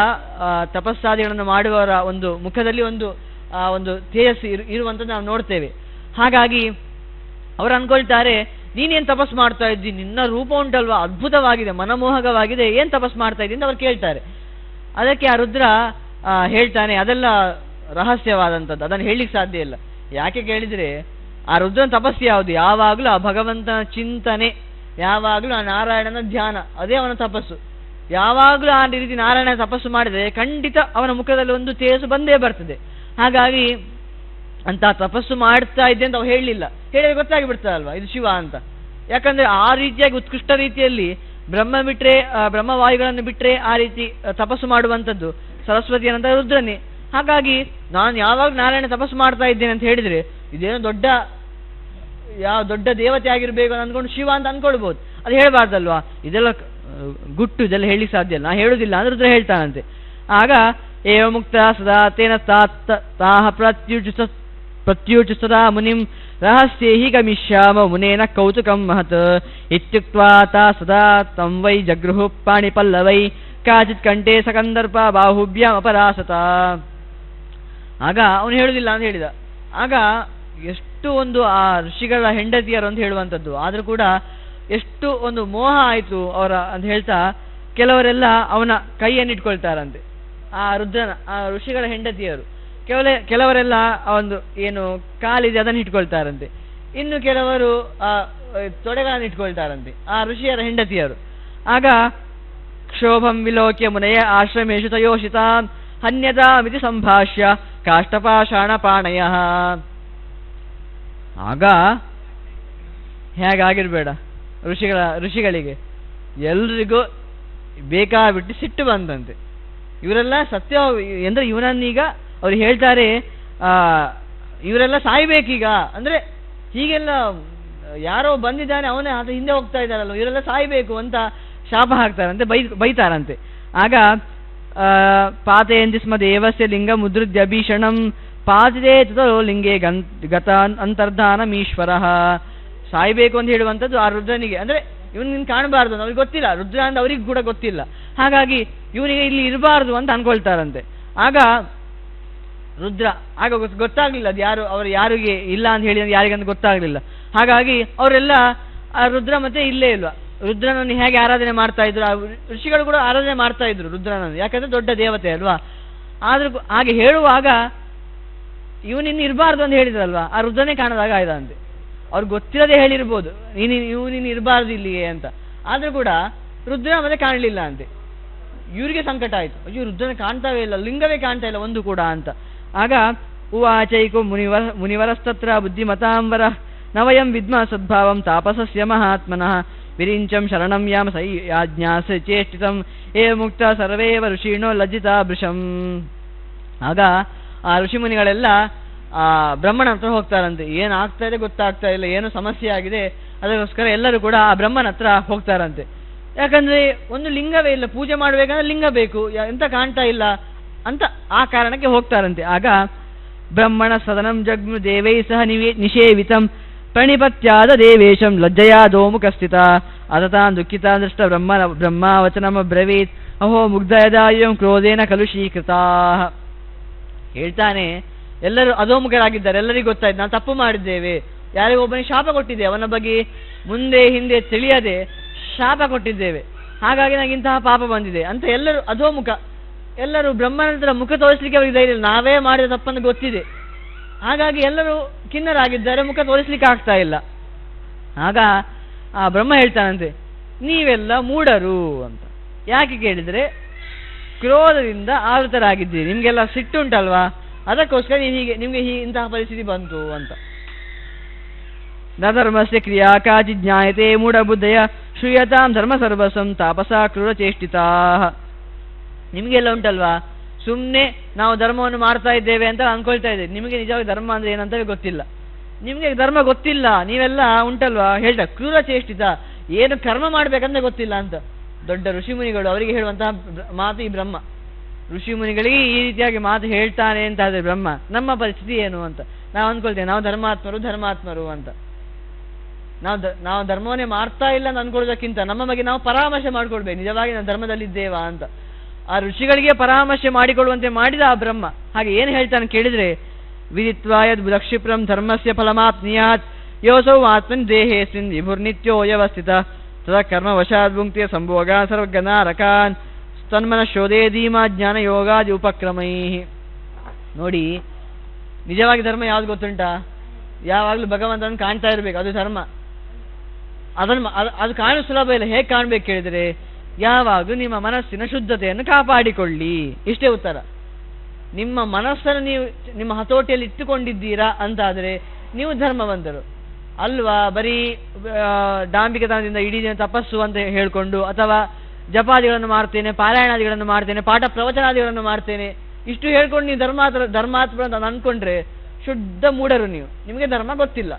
ತಪಸ್ಸಾದಿಗಳನ್ನು ಮಾಡುವವರ ಒಂದು ಮುಖದಲ್ಲಿ ಒಂದು ತೇಜಸ್ಸು ಇರುವಂಥದ್ದು ನಾವು ನೋಡ್ತೇವೆ. ಹಾಗಾಗಿ ಅವರು ಅನ್ಕೊಳ್ತಾರೆ, ನೀನೇನು ತಪಸ್ಸು ಮಾಡ್ತಾ ಇದ್ದಿ, ನಿನ್ನ ರೂಪ ಉಂಟಲ್ವಾ ಅದ್ಭುತವಾಗಿದೆ, ಮನಮೋಹಕವಾಗಿದೆ, ಏನು ತಪಸ್ಸು ಮಾಡ್ತಾ ಇದ್ದಿ ಅಂತ ಅವ್ರು ಕೇಳ್ತಾರೆ. ಅದಕ್ಕೆ ಆ ರುದ್ರ ಹೇಳ್ತಾನೆ, ಅದೆಲ್ಲ ರಹಸ್ಯವಾದಂಥದ್ದು, ಅದನ್ನು ಹೇಳಲಿಕ್ಕೆ ಸಾಧ್ಯ ಇಲ್ಲ. ಯಾಕೆ ಕೇಳಿದರೆ, ಆ ರುದ್ರನ ತಪಸ್ಸು ಯಾವುದು? ಯಾವಾಗಲೂ ಆ ಭಗವಂತನ ಚಿಂತನೆ, ಯಾವಾಗಲೂ ಆ ನಾರಾಯಣನ ಧ್ಯಾನ, ಅದೇ ಅವನ ತಪಸ್ಸು. ಯಾವಾಗಲೂ ಆ ರೀತಿ ನಾರಾಯಣ ತಪಸ್ಸು ಮಾಡಿದರೆ ಖಂಡಿತ ಅವನ ಮುಖದಲ್ಲಿ ಒಂದು ತೇಜಸ್ಸು ಬಂದೇ ಬರ್ತದೆ. ಹಾಗಾಗಿ ಅಂತ ತಪಸ್ಸು ಮಾಡ್ತಾ ಇದ್ದೆ ಅಂತ ಅವ್ರು ಹೇಳಲಿಲ್ಲ. ಹೇಳಿದ್ರೆ ಗೊತ್ತಾಗಿ ಬಿಡ್ತದಲ್ವಾ ಇದು ಶಿವ ಅಂತ. ಯಾಕಂದರೆ ಆ ರೀತಿಯಾಗಿ ಉತ್ಕೃಷ್ಟ ರೀತಿಯಲ್ಲಿ ಬ್ರಹ್ಮವಾಯುಗಳನ್ನು ಬಿಟ್ಟರೆ ಆ ರೀತಿ ತಪಸ್ಸು ಮಾಡುವಂಥದ್ದು ಸರಸ್ವತಿ ಅನಂತರ ರುದ್ರನೇ. ಹಾಗಾಗಿ ನಾನು ಯಾವಾಗ ನಾರಾಯಣ ತಪಸ್ಸು ಮಾಡ್ತಾ ಇದ್ದೇನೆ ಅಂತ ಹೇಳಿದರೆ ಇದೇನೋ ದೊಡ್ಡ ದೇವತೆ ಆಗಿರಬೇಕು ಅಂದ್ಕೊಂಡು ಶಿವ ಅಂತ ಅಂದ್ಕೊಳ್ಬೋದು. ಅದು ಹೇಳಬಾರ್ದಲ್ವಾ, ಇದೆಲ್ಲ ಗುಟ್ಟು, ಇದೆಲ್ಲ ಹೇಳಲಿಕ್ಕೆ ಸಾಧ್ಯ ಇಲ್ಲ, ನಾ ಹೇಳುವುದಿಲ್ಲ ಅಂದ್ರೆ ರುದ್ರ ಹೇಳ್ತಾನಂತೆ. ಆಗ ಏವ ಮುಕ್ತ ಸದಾ ತೇನ ತಾಹ ಪ್ರತ್ಯುಚಿಸ್ತದಾ ಮುನಿಂ ರಹಸ್ಯೇ ಹಿ ಗಮಿಷ್ಯಾಮ ಮುನೇನ ಕೌತುಕಂ ಮಹತ್ ಇತ್ಯುಕ್ತ್ವಾ ತಾ ಸದಾ ತಂ ವೈ ಜಗೃಹು ಪಾಣಿಪಲ್ಲವೈ ಕಾಚಿತ್ ಕಂಠೆ ಸಕಂದರ್ಪ ಬಾಹುಭ್ಯಾಂ ಅಪರಾಸತ. ಆಗ ಅವನು ಹೇಳುವುದಿಲ್ಲ ಅಂತ ಹೇಳಿದ. ಆಗ ಎಷ್ಟು ಒಂದು ಆ ಋಷಿಗಳ ಹೆಂಡತಿಯರು ಅಂತ ಹೇಳುವಂಥದ್ದು, ಆದರೂ ಕೂಡ ಎಷ್ಟು ಒಂದು ಮೋಹ ಆಯಿತು ಅವರ ಅಂತ ಹೇಳ್ತಾ ಕೆಲವರೆಲ್ಲ ಅವನ ಕೈಯನ್ನು ಇಟ್ಕೊಳ್ತಾರಂತೆ, ಆ ಋಷಿಗಳ ಹೆಂಡತಿಯರು. ಕೆಲವರೆಲ್ಲ ಒಂದು ಏನು ಕಾಲಿದೆ ಅದನ್ನು ಇಟ್ಕೊಳ್ತಾರಂತೆ, ಇನ್ನು ಕೆಲವರು ತೊಡೆಗಳನ್ನು ಇಟ್ಕೊಳ್ತಾರಂತೆ ಆ ಋಷಿಯರ ಹೆಂಡತಿಯರು. ಆಗ ಕ್ಷೋಭಂ ವಿಲೋಕ್ಯ ಮುನಯ ಆಶ್ರಮೇಶು ತಯೋಷಿತಾಂ ಹನ್ಯತಾ ಮಿತಿ ಸಂಭಾಷ್ಯ ಕಾಷ್ಟಪಾಷಾಣ ಪಾಣಯ. ಆಗ ಹೇಗಾಗಿರ್ಬೇಡ, ಋಷಿಗಳಿಗೆ ಎಲ್ರಿಗೂ ಬೇಕಾಬಿಟ್ಟು ಸಿಟ್ಟು ಬಂದಂತೆ. ಇವರೆಲ್ಲ ಸತ್ಯ ಅಂದರೆ ಇವನನ್ನೀಗ ಅವ್ರು ಹೇಳ್ತಾರೆ, ಇವರೆಲ್ಲ ಸಾಯ್ಬೇಕೀಗ, ಅಂದರೆ ಹೀಗೆಲ್ಲ ಯಾರೋ ಬಂದಿದ್ದಾನೆ ಅವನೇ ಅದು ಹಿಂದೆ ಹೋಗ್ತಾ ಇದ್ದಾರಲ್ಲ, ಇವರೆಲ್ಲ ಸಾಯ್ಬೇಕು ಅಂತ ಶಾಪ ಹಾಕ್ತಾರಂತೆ, ಬೈತಾರಂತೆ. ಆಗ ಪಾತಯಂತಿ ಸ್ಮ ದೇವಸ್ಯ ಲಿಂಗ ಮುದ್ರುದ್ಯ ಭೀಷಣಂ ಪಾತಿದೆ ತೋ ಲಿಂಗೆ ಗತ ಅಂತರ್ಧಾನಮೀಶ್ವರ. ಸಾಯ್ಬೇಕು ಅಂತ ಹೇಳುವಂಥದ್ದು ಆ ರುದ್ರನಿಗೆ, ಅಂದರೆ ಇವನಿಗೆ ಕಾಣಬಾರ್ದು, ಅವ್ರಿಗೆ ಗೊತ್ತಿಲ್ಲ, ರುದ್ರ ಅಂತ ಅವ್ರಿಗೆ ಕೂಡ ಗೊತ್ತಿಲ್ಲ. ಹಾಗಾಗಿ ಇವನಿಗೆ ಇಲ್ಲಿ ಇರಬಾರ್ದು ಅಂತ ಅನ್ಕೊಳ್ತಾರಂತೆ. ಆಗ ರುದ್ರ ಗೊತ್ತಾಗ್ಲಿಲ್ಲ ಅದು ಯಾರಿಗೆ ಇಲ್ಲ ಅಂತ ಹೇಳಿ ಯಾರಿಗಂತ ಗೊತ್ತಾಗ್ಲಿಲ್ಲ. ಹಾಗಾಗಿ ಅವರೆಲ್ಲ ಆ ರುದ್ರ ಮತ್ತೆ ಇಲ್ಲೇ ಇಲ್ವಾ, ರುದ್ರನನ್ನು ಹೇಗೆ ಆರಾಧನೆ ಮಾಡ್ತಾ ಇದ್ರು, ಆ ಋಷಿಗಳು ಕೂಡ ಆರಾಧನೆ ಮಾಡ್ತಾ ಇದ್ರು ರುದ್ರನನ್ನು, ಯಾಕಂದ್ರೆ ದೊಡ್ಡ ದೇವತೆ ಅಲ್ವಾ. ಆದ್ರೂ ಹಾಗೆ ಹೇಳುವಾಗ ಇವನಿನ್ನು ಇರಬಾರ್ದು ಅಂತ ಹೇಳಿದ್ರಲ್ವಾ, ಆ ರುದ್ರನೇ ಕಾಣದಾಗ ಆಯ್ದಂತೆ. ಅವ್ರಿಗೆ ಗೊತ್ತಿಲ್ಲದೆ ಹೇಳಿರ್ಬೋದು ನೀನು ಇರಬಾರ್ದು ಇಲ್ಲಿಗೆ ಅಂತ, ಆದ್ರೂ ಕೂಡ ರುದ್ರ ಮತ್ತೆ ಕಾಣಲಿಲ್ಲ ಅಂತೆ. ಇವರಿಗೆ ಸಂಕಟ ಆಯ್ತು, ಅಯ್ಯೋ ರುದ್ರನ ಕಾಣ್ತಾವೇ ಇಲ್ಲ, ಲಿಂಗವೇ ಕಾಣ್ತಾ ಇಲ್ಲ ಒಂದು ಕೂಡ ಅಂತ. ಆಗ ಉವಾಚೈಕೋ ಮುನಿವರಸ್ತತ್ರ ಬುದ್ಧಿಮತಾಂಬರ ನವಯಂ ವಿದ್ಮ ಸದ್ಭಾವಂ ತಾಪಸಸ್ಯ ಮಹಾತ್ಮನಃ ವಿರಿಂಚಂ ಶರಣಂ ಯಾಮ ಸೈ ಯಾಜ್ಞಾಸ ಚೇಷ್ಟಿತಂ ಏ ಮುಕ್ತ ಸರ್ವೇವ ಋಷೀಣೋ ಲಜ್ಜಿತಾ ಭೃಶಂ. ಆಗ ಆ ಋಷಿಮುನಿಗಳೆಲ್ಲ ಬ್ರಹ್ಮನ ಹತ್ರ ಹೋಗ್ತಾರಂತೆ. ಏನು ಆಗ್ತಾ ಇದೆ ಗೊತ್ತಾಗ್ತಾ ಇಲ್ಲ, ಏನು ಸಮಸ್ಯೆ ಆಗಿದೆ, ಅದಕ್ಕೋಸ್ಕರ ಎಲ್ಲರೂ ಕೂಡ ಆ ಬ್ರಹ್ಮನ ಹತ್ರ ಹೋಗ್ತಾರಂತೆ. ಯಾಕಂದ್ರೆ ಒಂದು ಲಿಂಗವೇ ಇಲ್ಲ, ಪೂಜೆ ಮಾಡಬೇಕಂದ್ರೆ ಲಿಂಗ ಬೇಕು, ಎಂತ ಕಾಣ್ತಾ ಇಲ್ಲ ಅಂತ ಆ ಕಾರಣಕ್ಕೆ ಹೋಗ್ತಾರಂತೆ. ಆಗ ಬ್ರಹ್ಮಣ ಸದನಂ ಜಗ್ಮು ದೇವೈ ಸಹ ನಿಷೇವಿತಂ ಪ್ರಣಿಪತ್ಯಾದ ದೇವೇಶಂ ಲಜ್ಜಯಾದೋಮುಖ ಸ್ಥಿತ ಅತತಾನ್ ದುಃಖಿತಾ ದೃಷ್ಟ ಬ್ರಹ್ಮಾವಚನಮ ಬ್ರವೀತ್ ಅಹೋ ಮುಗ್ಧ ಯದಾಯಂ ಕ್ರೋಧೇನ ಕಲುಷೀಕೃತಾ. ಹೇಳ್ತಾನೆ, ಎಲ್ಲರೂ ಅಧೋಮುಖರಾಗಿದ್ದಾರೆ, ಎಲ್ಲರಿಗೂ ಗೊತ್ತಾಯ್ತು ನಾವು ತಪ್ಪು ಮಾಡಿದ್ದೇವೆ, ಯಾರಿಗೊಬ್ಬನಿಗೆ ಶಾಪ ಕೊಟ್ಟಿದ್ದೇವೆ, ಅವನ ಬಗ್ಗೆ ಮುಂದೆ ಹಿಂದೆ ತಿಳಿಯದೆ ಶಾಪ ಕೊಟ್ಟಿದ್ದೇವೆ, ಹಾಗಾಗಿ ನನಗೆ ಇಂತಹ ಪಾಪ ಬಂದಿದೆ ಅಂತ ಎಲ್ಲರೂ ಅಧೋಮುಖ. ಎಲ್ಲರೂ ಬ್ರಹ್ಮನಂತರ ಮುಖ ತೋರಿಸಲಿಕ್ಕೆ ಅವರಿಗೆ ಧೈರ್ಯ ಇಲ್ಲ, ನಾವೇ ಮಾಡಿದ ತಪ್ಪನ್ನು ಗೊತ್ತಿದೆ, ಹಾಗಾಗಿ ಎಲ್ಲರೂ ಖಿನ್ನರಾಗಿದ್ದಾರೆ, ಮುಖ ತೋರಿಸ್ಲಿಕ್ಕೆ ಆಗ್ತಾ ಇಲ್ಲ. ಆಗ ಆ ಬ್ರಹ್ಮ ಹೇಳ್ತಾನಂತೆ, ನೀವೆಲ್ಲ ಮೂಢರು ಅಂತ. ಯಾಕೆ ಕೇಳಿದರೆ, ಕ್ರೋಧದಿಂದ ಆವೃತರಾಗಿದ್ದೀರಿ, ನಿಮಗೆಲ್ಲ ಸಿಟ್ಟುಂಟಲ್ವಾ, ಅದಕ್ಕೋಸ್ಕರ ನಿಮಗೆ ಇಂತಹ ಪರಿಸ್ಥಿತಿ ಬಂತು ಅಂತ. ನ ಧರ್ಮಸ್ಯ ಕ್ರಿಯಾ ಕಾಚಿ ಜ್ಞಾಯತೆ ಮೂಢಬುದ್ಧಯ ಶ್ರೂಯತಾಂ ಧರ್ಮ ಸರ್ವಸಂ ತಾಪಸಾ ಕ್ರೂರಚೇಷ್ಟಿತಾ. ನಿಮಗೆಲ್ಲ ಉಂಟಲ್ವಾ, ಸುಮ್ಮನೆ ನಾವು ಧರ್ಮವನ್ನು ಮಾಡ್ತಾ ಇದ್ದೇವೆ ಅಂತ ಅಂದ್ಕೊಳ್ತಾ ಇದ್ದೇವೆ. ನಿಮಗೆ ನಿಜವಾಗಿ ಧರ್ಮ ಅಂದರೆ ಏನಂತವೇ ಗೊತ್ತಿಲ್ಲ. ನಿಮಗೆ ಧರ್ಮ ಗೊತ್ತಿಲ್ಲ, ನೀವೆಲ್ಲ ಉಂಟಲ್ವಾ ಹೇಳ್ತಾ ಕ್ರೂರಚೇಷ್ಟಿತ, ಏನು ಕರ್ಮ ಮಾಡ್ಬೇಕಂತ ಗೊತ್ತಿಲ್ಲ ಅಂತ. ದೊಡ್ಡ ಋಷಿಮುನಿಗಳು ಅವರಿಗೆ ಹೇಳುವಂತಹ ಮಾತು ಈ ಬ್ರಹ್ಮ. ಋಷಿಮುನಿಗಳಿಗೆ ಈ ರೀತಿಯಾಗಿ ಮಾತು ಹೇಳ್ತಾನೆ ಅಂತ ಆದರೆ ಬ್ರಹ್ಮ, ನಮ್ಮ ಪರಿಸ್ಥಿತಿ ಏನು ಅಂತ ನಾವು ಅಂದ್ಕೊಳ್ತೇವೆ. ನಾವು ಧರ್ಮಾತ್ಮರು ಅಂತ. ನಾವು ಧರ್ಮವನ್ನೇ ಮಾಡ್ತಾ ಇಲ್ಲ ಅಂತ ಅಂದ್ಕೊಳ್ಳೋದಕ್ಕಿಂತ ನಮ್ಮ ಬಗ್ಗೆ ನಾವು ಪರಾಮರ್ಶೆ ಮಾಡ್ಕೊಳ್ಬೇಕು, ನಿಜವಾಗಿ ನಾವು ಧರ್ಮದಲ್ಲಿದ್ದೇವಾ ಅಂತ. ಆ ಋಷಿಗಳಿಗೆ ಪರಾಮರ್ಶೆ ಮಾಡಿಕೊಳ್ಳುವಂತೆ ಮಾಡಿದ ಆ ಬ್ರಹ್ಮ. ಹಾಗೆ ಏನು ಹೇಳ್ತಾನೆ ಕೇಳಿದ್ರೆ, ವಿದಿತ್ವಾ ಯದ್ ದಕ್ಷಿಪ್ರಂ ಧರ್ಮಸ್ಯ ಫಲಮಾಪ್ನಿಯಾತ್ ಯೋಸೌ ಆತ್ಮನ್ ದೇಹೇಸ್ಮಿನ್ ವಿಭುರ್ನಿತ್ಯೋ ವ್ಯವಸ್ಥಿತ ತದ ಕರ್ಮ ವಶಾದ್ ಭುಂಕ್ತಿಯ ಸಂಭೋಗ ಸರ್ವಜ್ಞಾರಕಾನ್ ತನ್ಮನ ಶೋಧೇ ಧೀಮಾ ಜ್ಞಾನ ಯೋಗಾದಿ ಉಪಕ್ರಮೈ. ನೋಡಿ, ನಿಜವಾಗಿ ಧರ್ಮ ಯಾವ್ದು ಗೊತ್ತುಂಟಾ? ಯಾವಾಗಲೂ ಭಗವಂತನ ಕಾಣ್ತಾ ಇರಬೇಕು, ಅದು ಧರ್ಮ. ಅದು ಕಾಣೋ ಸುಲಭ ಇಲ್ಲ. ಹೇಗೆ ಕಾಣ್ಬೇಕು ಕೇಳಿದರೆ, ಯಾವಾಗಲೂ ನಿಮ್ಮ ಮನಸ್ಸಿನ ಶುದ್ಧತೆಯನ್ನು ಕಾಪಾಡಿಕೊಳ್ಳಿ, ಇಷ್ಟೇ ಉತ್ತರ. ನಿಮ್ಮ ಮನಸ್ಸನ್ನು ನೀವು ನಿಮ್ಮ ಹತೋಟಿಯಲ್ಲಿ ಇಟ್ಟುಕೊಂಡಿದ್ದೀರಾ ಅಂತಾದರೆ ನೀವು ಧರ್ಮವಂತರು ಅಲ್ವಾ. ಬರೀ ಡಾಂಬಿಕತನದಿಂದ ಇಡೀ ದಿನ ತಪಸ್ಸು ಅಂತ ಹೇಳಿಕೊಂಡು, ಅಥವಾ ಜಪಾದಿಗಳನ್ನು ಮಾಡ್ತೇನೆ, ಪಾರಾಯಣಾದಿಗಳನ್ನು ಮಾಡ್ತೇನೆ, ಪಾಠ ಪ್ರವಚನಾದಿಗಳನ್ನು ಮಾಡ್ತೇನೆ, ಇಷ್ಟು ಹೇಳ್ಕೊಂಡು ನೀವು ಧರ್ಮಾತ್ಮ ಅಂತ ಅಂದ್ಕೊಂಡ್ರೆ ಶುದ್ಧ ಮೂಢರು ನೀವು. ನಿಮಗೆ ಧರ್ಮ ಗೊತ್ತಿಲ್ಲ.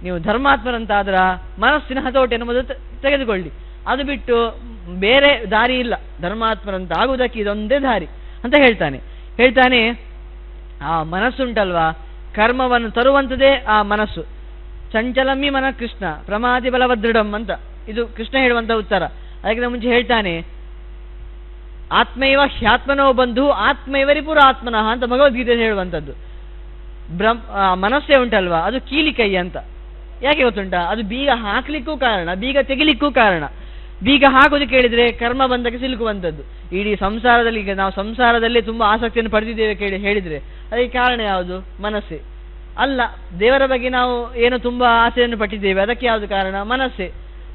ನೀವು ಧರ್ಮಾತ್ಮರಂತಾದ್ರ ಮನಸ್ಸಿನ ಹತೋಟಿಯನ್ನು ಮೊದಲು ತೆಗೆದುಕೊಳ್ಳಿ. ಅದು ಬಿಟ್ಟು ಬೇರೆ ದಾರಿ ಇಲ್ಲ. ಧರ್ಮಾತ್ಮರಂತ ಆಗುವುದಕ್ಕೆ ಇದೊಂದೇ ದಾರಿ ಅಂತ ಹೇಳ್ತಾನೆ. ಆ ಮನಸ್ಸುಂಟಲ್ವಾ, ಕರ್ಮವನ್ನು ತರುವಂಥದ್ದೇ ಆ ಮನಸ್ಸು. ಚಂಚಲಮ್ಮಿ ಮನ ಕೃಷ್ಣ ಪ್ರಮಾದಿ ಬಲವದೃಢಂ ಅಂತ ಇದು ಕೃಷ್ಣ ಹೇಳುವಂಥ ಉತ್ತರ. ಅದಕ್ಕಿಂತ ಮುಂಚೆ ಹೇಳ್ತಾನೆ, ಆತ್ಮೈವ ಹ್ಯಾತ್ಮನೋ ಬಂಧು ಆತ್ಮೈವ ರಿಪುರ ಆತ್ಮನಃ ಅಂತ ಭಗವದ್ಗೀತೆ ಹೇಳುವಂಥದ್ದು. ಮನಸ್ಸೇ ಉಂಟಲ್ವಾ, ಅದು ಕೀಲಿಕೈ ಅಂತ. ಯಾಕೆ ಗೊತ್ತುಂಟಾ? ಅದು ಬೀಗ ಹಾಕ್ಲಿಕ್ಕೂ ಕಾರಣ, ಬೀಗ ತೆಗಿಲಿಕ್ಕೂ ಕಾರಣ. ಬೀಗ ಹಾಕೋದು ಕೇಳಿದರೆ ಕರ್ಮ ಬಂಧಕ್ಕೆ ಸಿಲುಕುವಂಥದ್ದು. ಇಡೀ ಸಂಸಾರದಲ್ಲಿ, ಈಗ ನಾವು ಸಂಸಾರದಲ್ಲೇ ತುಂಬ ಆಸಕ್ತಿಯನ್ನು ಪಡೆದಿದ್ದೇವೆ ಹೇಳಿದರೆ ಅದಕ್ಕೆ ಕಾರಣ ಯಾವುದು? ಮನಸ್ಸೇ ಅಲ್ಲ. ದೇವರ ಬಗ್ಗೆ ನಾವು ಏನು ತುಂಬ ಆಸೆಯನ್ನು ಪಟ್ಟಿದ್ದೇವೆ, ಅದಕ್ಕೆ ಯಾವುದು ಕಾರಣ? ಮನಸ್ಸೇ.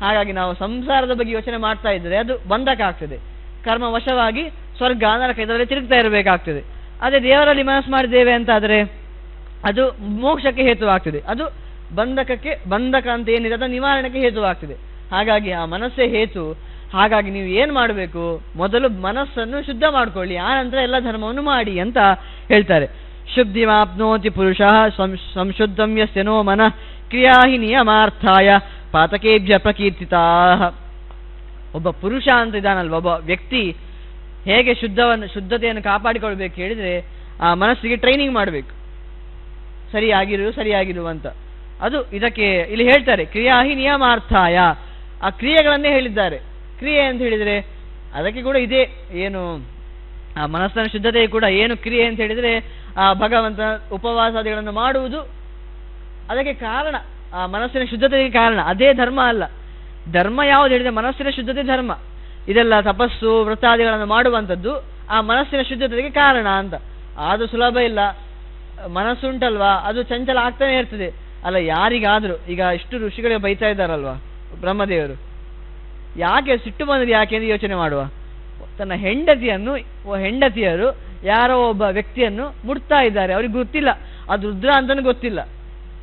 ಹಾಗಾಗಿ ನಾವು ಸಂಸಾರದ ಬಗ್ಗೆ ಯೋಚನೆ ಮಾಡ್ತಾ ಇದ್ದರೆ ಅದು ಬಂಧಕ್ಕಾಗ್ತದೆ. ಕರ್ಮ ವಶವಾಗಿ ಸ್ವರ್ಗ ನರಕ ಇದರಲ್ಲಿ ತಿರುಗ್ತಾ ಇರಬೇಕಾಗ್ತದೆ. ಅದೇ ದೇವರಲ್ಲಿ ಮನಸ್ಸು ಮಾಡಿದ್ದೇವೆ ಅಂತಾದರೆ ಅದು ಮೋಕ್ಷಕ್ಕೆ ಹೇತುವಾಗ್ತದೆ. ಅದು ಬಂಧಕ ಅಂತ ಏನಿದೆ ಅದರ ನಿವಾರಣೆಗೆ ಹೇತುವಾಗ್ತದೆ. ಹಾಗಾಗಿ ಆ ಮನಸ್ಸೇ ಹೇತು. ಹಾಗಾಗಿ ನೀವು ಏನು ಮಾಡಬೇಕು? ಮೊದಲು ಮನಸ್ಸನ್ನು ಶುದ್ಧ ಮಾಡ್ಕೊಳ್ಳಿ, ಆ ನಂತರ ಎಲ್ಲ ಧರ್ಮವನ್ನು ಮಾಡಿ ಅಂತ ಹೇಳ್ತಾರೆ. ಶುದ್ಧಿಮಾಪ್ನೋತಿ ಪುರುಷ ಸಂಶುದ್ಧಂ ಯಸ್ಯನೋ ಮನಃ ಕ್ರಿಯಾ ಹಿ ನಿಯಮಾರ್ಥಾಯ ಪಾತಕೇಭ್ಯ ಪ್ರಕೀರ್ತಿತಾ. ಒಬ್ಬ ಪುರುಷ ಅಂತ ಇದ್ದಾನಲ್ವ, ಒಬ್ಬ ವ್ಯಕ್ತಿ ಹೇಗೆ ಶುದ್ಧತೆಯನ್ನು ಕಾಪಾಡಿಕೊಳ್ಬೇಕು ಹೇಳಿದರೆ ಆ ಮನಸ್ಸಿಗೆ ಟ್ರೈನಿಂಗ್ ಮಾಡಬೇಕು. ಸರಿಯಾಗಿರು ಅಂತ. ಅದು ಇದಕ್ಕೆ ಇಲ್ಲಿ ಹೇಳ್ತಾರೆ, ಕ್ರಿಯಾ ಹಿ ನಿಯಮಾರ್ಥಾಯ. ಆ ಕ್ರಿಯೆಗಳನ್ನೇ ಹೇಳಿದ್ದಾರೆ. ಕ್ರಿಯೆ ಅಂತ ಹೇಳಿದರೆ ಅದಕ್ಕೆ ಕೂಡ ಇದೇ ಏನು, ಆ ಮನಸ್ಸಿನ ಶುದ್ಧತೆ ಕೂಡ ಏನು ಕ್ರಿಯೆ ಅಂತ ಹೇಳಿದರೆ ಆ ಭಗವಂತ ಉಪವಾಸಾದಿಗಳನ್ನು ಮಾಡುವುದು ಅದಕ್ಕೆ ಕಾರಣ, ಆ ಮನಸ್ಸಿನ ಶುದ್ಧತೆಗೆ ಕಾರಣ. ಅದೇ ಧರ್ಮ ಅಲ್ಲ. ಧರ್ಮ ಯಾವುದು ಹೇಳಿದರೆ ಮನಸ್ಸಿನ ಶುದ್ಧತೆ ಧರ್ಮ. ಇದೆಲ್ಲ ತಪಸ್ಸು ವ್ರತಾದಿಗಳನ್ನು ಮಾಡುವಂಥದ್ದು ಆ ಮನಸ್ಸಿನ ಶುದ್ಧತೆಗೆ ಕಾರಣ ಅಂತ. ಅದು ಸುಲಭ ಇಲ್ಲ. ಮನಸ್ಸುಂಟಲ್ವಾ, ಅದು ಚಂಚಲ ಆಗ್ತಾನೆ ಇರ್ತದೆ. ಅಲ್ಲ, ಯಾರಿಗಾದರೂ ಈಗ ಇಷ್ಟು ಋಷಿಗಳಿಗೆ ಬೈತಾ ಇದ್ದಾರಲ್ವಾ ಬ್ರಹ್ಮದೇವರು, ಯಾಕೆ ಸಿಟ್ಟು ಬಂದ್ರೆ ಯಾಕೆ ಎಂದು ಯೋಚನೆ ಮಾಡುವ. ತನ್ನ ಹೆಂಡತಿಯರು ಯಾರೋ ಒಬ್ಬ ವ್ಯಕ್ತಿಯನ್ನು ಮುಟ್ತಾ ಇದ್ದಾರೆ, ಅವ್ರಿಗೆ ಗೊತ್ತಿಲ್ಲ ಅದು ರುದ್ರ ಅಂತಲೂ ಗೊತ್ತಿಲ್ಲ.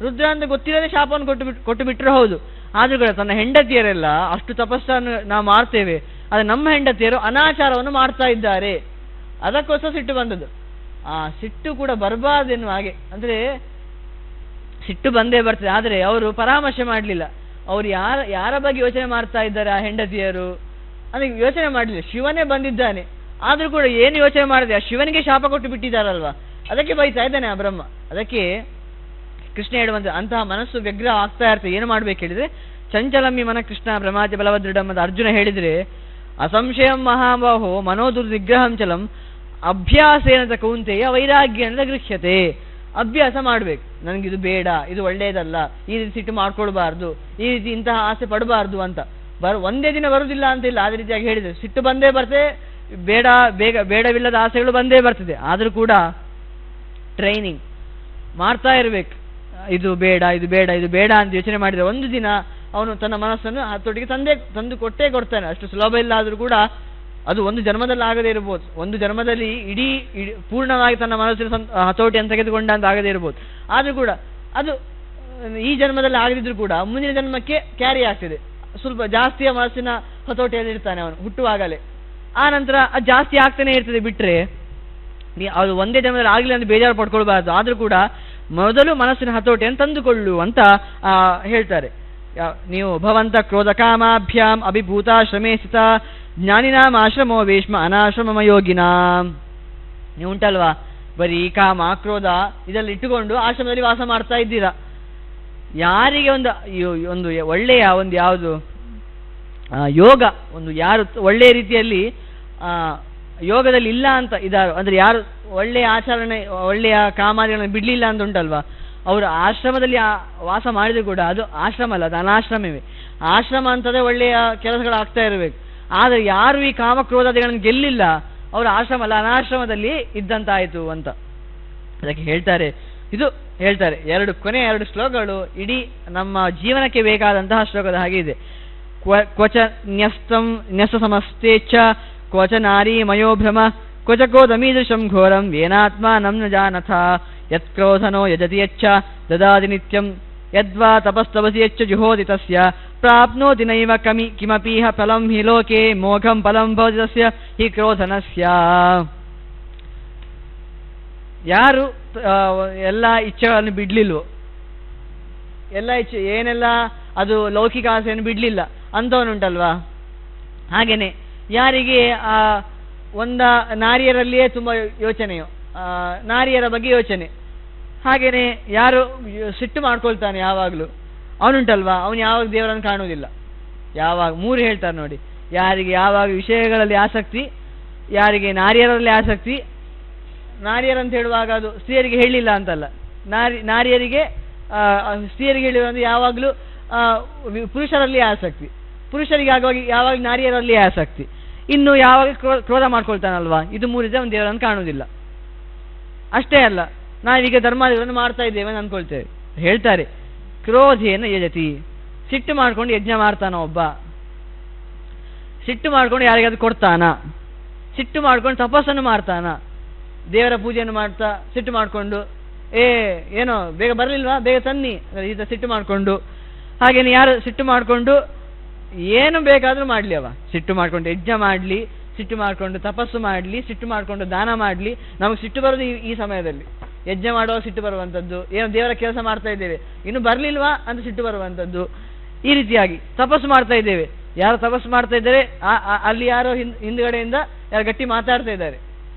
ರುದ್ರ ಅಂತ ಗೊತ್ತಿಲ್ಲದೆ ಶಾಪವನ್ನು ಕೊಟ್ಟು ಬಿಟ್ಟರೆ ಹೌದು. ಆದರೂ ಕೂಡ ತನ್ನ ಹೆಂಡತಿಯರೆಲ್ಲ ಅಷ್ಟು ತಪಸ್ಸನ್ನು ನಾವು ಮಾಡ್ತೇವೆ, ಆದರೆ ನಮ್ಮ ಹೆಂಡತಿಯರು ಅನಾಚಾರವನ್ನು ಮಾಡ್ತಾ ಇದ್ದಾರೆ, ಅದಕ್ಕೋಸ್ಕರ ಸಿಟ್ಟು ಬಂದದ್ದು. ಆ ಸಿಟ್ಟು ಕೂಡ ಬರಬಾರ್ದೆನ್ನುವ ಹಾಗೆ, ಅಂದರೆ ಸಿಟ್ಟು ಬಂದೇ ಬರ್ತದೆ. ಆದರೆ ಅವರು ಪರಾಮರ್ಶೆ ಮಾಡಲಿಲ್ಲ. ಅವರು ಯಾರ ಬಗ್ಗೆ ಯೋಚನೆ ಮಾಡ್ತಾ ಇದ್ದಾರೆ ಆ ಹೆಂಡತಿಯರು ಅಂದರೆ ಯೋಚನೆ ಮಾಡಲಿಲ್ಲ. ಶಿವನೇ ಬಂದಿದ್ದಾನೆ, ಆದರೂ ಕೂಡ ಏನು ಯೋಚನೆ ಮಾಡಿದೆ, ಆ ಶಿವನಿಗೆ ಶಾಪ ಕೊಟ್ಟು ಬಿಟ್ಟಿದ್ದಾರಲ್ವ, ಅದಕ್ಕೆ ಬೈತಾ ಇದ್ದಾನೆ ಆ ಬ್ರಹ್ಮ. ಅದಕ್ಕೆ ಕೃಷ್ಣ ಹೇಳುವಂತೆ ಅಂತಹ ಮನಸ್ಸು ವ್ಯಗ್ರ ಆಗ್ತಾ ಇರ್ತದೆ. ಏನು ಮಾಡ್ಬೇಕು ಹೇಳಿದರೆ, ಚಂಚಲಮ್ಮಿ ಮನ ಕೃಷ್ಣ ಪ್ರಮಾತಿ ಬಲವದೃಢಂ ಅಂತ ಅರ್ಜುನ ಹೇಳಿದರೆ, ಅಸಂಶಯಂ ಮಹಾಬಾಹೋ ಮನೋದುರ್ನಿಗ್ರಹಂ ಚಲಂ ಅಭ್ಯಾಸೇನ ಕೌಂತೆಯ ವೈರಾಗ್ಯನ ಗೃಹ್ಯತೆ. ಅಭ್ಯಾಸ ಮಾಡಬೇಕು. ನನಗಿದು ಬೇಡ, ಇದು ಒಳ್ಳೆಯದಲ್ಲ, ಈ ರೀತಿ ಸಿಟ್ಟು ಮಾಡ್ಕೊಳ್ಬಾರ್ದು, ಈ ರೀತಿ ಇಂತಹ ಆಸೆ ಪಡಬಾರ್ದು ಅಂತ. ಒಂದೇ ದಿನ ಬರುವುದಿಲ್ಲ ಅಂತಿಲ್ಲ. ಅದೇ ರೀತಿಯಾಗಿ ಹೇಳಿದರೆ ಸಿಟ್ಟು ಬಂದೇ ಬರ್ತದೆ, ಬೇಡವಿಲ್ಲದ ಆಸೆಗಳು ಬಂದೇ ಬರ್ತದೆ. ಆದರೂ ಕೂಡ ಟ್ರೈನಿಂಗ್ ಮಾಡ್ತಾ ಇರಬೇಕು, ಇದು ಬೇಡ ಇದು ಬೇಡ ಇದು ಬೇಡ ಅಂತ ಯೋಚನೆ ಮಾಡಿದರೆ ಒಂದು ದಿನ ಅವನು ತನ್ನ ಮನಸ್ಸನ್ನು ಹತೋಟಿಗೆ ತಂದು ಕೊಡ್ತಾನೆ. ಅಷ್ಟು ಸುಲಭ ಇಲ್ಲ ಆದರೂ ಕೂಡ ಅದು ಒಂದು ಜನ್ಮದಲ್ಲಿ ಆಗದೇ ಇರ್ಬೋದು, ಒಂದು ಜನ್ಮದಲ್ಲಿ ಇಡೀ ಪೂರ್ಣವಾಗಿ ತನ್ನ ಮನಸ್ಸಿನ ಹತೋಟಿಯನ್ನು ತೆಗೆದುಕೊಂಡ ಅಂತ ಆಗದೇ ಇರ್ಬೋದು. ಆದರೂ ಕೂಡ ಅದು ಈ ಜನ್ಮದಲ್ಲಿ ಆಗದಿದ್ರೂ ಕೂಡ ಮುಂದಿನ ಜನ್ಮಕ್ಕೆ ಕ್ಯಾರಿ ಆಗ್ತದೆ. ಸ್ವಲ್ಪ ಜಾಸ್ತಿಯ ಮನಸ್ಸಿನ ಹತೋಟಿಯಲ್ಲಿ ಇರ್ತಾನೆ ಅವನು ಹುಟ್ಟುವಾಗಲೇ. ಆ ನಂತರ ಅದು ಜಾಸ್ತಿ ಆಗ್ತಾನೆ ಇರ್ತದೆ. ಬಿಟ್ಟರೆ ಅದು ಒಂದೇ ಜನ್ಮದಲ್ಲಿ ಆಗಲಿಲ್ಲ ಅಂತ ಬೇಜಾರು ಪಡ್ಕೊಳ್ಬಾರ್ದು. ಆದರೂ ಕೂಡ ಮೊದಲು ಮನಸ್ಸಿನ ಹತೋಟಿಯನ್ನು ತಂದುಕೊಳ್ಳು ಅಂತ ಹೇಳ್ತಾರೆ. ನೀವು ಭವಂತ ಕ್ರೋಧ ಕಾಮಾಭ್ಯಾಂ ಅಭಿಭೂತ ಶ್ರಮೇ ಸ್ಥಿತ ಜ್ಞಾನಿನಾಂ ಆಶ್ರಮೋ ಭೀಷ್ಮ ಅನಾಶ್ರಮ ಯೋಗಿನಾಂ. ನೀವು ಉಂಟಲ್ವಾ ಬರೀ ಕಾಮ ಕ್ರೋಧ ಇದೆಲ್ಲ ಇಟ್ಟುಕೊಂಡು ಆಶ್ರಮದಲ್ಲಿ ವಾಸ ಮಾಡ್ತಾ ಇದ್ದೀರಾ. ಯಾರಿಗೆ ಒಂದು ಒಳ್ಳೆಯ ಒಂದು ಯಾವುದು ಯೋಗ, ಒಂದು ಯಾರು ಒಳ್ಳೆಯ ರೀತಿಯಲ್ಲಿ ಯೋಗದಲ್ಲಿ ಇಲ್ಲ ಅಂತ ಇದ್ದಾರೋ, ಅಂದರೆ ಯಾರು ಒಳ್ಳೆಯ ಆಚರಣೆ ಒಳ್ಳೆಯ ಕಾಮಾದಿಗಳನ್ನು ಬಿಡಲಿಲ್ಲ ಅಂತ ಉಂಟಲ್ವಾ, ಅವರು ಆಶ್ರಮದಲ್ಲಿ ವಾಸ ಮಾಡಿದ್ರು ಕೂಡ ಅದು ಆಶ್ರಮ ಅಲ್ಲ, ಅದು ಅನಾಶ್ರಮವೇ. ಆಶ್ರಮ ಅಂತಂದರೆ ಒಳ್ಳೆಯ ಕೆಲಸಗಳು ಆಗ್ತಾ ಇರಬೇಕು. ಆದರೆ ಯಾರು ಈ ಕಾಮಕ್ರೋಧಾದಿಗಳನ್ನು ಗೆಲ್ಲಿಲ್ಲ ಅವರು ಆಶ್ರಮ ಅಲ್ಲ ಅನಾಶ್ರಮದಲ್ಲಿ ಇದ್ದಂತಾಯಿತು ಅಂತ ಅದಕ್ಕೆ ಹೇಳ್ತಾರೆ. ಇದು ಹೇಳ್ತಾರೆ ಕೊನೆಯ ಎರಡು ಶ್ಲೋಕಗಳು ಇಡೀ ನಮ್ಮ ಜೀವನಕ್ಕೆ ಬೇಕಾದಂತಹ ಶ್ಲೋಕದ ಹಾಗೆ ಇದೆ. ಕ್ವಚ ನ್ಯಸ್ತ ಸಮಸ್ತೇಚ್ಛ ಕ್ವಚ ನಾರೀ ಮಯೋಭ್ರಮ ಕ್ವಚ ಕ್ರೋಧಮೀದೃಶಂ ಘೋರಂ ವೇನಾತ್ಮ ನ ಜಾನಥ ಯತ್ಕ್ರೋಧನೋ ಯಜತಿ ಯಚ್ಚ ದದಾತಿ ನಿತ್ಯಂ ಯದ್ವಾ ತಪಸ್ತಪಸಿ ಯಚ್ಚ ಜುಹೋತಿ ತಸ್ಯ ಪ್ರಾಪ್ನೋತಿ ನೈವ ಕಿಮಪೀಹ ಫಲಂ ಹಿ ಲೋಕೆ ಮೋಘಂ ಫಲಂ ಭವತಿ ತಸ್ಯ ಹಿ ಕ್ರೋಧನಸ್ಯ. ಯಾರು ಎಲ್ಲ ಇಚ್ಛೆಗಳನ್ನು ಬಿಡ್ಲಿಲ್ವೋ, ಎಲ್ಲ ಇಚ್ಛೆ ಏನೆಲ್ಲ ಅದು ಲೌಕಿಕ ಆಸೆಯನ್ನು ಬಿಡ್ಲಿಲ್ಲ ಅಂಥವನುಂಟಲ್ವಾ, ಹಾಗೇನೆ ಯಾರಿಗೆ ನಾರಿಯರಲ್ಲಿಯೇ ತುಂಬ ಯೋಚನೆಯೋ, ನಾರಿಯರ ಬಗ್ಗೆ ಯೋಚನೆ, ಹಾಗೇನೆ ಯಾರು ಸಿಟ್ಟು ಮಾಡ್ಕೊಳ್ತಾನೆ ಯಾವಾಗಲೂ ಅವನುಂಟಲ್ವಾ, ಅವನು ಯಾವಾಗ ದೇವರನ್ನು ಕಾಣುವುದಿಲ್ಲ. ಯಾವಾಗ 3 ಹೇಳ್ತಾರೆ ನೋಡಿ, ಯಾರಿಗೆ ಯಾವಾಗ ವಿಷಯಗಳಲ್ಲಿ ಆಸಕ್ತಿ, ಯಾರಿಗೆ ನಾರಿಯರಲ್ಲಿ ಆಸಕ್ತಿ, ನಾರಿಯರಂತ ಹೇಳುವಾಗ ಅದು ಸ್ತ್ರೀಯರಿಗೆ ಹೇಳಿಲ್ಲ ಅಂತಲ್ಲ, ನಾರಿಯರಿಗೆ ಸ್ತ್ರೀಯರಿಗೆ ಹೇಳಿಲ್ಲ ಅಂದರೆ ಯಾವಾಗಲೂ ಪುರುಷರಲ್ಲಿ ಆಸಕ್ತಿ, ಪುರುಷರಿಗೆ ಆಗುವಾಗ ಯಾವಾಗ ನಾರಿಯರಲ್ಲಿ ಆಸಕ್ತಿ, ಇನ್ನು ಯಾವಾಗ ಕ್ರೋಧ ಮಾಡ್ಕೊಳ್ತಾನಲ್ವಾ, ಇದು 3 ಅವನು ದೇವರನ್ನು ಕಾಣುವುದಿಲ್ಲ. ಅಷ್ಟೇ ಅಲ್ಲ, ನಾವೀಗ ಧರ್ಮಾದಿಗಳನ್ನು ಮಾಡ್ತಾ ಇದ್ದೇವೆ ಅಂತ ಅಂದ್ಕೊಳ್ತೇವೆ. ಹೇಳ್ತಾರೆ ಕ್ರೋಧೇನ ಯಜತಿ, ಸಿಟ್ಟು ಮಾಡ್ಕೊಂಡು ಯಜ್ಞ ಮಾಡ್ತಾನ ಒಬ್ಬ, ಸಿಟ್ಟು ಮಾಡ್ಕೊಂಡು ಯಾರಿಗಾದ್ರು ಕೊಡ್ತಾನ, ಸಿಟ್ಟು ಮಾಡ್ಕೊಂಡು ತಪಸ್ಸನ್ನು ಮಾಡ್ತಾನ, ದೇವರ ಪೂಜೆಯನ್ನು ಮಾಡ್ತಾ ಸಿಟ್ಟು ಮಾಡಿಕೊಂಡು ಏನೋ ಬೇಗ ಬರಲಿಲ್ವಾ ಬೇಗ ತನ್ನಿ ಈತ ಸಿಟ್ಟು ಮಾಡಿಕೊಂಡು. ಹಾಗೇನೆ ಯಾರು ಸಿಟ್ಟು ಮಾಡಿಕೊಂಡು ಏನು ಬೇಕಾದರೂ ಮಾಡಲಿ, ಅವ ಸಿಟ್ಟು ಮಾಡಿಕೊಂಡು ಯಜ್ಞ ಮಾಡಲಿ, ಸಿಟ್ಟು ಮಾಡಿಕೊಂಡು ತಪಸ್ಸು ಮಾಡಲಿ, ಸಿಟ್ಟು ಮಾಡಿಕೊಂಡು ದಾನ ಮಾಡಲಿ, ನಮಗೆ ಸಿಟ್ಟು ಬರೋದು ಈ ಸಮಯದಲ್ಲಿ. ಯಜ್ಞ ಮಾಡುವಾಗ ಸಿಟ್ಟು ಬರುವಂಥದ್ದು, ಏನೋ ದೇವರ ಕೆಲಸ ಮಾಡ್ತಾ ಇದ್ದೇವೆ ಇನ್ನು ಬರಲಿಲ್ವಾ ಅಂತ ಸಿಟ್ಟು ಬರುವಂಥದ್ದು. ಈ ರೀತಿಯಾಗಿ ತಪಸ್ಸು ಮಾಡ್ತಾ ಇದ್ದೇವೆ, ಯಾರು ತಪಸ್ಸು ಮಾಡ್ತಾ ಇದ್ದಾರೆ ಅಲ್ಲಿ ಯಾರೋ ಹಿಂದುಗಡೆಯಿಂದ ಯಾರು ಗಟ್ಟಿ ಮಾತಾಡ್ತಾ ಇದ್ದಾರೆ,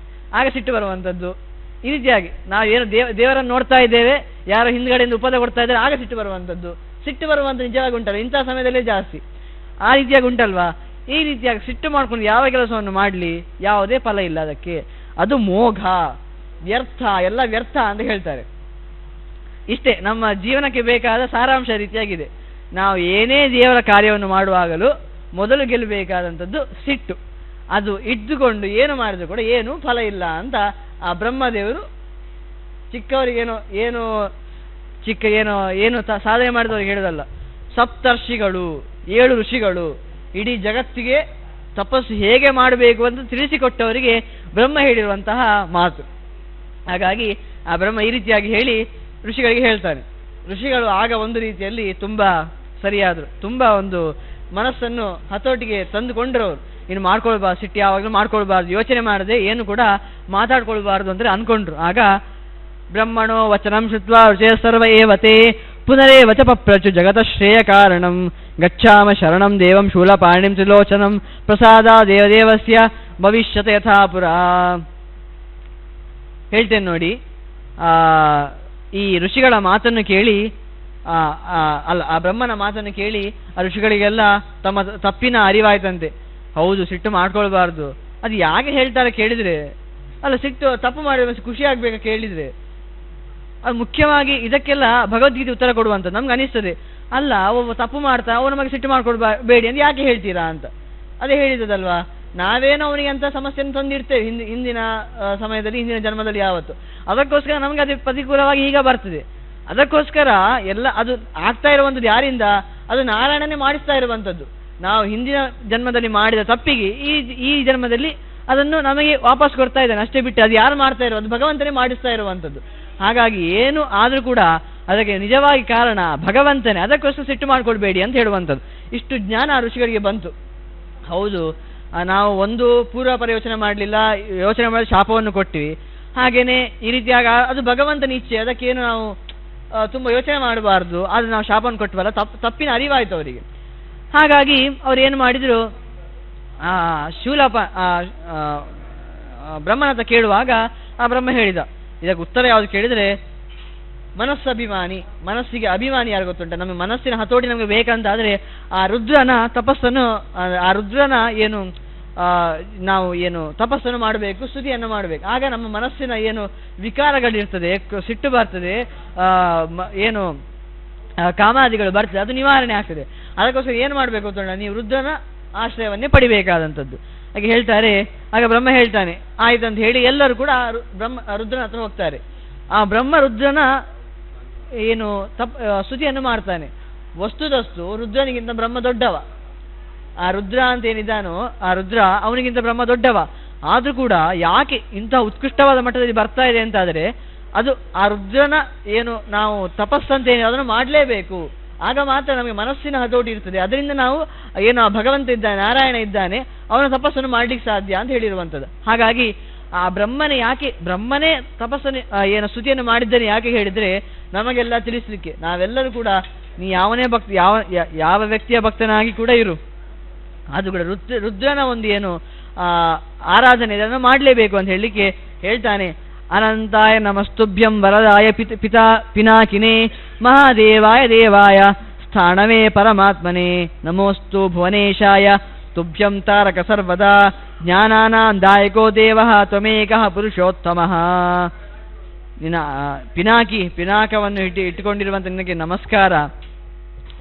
ಆಗ ಸಿಟ್ಟು ಬರುವಂಥದ್ದು. ಈ ರೀತಿಯಾಗಿ ನಾವು ಏನು ದೇವರನ್ನು ನೋಡ್ತಾ ಇದ್ದೇವೆ, ಯಾರೋ ಹಿಂದುಗಡೆಯಿಂದ ಉಪದ ಕೊಡ್ತಾ ಇದ್ದಾರೆ, ಆಗ ಸಿಟ್ಟು ಬರುವಂಥದ್ದು. ಸಿಟ್ಟು ಬರುವಂಥ ನಿಜವಾಗಿ ಉಂಟಲ್ಲ, ಇಂಥ ಸಮಯದಲ್ಲೇ ಜಾಸ್ತಿ ಆ ರೀತಿಯಾಗಿ ಉಂಟಲ್ವಾ. ಈ ರೀತಿಯಾಗಿ ಸಿಟ್ಟು ಮಾಡ್ಕೊಂಡು ಯಾವ ಕೆಲಸವನ್ನು ಮಾಡಲಿ ಯಾವುದೇ ಫಲ ಇಲ್ಲ ಅದಕ್ಕೆ, ಅದು ಮೋಘ, ವ್ಯರ್ಥ, ಎಲ್ಲ ವ್ಯರ್ಥ ಅಂತ ಹೇಳ್ತಾರೆ. ಇಷ್ಟೇ ನಮ್ಮ ಜೀವನಕ್ಕೆ ಬೇಕಾದ ಸಾರಾಂಶ ರೀತಿಯಾಗಿದೆ. ನಾವು ಏನೇ ದೇವರ ಕಾರ್ಯವನ್ನು ಮಾಡುವಾಗಲೂ ಮೊದಲು ಗೆಲ್ಲಬೇಕಾದಂಥದ್ದು ಸಿಟ್ಟು. ಅದು ಇದ್ದುಕೊಂಡು ಏನು ಮಾಡಿದ್ರು ಕೂಡ ಏನೂ ಫಲ ಇಲ್ಲ ಅಂತ ಆ ಬ್ರಹ್ಮದೇವರು ಚಿಕ್ಕವರಿಗೇನೋ ಏನು ಸಾಧನೆ ಮಾಡಿದವ್ರಿಗೆ ಹೇಳೋದಲ್ಲ, ಸಪ್ತರ್ಷಿಗಳು 7 ಋಷಿಗಳು ಇಡೀ ಜಗತ್ತಿಗೆ ತಪಸ್ಸು ಹೇಗೆ ಮಾಡಬೇಕು ಅಂತ ತಿಳಿಸಿಕೊಟ್ಟವರಿಗೆ ಬ್ರಹ್ಮ ಹೇಳಿರುವಂತಹ ಮಾತು. ಹಾಗಾಗಿ ಆ ಬ್ರಹ್ಮ ಈ ರೀತಿಯಾಗಿ ಹೇಳಿ ಋಷಿಗಳಿಗೆ ಹೇಳ್ತಾನೆ. ಋಷಿಗಳು ಆಗ ಒಂದು ರೀತಿಯಲ್ಲಿ ತುಂಬ ಸರಿಯಾದರು, ತುಂಬ ಒಂದು ಮನಸ್ಸನ್ನು ಹತೋಟಿಗೆ ತಂದುಕೊಂಡ್ರವರು. ಇನ್ನು ಮಾಡ್ಕೊಳ್ಬಾರ್ದು, ಸಿಟ್ಟು ಯಾವಾಗಲೂ ಮಾಡ್ಕೊಳ್ಬಾರ್ದು, ಯೋಚನೆ ಮಾಡದೆ ಏನು ಕೂಡ ಮಾತಾಡ್ಕೊಳ್ಬಾರ್ದು ಅಂದರೆ ಅಂದ್ಕೊಂಡ್ರು. ಆಗ ಬ್ರಹ್ಮಣೋ ವಚನಂ ಶ್ರುತ್ವಾ ಋಷಯ ಸರ್ವ ಏವತೆ ಪುನರೇವ ಚ ಪಪ್ರಚು ಜಗತ ಶ್ರೇಯ ಕಾರಣಂ ಗಚ್ಛಾಮ ಶರಣಂ ದೇವಂ ಶೂಲಪಾಣಿಂ ತ್ರಿಲೋಚನಂ ಪ್ರಸಾದ ದೇವದೇವಸ್ಯ ಭವಿಷ್ಯತ ಯಥಾ ಪುರಾ. ಹೇಳ್ತೇನೆ ನೋಡಿ, ಈ ಋಷಿಗಳ ಮಾತನ್ನು ಕೇಳಿ ಆ ಬ್ರಹ್ಮನ ಮಾತನ್ನು ಕೇಳಿ ಆ ಋಷಿಗಳಿಗೆಲ್ಲ ತಮ್ಮ ತಪ್ಪಿನ ಅರಿವಾಯ್ತಂತೆ. ಹೌದು, ಸಿಟ್ಟು ಮಾಡ್ಕೊಳ್ಬಾರ್ದು. ಅದು ಯಾಕೆ ಹೇಳ್ತಾರೆ ಕೇಳಿದರೆ, ಅಲ್ಲ ಸಿಟ್ಟು ತಪ್ಪು ಮಾಡಿ ಖುಷಿ ಆಗ್ಬೇಕಾ ಕೇಳಿದರೆ, ಅದು ಮುಖ್ಯವಾಗಿ ಇದಕ್ಕೆಲ್ಲ ಭಗವದ್ಗೀತೆ ಉತ್ತರ ಕೊಡುವಂಥದ್ದು. ನಮ್ಗೆ ಅನಿಸ್ತದೆ, ಅಲ್ಲ ಒಬ್ಬ ತಪ್ಪು ಮಾಡ್ತಾ ಅವನ ಬಗ್ಗೆ ಸಿಟ್ಟು ಮಾಡ್ಕೊಳ್ಬೇಡಿ ಅಂತ ಯಾಕೆ ಹೇಳ್ತೀರಾ ಅಂತ. ಅದೇ ಹೇಳಿದಲ್ವಾ, ನಾವೇನೋ ಅವನಿಗೆ ಅಂತ ಸಮಸ್ಯೆಯನ್ನು ತಂದಿರ್ತೇವೆ ಹಿಂದಿನ ಸಮಯದಲ್ಲಿ, ಹಿಂದಿನ ಜನ್ಮದಲ್ಲಿ ಯಾವತ್ತು. ಅದಕ್ಕೋಸ್ಕರ ನಮಗೆ ಅದು ಪ್ರತಿಕೂಲವಾಗಿ ಈಗ ಬರ್ತದೆ. ಅದಕ್ಕೋಸ್ಕರ ಎಲ್ಲ ಅದು ಆಗ್ತಾ ಇರುವಂಥದ್ದು ಯಾರಿಂದ? ಅದು ನಾರಾಯಣನೇ ಮಾಡಿಸ್ತಾ ಇರುವಂಥದ್ದು. ನಾವು ಹಿಂದಿನ ಜನ್ಮದಲ್ಲಿ ಮಾಡಿದ ತಪ್ಪಿಗೆ ಈ ಜನ್ಮದಲ್ಲಿ ಅದನ್ನು ನಮಗೆ ವಾಪಸ್ ಕೊಡ್ತಾ ಇದ್ದಾನೆ ಅಷ್ಟೇ ಬಿಟ್ಟು ಅದು ಯಾರು ಮಾಡ್ತಾ ಇರೋ, ಅದು ಭಗವಂತನೇ ಮಾಡಿಸ್ತಾ ಇರುವಂಥದ್ದು. ಹಾಗಾಗಿ ಏನು ಆದರೂ ಕೂಡ ಅದಕ್ಕೆ ನಿಜವಾಗಿ ಕಾರಣ ಭಗವಂತನೇ. ಅದಕ್ಕೋಸ್ಕರ ಸಿಟ್ಟು ಮಾಡ್ಕೊಳ್ಬೇಡಿ ಅಂತ ಹೇಳುವಂಥದ್ದು. ಇಷ್ಟು ಜ್ಞಾನ ಋಷಿಗಳಿಗೆ ಬಂತು. ಹೌದು, ನಾವು ಒಂದು ಪೂರ್ವಾಪರ ಯೋಚನೆ ಮಾಡಲಿಲ್ಲ, ಯೋಚನೆ ಮಾಡಿ ಶಾಪವನ್ನು ಕೊಟ್ಟಿವಿ. ಹಾಗೇನೆ ಈ ರೀತಿಯಾಗಿ ಅದು ಭಗವಂತನ ಇಚ್ಛೆ, ಅದಕ್ಕೇನು ನಾವು ತುಂಬ ಯೋಚನೆ ಮಾಡಬಾರ್ದು. ಆದರೆ ನಾವು ಶಾಪವನ್ನು ಕೊಟ್ಟವಲ್ಲ, ತಪ್ಪಿನ ಅರಿವಾಯಿತು ಅವರಿಗೆ. ಹಾಗಾಗಿ ಅವ್ರು ಏನು ಮಾಡಿದರು, ಶೂಲಪ ಬ್ರಹ್ಮನ ಹತ್ರ ಕೇಳುವಾಗ ಆ ಬ್ರಹ್ಮ ಹೇಳಿದ, ಇದಕ್ಕೆ ಉತ್ತರ ಯಾವುದು ಕೇಳಿದರೆ, ಮನಸ್ಸಭಿಮಾನಿ, ಮನಸ್ಸಿಗೆ ಅಭಿಮಾನಿ ಯಾರು ಗೊತ್ತುಂಟ. ನಮಗೆ ಮನಸ್ಸಿನ ಹತೋಟಿ ನಮಗೆ ಬೇಕಂತಾದರೆ ಆ ರುದ್ರನ ತಪಸ್ಸನ್ನು, ಆ ರುದ್ರನ ಏನು ನಾವು ಏನು ತಪಸ್ಸನ್ನು ಮಾಡಬೇಕು, ಸ್ತುತಿಯನ್ನು ಮಾಡಬೇಕು. ಆಗ ನಮ್ಮ ಮನಸ್ಸಿನ ಏನು ವಿಕಾರಗಳಿರ್ತದೆ, ಸಿಟ್ಟು ಬರ್ತದೆ, ಏನು ಕಾಮಾದಿಗಳು ಬರ್ತದೆ, ಅದು ನಿವಾರಣೆ ಆಗ್ತದೆ. ಅದಕ್ಕೋಸ್ಕರ ಏನು ಮಾಡಬೇಕು ಅಂತ ನೀವು ರುದ್ರನ ಆಶ್ರಯವನ್ನೇ ಪಡಿಬೇಕಾದಂಥದ್ದು. ಹಾಗೆ ಹೇಳ್ತಾರೆ. ಆಗ ಬ್ರಹ್ಮ ಹೇಳ್ತಾನೆ ಆಯ್ತಂತ ಹೇಳಿ ಎಲ್ಲರೂ ಕೂಡ ರುದ್ರನ ಹತ್ರ ಹೋಗ್ತಾರೆ. ಆ ಬ್ರಹ್ಮ ರುದ್ರನ ಏನು ಸ್ತುತಿಯನ್ನು ಮಾಡ್ತಾನೆ. ವಸ್ತುದಸ್ತು ರುದ್ರನಿಗಿಂತ ಬ್ರಹ್ಮ ದೊಡ್ಡವ. ಆ ರುದ್ರ ಅಂತ ಏನಿದ್ದಾನೋ ಆ ರುದ್ರ ಅವನಿಗಿಂತ ಬ್ರಹ್ಮ ದೊಡ್ಡವ. ಆದರೂ ಕೂಡ ಯಾಕೆ ಇಂಥ ಉತ್ಕೃಷ್ಟವಾದ ಮಟ್ಟದಲ್ಲಿ ಬರ್ತಾ ಇದೆ ಅಂತಾದರೆ ಅದು ಆ ರುದ್ರನ ಏನು ನಾವು ತಪಸ್ಸಂತೇನೆ ಅದನ್ನು ಮಾಡಲೇಬೇಕು. ಆಗ ಮಾತ್ರ ನಮಗೆ ಮನಸ್ಸಿನ ಹತೋಟಿ ಇರ್ತದೆ. ಅದರಿಂದ ನಾವು ಏನು ಭಗವಂತ ಇದ್ದಾನೆ, ನಾರಾಯಣ ಇದ್ದಾನೆ, ಅವನ ತಪಸ್ಸನ್ನು ಮಾಡ್ಲಿಕ್ಕೆ ಸಾಧ್ಯ ಅಂತ ಹೇಳಿರುವಂಥದ್ದು. ಹಾಗಾಗಿ ಆ ಬ್ರಹ್ಮನೇ ತಪಸ್ಸನ್ನು ಏನು ಸ್ತುತಿಯನ್ನು ಮಾಡಿದ್ದಾನೆ ಯಾಕೆ ಹೇಳಿದರೆ ನಮಗೆಲ್ಲ ತಿಳಿಸ್ಲಿಕ್ಕೆ. ನಾವೆಲ್ಲರೂ ಕೂಡ ನೀ ಯಾವನೇ ಭಕ್ತಿ ಯಾವ ವ್ಯಕ್ತಿಯ ಭಕ್ತನಾಗಿ ಕೂಡ ಇರು, ಅದು ಕೂಡ ರುದ್ರನ ಒಂದು ಏನು ಆರಾಧನೆ ಇದನ್ನು ಮಾಡಲೇಬೇಕು ಅಂತ ಹೇಳಲಿಕ್ಕೆ ಹೇಳ್ತಾನೆ. ಅನಂತಾಯ ನಮಸ್ತುಭ್ಯಂ ವರದಾಯ ಪಿತಾ ಪಿನಾಕಿನೇ ಮಹಾದೇವಾಯ ದೇವಾಯ ಸ್ಥಾಣವೇ ಪರಮಾತ್ಮನೇ ನಮೋಸ್ತು ಭುವನೇಶಾಯ ತುಭ್ಯಂ ತಾರಕ ಸರ್ವದಾ ಜ್ಞಾನಾನಾಂ ದಾಯಕೋ ದೇವಃ ತ್ವಮೇಕಃ ಪುರುಷೋತ್ತಮಃ. ನಿನ್ನ ಪಿನಾಕವನ್ನು ಇಟ್ಟುಕೊಂಡಿರುವಂಥ ನಿನಗೆ ನಮಸ್ಕಾರ.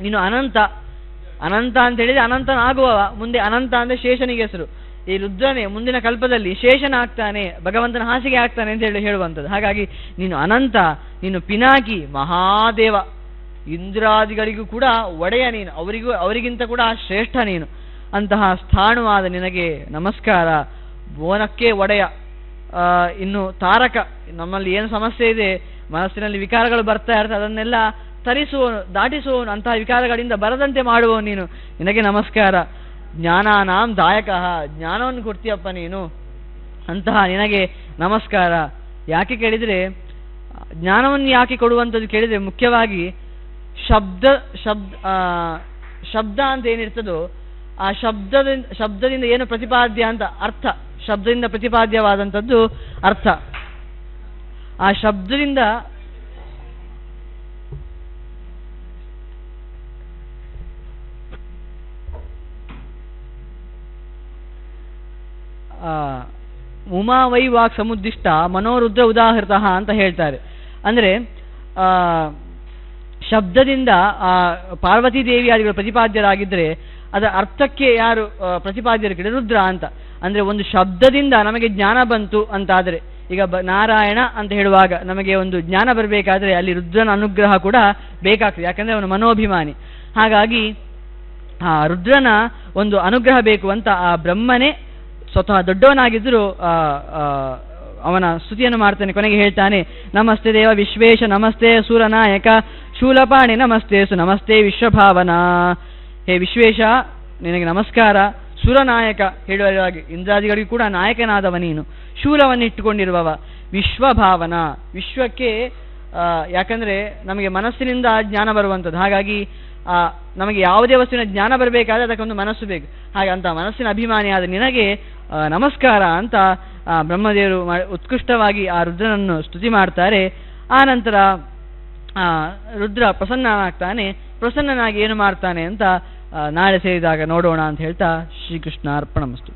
ನೀನು ಅನಂತ ಅಂತ ಹೇಳಿದರೆ ಅನಂತನಾಗುವವ. ಮುಂದೆ ಅನಂತ ಅಂದರೆ ಶೇಷನಿಗೆ ಹೆಸರು. ಈ ರುದ್ರನೇ ಮುಂದಿನ ಕಲ್ಪದಲ್ಲಿ ಶೇಷನ ಆಗ್ತಾನೆ, ಭಗವಂತನ ಹಾಸಿಗೆ ಆಗ್ತಾನೆ ಅಂತ ಹೇಳುವಂಥದ್ದು. ಹಾಗಾಗಿ ನೀನು ಅನಂತ, ನೀನು ಪಿನಾಕಿ, ಮಹಾದೇವ, ಇಂದ್ರಾದಿಗಳಿಗೂ ಕೂಡ ಒಡೆಯ ನೀನು, ಅವರಿಗಿಂತ ಕೂಡ ಶ್ರೇಷ್ಠ ನೀನು. ಅಂತಹ ಸ್ಥಾಣುವಾದ ನಿನಗೆ ನಮಸ್ಕಾರ. ಭುವನಕ್ಕೆ ಒಡೆಯ, ಇನ್ನು ತಾರಕ, ನಮ್ಮಲ್ಲಿ ಏನು ಸಮಸ್ಯೆ ಇದೆ, ಮನಸ್ಸಿನಲ್ಲಿ ವಿಕಾರಗಳು ಬರ್ತಾ ಇರ್ತದೆ, ಅದನ್ನೆಲ್ಲ ತರಿಸುವವನು, ದಾಟಿಸುವವನು, ಅಂತಹ ವಿಕಾರಗಳಿಂದ ಬರದಂತೆ ಮಾಡುವವನು ನೀನು, ನಿನಗೆ ನಮಸ್ಕಾರ. ಜ್ಞಾನಾನಾಂ ದಾಯಕ, ಜ್ಞಾನವನ್ನು ಕೊಡ್ತೀಯಪ್ಪ ನೀನು, ಅಂತಹ ನಿನಗೆ ನಮಸ್ಕಾರ. ಯಾಕೆ ಕೇಳಿದರೆ, ಜ್ಞಾನವನ್ನು ಯಾಕೆ ಕೊಡುವಂಥದ್ದು ಕೇಳಿದರೆ ಮುಖ್ಯವಾಗಿ ಶಬ್ದ ಅಂತ ಏನಿರ್ತದೋ ಆ ಶಬ್ದದಿಂದ ಏನು ಪ್ರತಿಪಾದ್ಯ ಅಂತ ಅರ್ಥ, ಶಬ್ದದಿಂದ ಪ್ರತಿಪಾದ್ಯವಾದಂಥದ್ದು ಅರ್ಥ. ಆ ಶಬ್ದದಿಂದ ಉಮಾ ವೈ ವಾಕ್ ಸಮುದ್ದಿಷ್ಟ ಮನೋರುದ್ರ ಉದಾಹೃತ ಅಂತ ಹೇಳ್ತಾರೆ. ಅಂದರೆ ಶಬ್ದದಿಂದ ಪಾರ್ವತೀ ದೇವಿಯಾದಿಗಳು ಪ್ರತಿಪಾದ್ಯರಾಗಿದ್ದರೆ ಅದರ ಅರ್ಥಕ್ಕೆ ಯಾರು ಪ್ರತಿಪಾದ್ಯರು ಕೇಳಿ ರುದ್ರ ಅಂತ. ಅಂದರೆ ಒಂದು ಶಬ್ದದಿಂದ ನಮಗೆ ಜ್ಞಾನ ಬಂತು ಅಂತಾದರೆ, ಈಗ ನಾರಾಯಣ ಅಂತ ಹೇಳುವಾಗ ನಮಗೆ ಒಂದು ಜ್ಞಾನ ಬರಬೇಕಾದ್ರೆ ಅಲ್ಲಿ ರುದ್ರನ ಅನುಗ್ರಹ ಕೂಡ ಬೇಕಾಗ್ತದೆ, ಯಾಕಂದರೆ ಅವನು ಮನೋಭಿಮಾನಿ. ಹಾಗಾಗಿ ಆ ರುದ್ರನ ಒಂದು ಅನುಗ್ರಹ ಬೇಕು ಅಂತ ಆ ಬ್ರಹ್ಮನೇ ಸ್ವತಃ ದೊಡ್ಡವನಾಗಿದ್ದರೂ ಅವನ ಸ್ತುತಿಯನ್ನು ಮಾಡ್ತಾನೆ. ಕೊನೆಗೆ ಹೇಳ್ತಾನೆ, ನಮಸ್ತೆ ದೇವ ವಿಶ್ವೇಶ, ನಮಸ್ತೆ ಸೂರನಾಯಕ ಶೂಲಪಾಣಿ, ನಮಸ್ತೆ ನಮಸ್ತೆ ವಿಶ್ವಭಾವನಾ. ಹೇ ವಿಶ್ವೇಶ, ನಿನಗೆ ನಮಸ್ಕಾರ. ಸುರನಾಯಕ ಹೇಳುವಾಗಿ ಇಂದ್ರಾದಿಗಳಿಗೂ ಕೂಡ ನಾಯಕನಾದವ ನೀನು, ಶೂಲವನ್ನು ಇಟ್ಟುಕೊಂಡಿರುವವ. ವಿಶ್ವಭಾವನ, ವಿಶ್ವಕ್ಕೆ ಯಾಕಂದರೆ ನಮಗೆ ಮನಸ್ಸಿನಿಂದ ಜ್ಞಾನ ಬರುವಂಥದ್ದು. ಹಾಗಾಗಿ ನಮಗೆ ಯಾವುದೇ ವಸ್ತುವಿನ ಜ್ಞಾನ ಬರಬೇಕಾದ್ರೆ ಅದಕ್ಕೊಂದು ಮನಸ್ಸು ಬೇಕು. ಹಾಗೆ ಅಂತ ಮನಸ್ಸಿನ ಅಭಿಮಾನಿಯಾದ ನಿನಗೆ ನಮಸ್ಕಾರ ಅಂತ ಬ್ರಹ್ಮದೇವರು ಉತ್ಕೃಷ್ಟವಾಗಿ ಆ ರುದ್ರನನ್ನು ಸ್ತುತಿ ಮಾಡ್ತಾರೆ. ಆ ನಂತರ ರುದ್ರ ಪ್ರಸನ್ನನಾಗ್ತಾನೆ. ಪ್ರಸನ್ನನಾಗಿ ಏನು ಮಾಡ್ತಾನೆ ಅಂತ ನಾಳೆ ಸೇರಿದಾಗ ನೋಡೋಣ ಅಂತ ಹೇಳ್ತಾ ಶ್ರೀಕೃಷ್ಣ ಅರ್ಪಣಮಸ್ತು.